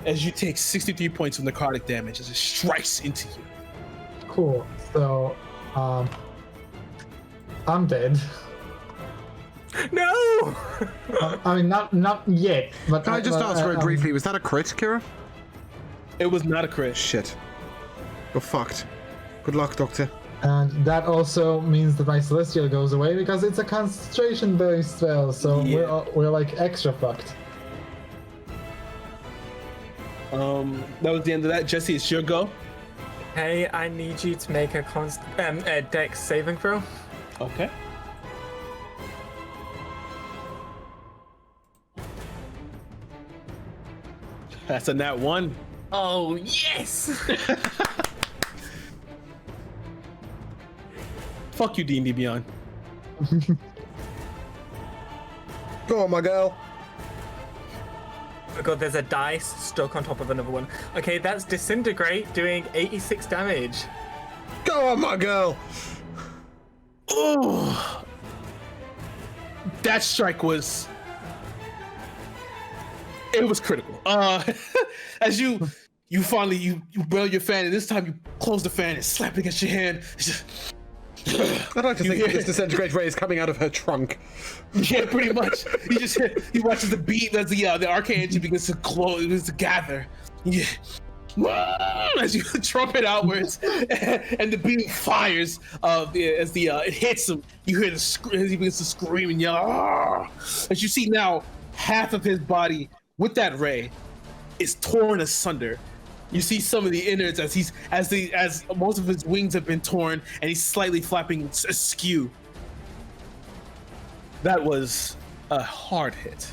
as you take 63 points of necrotic damage as it strikes into you. Cool. So, I'm dead. No! I mean, not yet. But Can I just ask very briefly, was that a crit, Kira? It was not a crit. Shit. You're fucked. Good luck, Doctor. And that also means that my Celestial goes away because it's a concentration-based spell, so Yeah. we're like extra fucked. That was the end of that. Jesse, it's your go. Hey, I need you to make a dex saving throw. Okay. That's a nat 1. Oh, yes! Fuck you, D&D Beyond. Go on, my girl. Oh god, there's a dice stuck on top of another one. Okay, that's Disintegrate doing 86 damage. Go on, my girl. Oh, that strike was... It was critical. As you finally you blow your fan, and this time you close the fan and slap it against your hand. It's just... I'd like to think that this disintegrate ray is coming out of her trunk. Yeah, pretty much. You watch as the beat, as the arcane engine begins to close, begins to gather. Yeah. As you trumpet outwards, and the beam fires. As it hits him, you hear as he begins to scream and yell. "Argh!" As you see now, half of his body with that ray is torn asunder. You see some of the innards as most of his wings have been torn, and he's slightly flapping askew. That was a hard hit.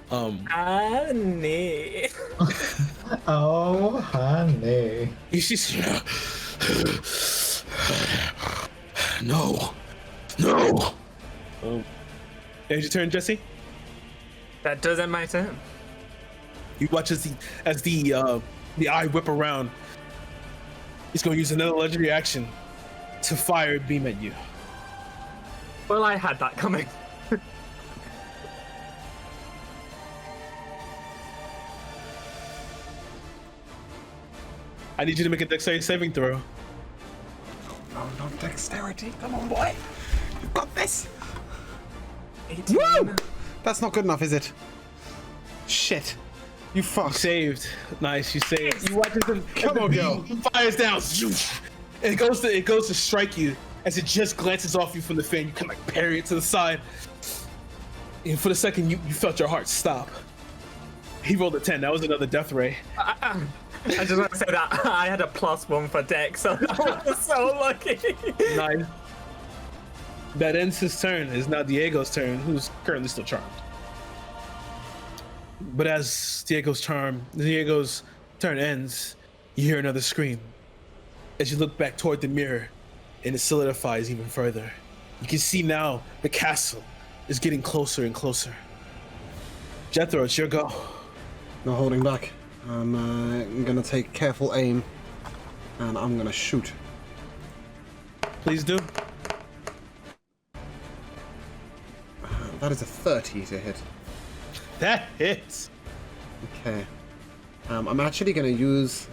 Honey. Oh, honey. He's just no. It's your turn, Jesse. That does end my turn. You watch as the eye whip around. He's going to use another legendary action to fire a beam at you. Well, I had that coming. I need you to make a dexterity saving throw. Oh, no dexterity. Come on, boy. You've got this. 18. Woo! That's not good enough, is it? Shit. You fucked. Saved. Nice, you saved. You watch as Come on, girl. fires down. And it goes to strike you. As it just glances off you from the fan, you kind of like parry it to the side. And for the second, you felt your heart stop. He rolled a 10. That was another death ray. I just want to say that I had a +1 for deck, so that was so lucky. Nice. That ends his turn. It's now Diego's turn, who's currently still charmed. But as Diego's turn ends, you hear another scream. As you look back toward the mirror, and it solidifies even further. You can see now the castle is getting closer and closer. Jethro, it's your go. No holding back. I'm gonna take careful aim, and I'm gonna shoot. Please do. That is a 30 to hit. That hits. Okay. I'm actually gonna use.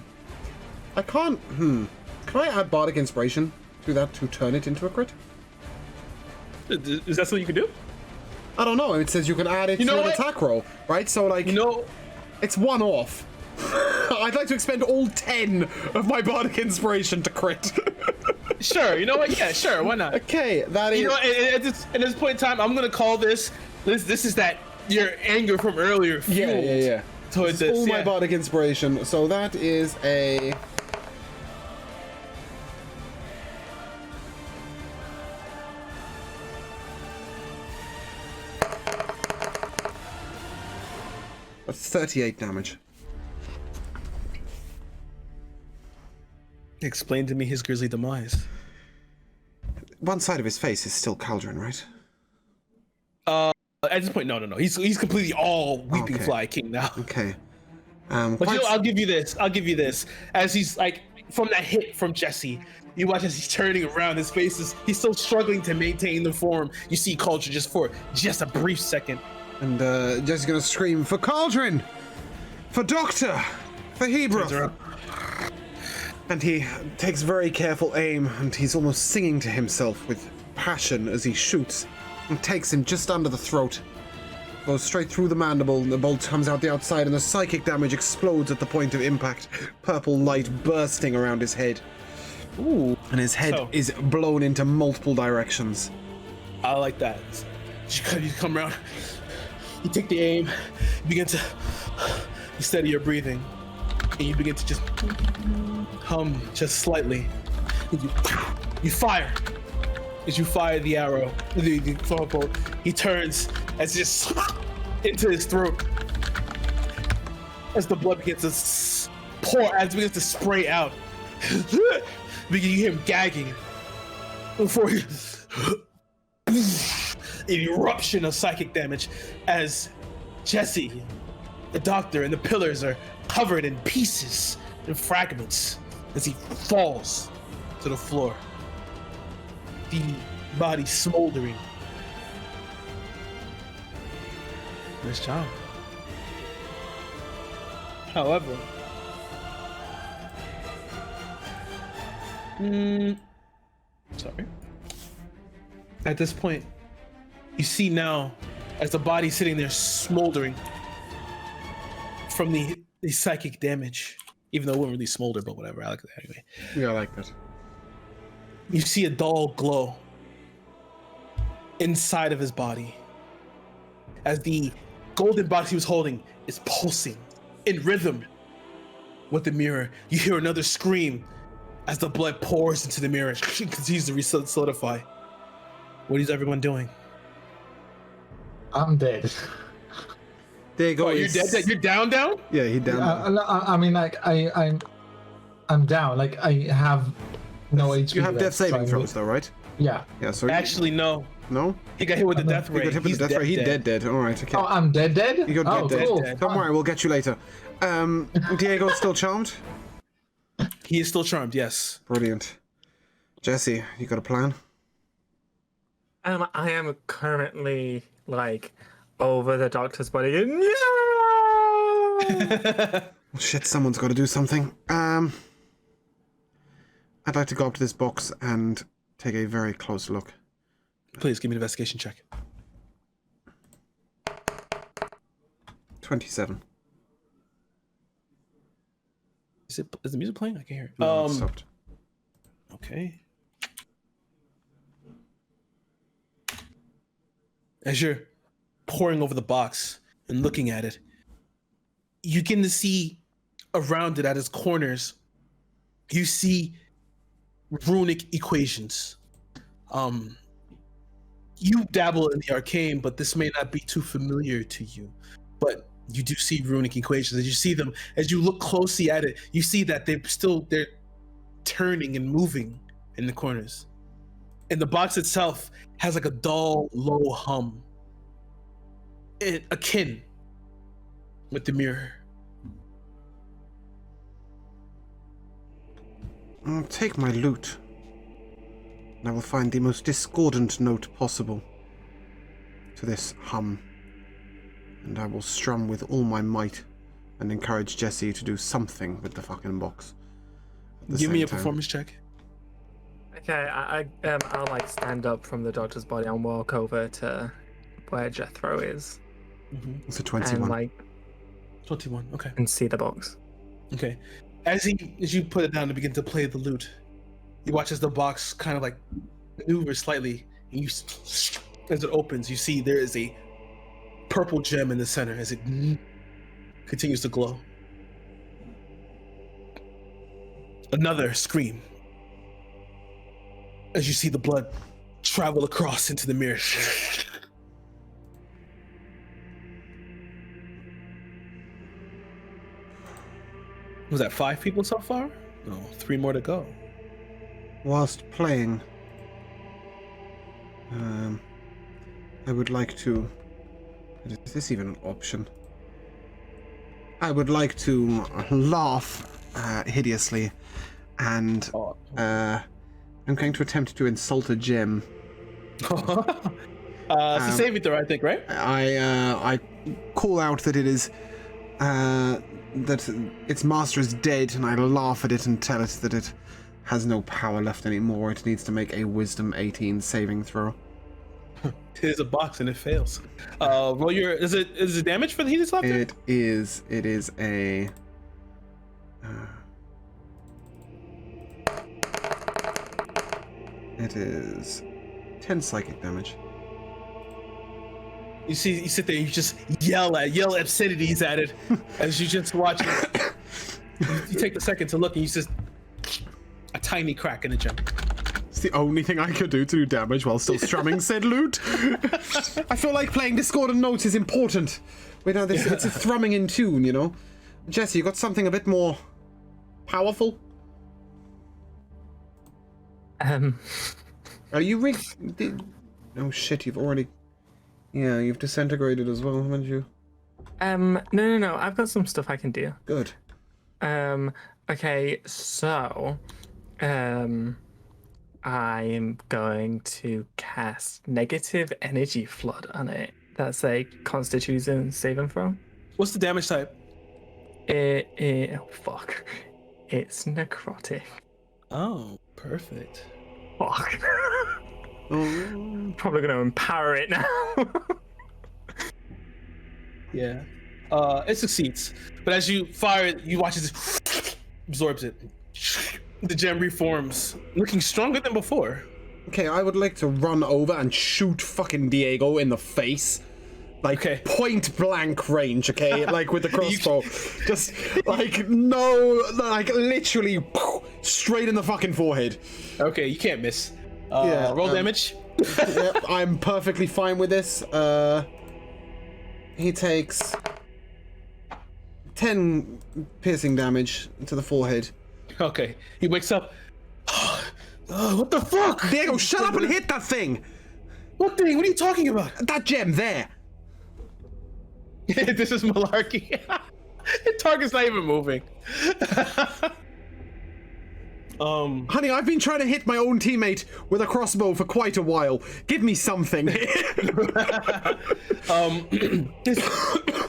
I can't. Can I add Bardic Inspiration to that to turn it into a crit? Is that something you can do? I don't know. It says you can add it to an attack roll, right? So like, it's one off. I'd like to expend all 10 of my Bardic Inspiration to crit. Sure. You know what? Yeah. Sure. Why not? Okay, that is. You know, at this point in time, I'm gonna call this. This is that your anger from earlier. Yeah. Towards this. All my Bardic Inspiration. So that is a. That's 38 damage. Explain to me his grisly demise. One side of his face is still Cauldron, right? At this point, no. He's completely all Weeping Fly King now. Okay. But you know, I'll give you this. As he's like from that hit from Jesse, you watch as he's turning around. His face he's still struggling to maintain the form. You see Culture for just a brief second. And Jesse's gonna scream for Cauldron, for Doctor, for Hebrew. And he takes very careful aim, and he's almost singing to himself with passion as he shoots, and takes him just under the throat. Goes straight through the mandible, and the bolt comes out the outside, and the psychic damage explodes at the point of impact. Purple light bursting around his head. Ooh. And his head is blown into multiple directions. I like that. You come around, you take the aim, you steady your breathing, and you begin to just hum just slightly. And you fire. As you fire the arrow, the bolt, he turns as it just into his throat. As the blood begins to pour, as it begins to spray out, you hear him gagging before an eruption of psychic damage as Jesse, the doctor, and the pillars are covered in pieces and fragments as he falls to the floor. The body smoldering. Nice job. However, sorry. At this point, you see now as the body sitting there smoldering from the psychic damage, even though it wouldn't really smolder, but whatever. I like that anyway. Yeah, I like that. You see a dull glow inside of his body as the golden box he was holding is pulsing in rhythm with the mirror. You hear another scream as the blood pours into the mirror and continues to solidify. What is everyone doing? I'm dead. There you go. Oh, you're dead? You're down? Yeah, he down. I mean, like I'm down. Like I have no HP. You have death left, saving so throws, though, right? Yeah. Yeah. So Actually, no. No. He got hit with the death He ray. got hit with He's the death ray. He dead. All right. Okay. Oh, I'm dead. You got dead. Cool. Don't worry, we'll get you later. Diego's still charmed. He is still charmed. Yes. Brilliant. Jesse, you got a plan? I am currently like over the doctor's body. No! Well, shit, someone's got to do something. I'd like to go up to this box and take a very close look. Please give me an investigation check. 27. Is the music playing? I can't hear it. No, it stopped. Okay. As you're poring over the box and looking at it, you begin to see around it at its corners, you see runic equations. You dabble in the arcane, but this may not be too familiar to you. But you do see runic equations. As you see them, as you look closely at it, you see that they're turning and moving in the corners. And the box itself has like a dull, low hum, akin with the mirror. I'll take my loot, and I will find the most discordant note possible to this hum, and I will strum with all my might and encourage Jesse to do something with the fucking box. Give me a performance check. Okay, I'll like stand up from the doctor's body and walk over to where Jethro is. It's a 21. And like 21. Okay. and see the box. Okay. As you put it down to begin to play the lute, you watch as the box kind of like maneuvers slightly, and as it opens, you see there is a purple gem in the center as it continues to glow. Another scream as you see the blood travel across into the mirror. Was that 5 people so far? No, 3 more to go. Whilst playing, I would like to... Is this even an option? I would like to laugh hideously, and I'm going to attempt to insult a gem. It's a saving throw, I think, right? I call out that it is... that its master is dead, and I laugh at it and tell it that it has no power left anymore. It needs to make a Wisdom 18 saving throw. It is a box and it fails. Roll your. Is it damage for the heated laughter? It is a. It is 10 psychic damage. You sit there and you just yell obscenities at it as you just watch it. You take a second to look and you just a tiny crack in the gem. It's the only thing I could do to do damage while still strumming said lute. I feel like playing discordant notes is important. It's a thrumming in tune, you know? Jesse, you got something a bit more powerful? Are you oh shit, you've already... Yeah, you've disintegrated as well, haven't you? No. I've got some stuff I can do. Good. Okay, so, I am going to cast Negative Energy Flood on it. That's a Constitution saving throw. What's the damage type? Oh fuck. It's necrotic. Oh, perfect. Fuck. Probably gonna empower it now. Yeah. It succeeds. But as you fire it, you watch it absorbs it. The gem reforms, looking stronger than before. Okay, I would like to run over and shoot fucking Diego in the face. Like, point blank range, okay? Like, with the crossbow. Just, like, literally, straight in the fucking forehead. Okay, you can't miss. Yeah, roll damage. Yep, I'm perfectly fine with this. He takes 10 piercing damage to the forehead. Okay, he wakes up. What the fuck? Diego, shut up and hit that thing! What thing? What are you talking about? That gem there! This is malarkey. The target's not even moving. Honey, I've been trying to hit my own teammate with a crossbow for quite a while. Give me something.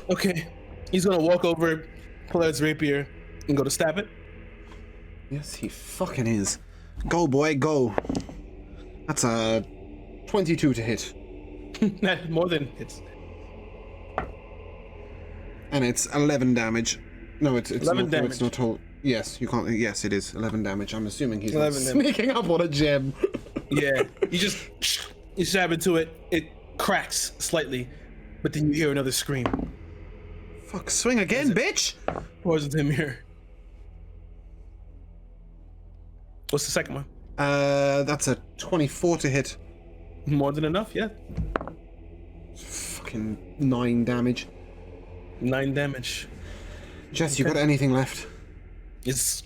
Okay, he's gonna walk over, pull out his rapier, and go to stab it. Yes, he fucking is. Go, boy, go. That's a 22 to hit. More than hits. And it's 11 damage. No, it's 11 not. damage. No, it's not whole. Yes, you can't. Yes, it is 11 damage. I'm assuming he's not 11 damage. sneaking up on a gem. Yeah, you stab into it. It cracks slightly, but then you hear another scream. Fuck, swing again, bitch! Pours into him here. What's the second one? That's a 24 to hit. More than enough, yeah. Fucking 9 damage. 9 damage. Jess, you got anything left? It's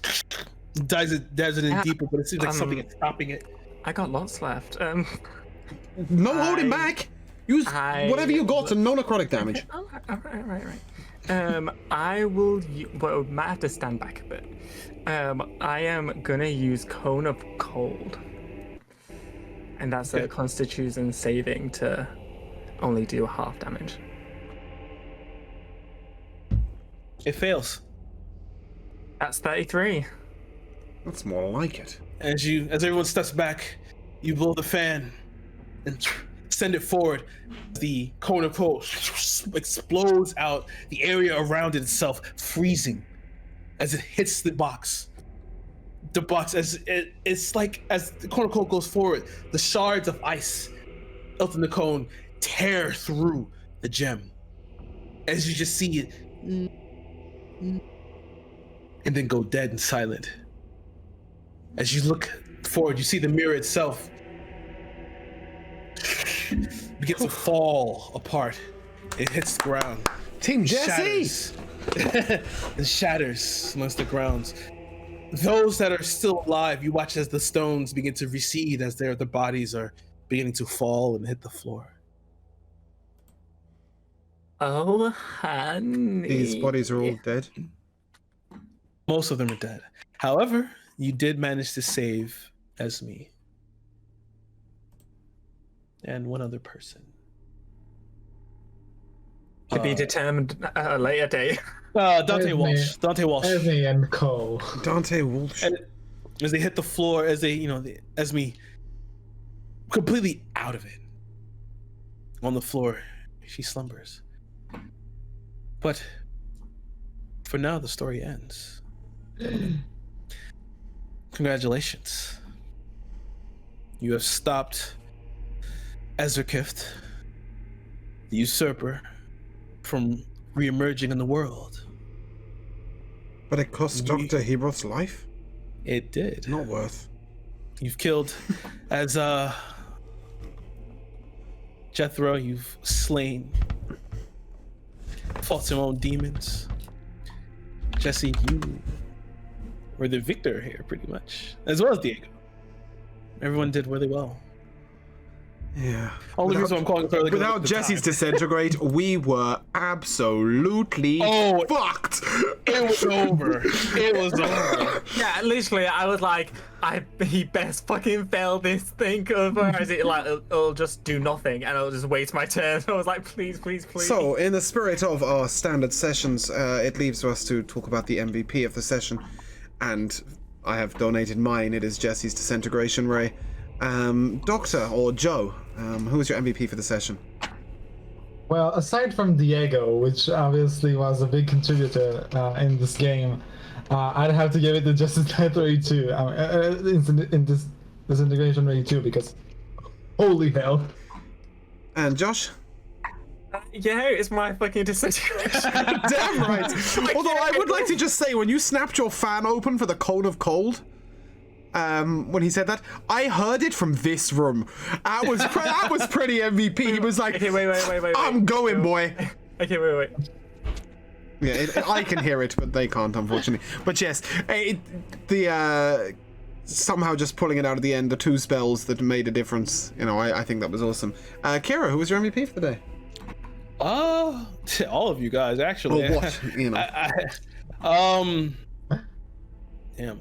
dives it in deeper, but it seems like something is stopping it. I got lots left. No holding back! Use whatever you got and no necrotic damage. Oh, right. I will. Well, might have to stand back a bit. I am gonna use Cone of Cold, and that's a Constitution saving to only do half damage. It fails. That's 33. That's more like it. As everyone steps back, you blow the fan and send it forward. The cone of cold explodes out, the area around it itself freezing as it hits the box. The box, it's like as the cone of cold goes forward, the shards of ice up in the cone tear through the gem. As you just see it, and then go dead and silent. As you look forward, you see the mirror itself begins to fall apart. It hits the ground. Team Jesse! It shatters amongst the grounds. Those that are still alive, you watch as the stones begin to recede as their bodies are beginning to fall and hit the floor. Oh, honey. These bodies are all dead. Most of them are dead. However, you did manage to save Esme. And one other person. To be determined at a later date. Dante Walsh. Dante Walsh. Esme and Co. Dante Walsh. And as they hit the floor, as they, Esme completely out of it. On the floor, she slumbers. But for now, the story ends. Congratulations. You have stopped Ezrakift, the usurper, from re-emerging in the world. But it cost Dr. Hebroth's life? It did. Not worth. You've killed as Jethro, you've slain, fought some own demons. Jesse, you were the victor here pretty much, as well as Diego. Everyone did really well. Yeah. Only reason I'm calling it without Jesse's disintegrate, we were absolutely fucked. It was over. It was over. Yeah, literally, I was like, he best fucking fail this thing, otherwise it'll just do nothing and I'll just waste my turn. I was like, please. So, in the spirit of our standard sessions, it leaves us to talk about the MVP of the session, and I have donated mine. It is Jesse's disintegration ray. Doctor or Joe, who was your MVP for the session? Well, aside from Diego, which obviously was a big contributor in this game, I'd have to give it to Justice Knight 32 in this disintegration rate too, because holy hell. And Josh? Yeah, it's my fucking disintegration. Damn right. Although I would like to just say, when you snapped your fan open for the Cone of Cold, when he said that, I heard it from this room. That was pretty MVP. He was like, okay, wait. I'm going, boy. Okay, wait. Yeah, I can hear it, but they can't, unfortunately. But yes, somehow just pulling it out at the end, the 2 spells that made a difference. I think that was awesome. Kira, who was your MVP for the day? All of you guys, actually. Well, what? Damn.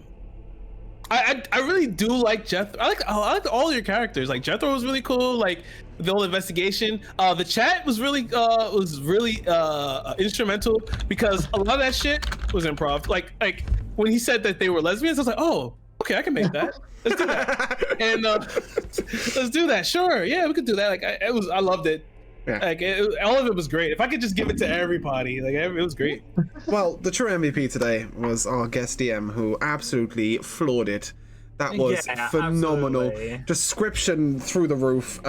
I really do like Jethro. I like all your characters. Like Jethro was really cool. Like the whole investigation. The chat was really instrumental, because a lot of that shit was improv. Like when he said that they were lesbians, I was like, oh, okay, I can make that. Let's do that. And let's do that. Sure, yeah, we could do that. Like I loved it. Yeah. Like all of it was great. If I could just give it to everybody, like it was great. Well, the true MVP today was our guest DM, who absolutely floored it. That was phenomenal. Absolutely. Description through the roof.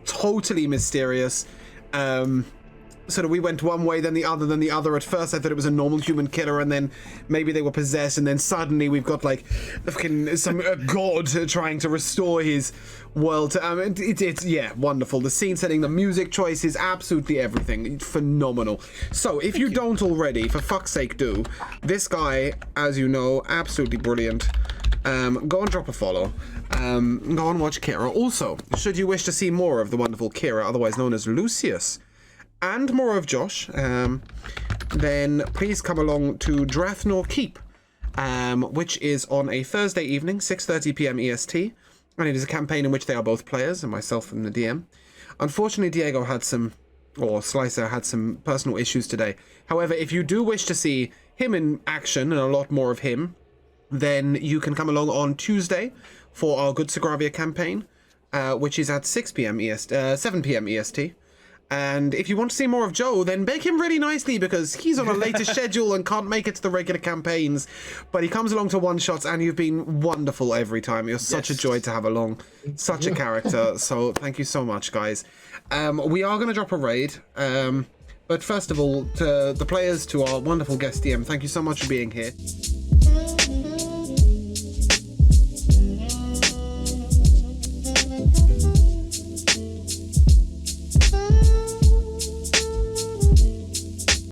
Totally mysterious. sort of we went one way, then the other. At first I thought it was a normal human killer, and then maybe they were possessed, and then suddenly we've got like fucking some god trying to restore his world to, it's yeah, wonderful. The scene setting, the music choices, absolutely everything, phenomenal. So if you don't already, for fuck's sake do. This guy, as you know, absolutely brilliant. Go and drop a follow. Go and watch Kira. Also, should you wish to see more of the wonderful Kira, otherwise known as Lucius, and more of Josh, then please come along to Drathnor Keep, which is on a Thursday evening, 6:30 p.m. EST, and it is a campaign in which they are both players, and myself and the DM. Unfortunately, Diego had Slicer had some personal issues today. However, if you do wish to see him in action, and a lot more of him, then you can come along on Tuesday for our Good Sagravia campaign, which is at 7 p.m. EST. And if you want to see more of Joe, then beg him really nicely, because he's on a later schedule and can't make it to the regular campaigns. But he comes along to one-shots, and you've been wonderful every time. You're such a joy to have along. Such a character. So thank you so much, guys. We are going to drop a raid. But first of all, to the players, to our wonderful guest DM, thank you so much for being here.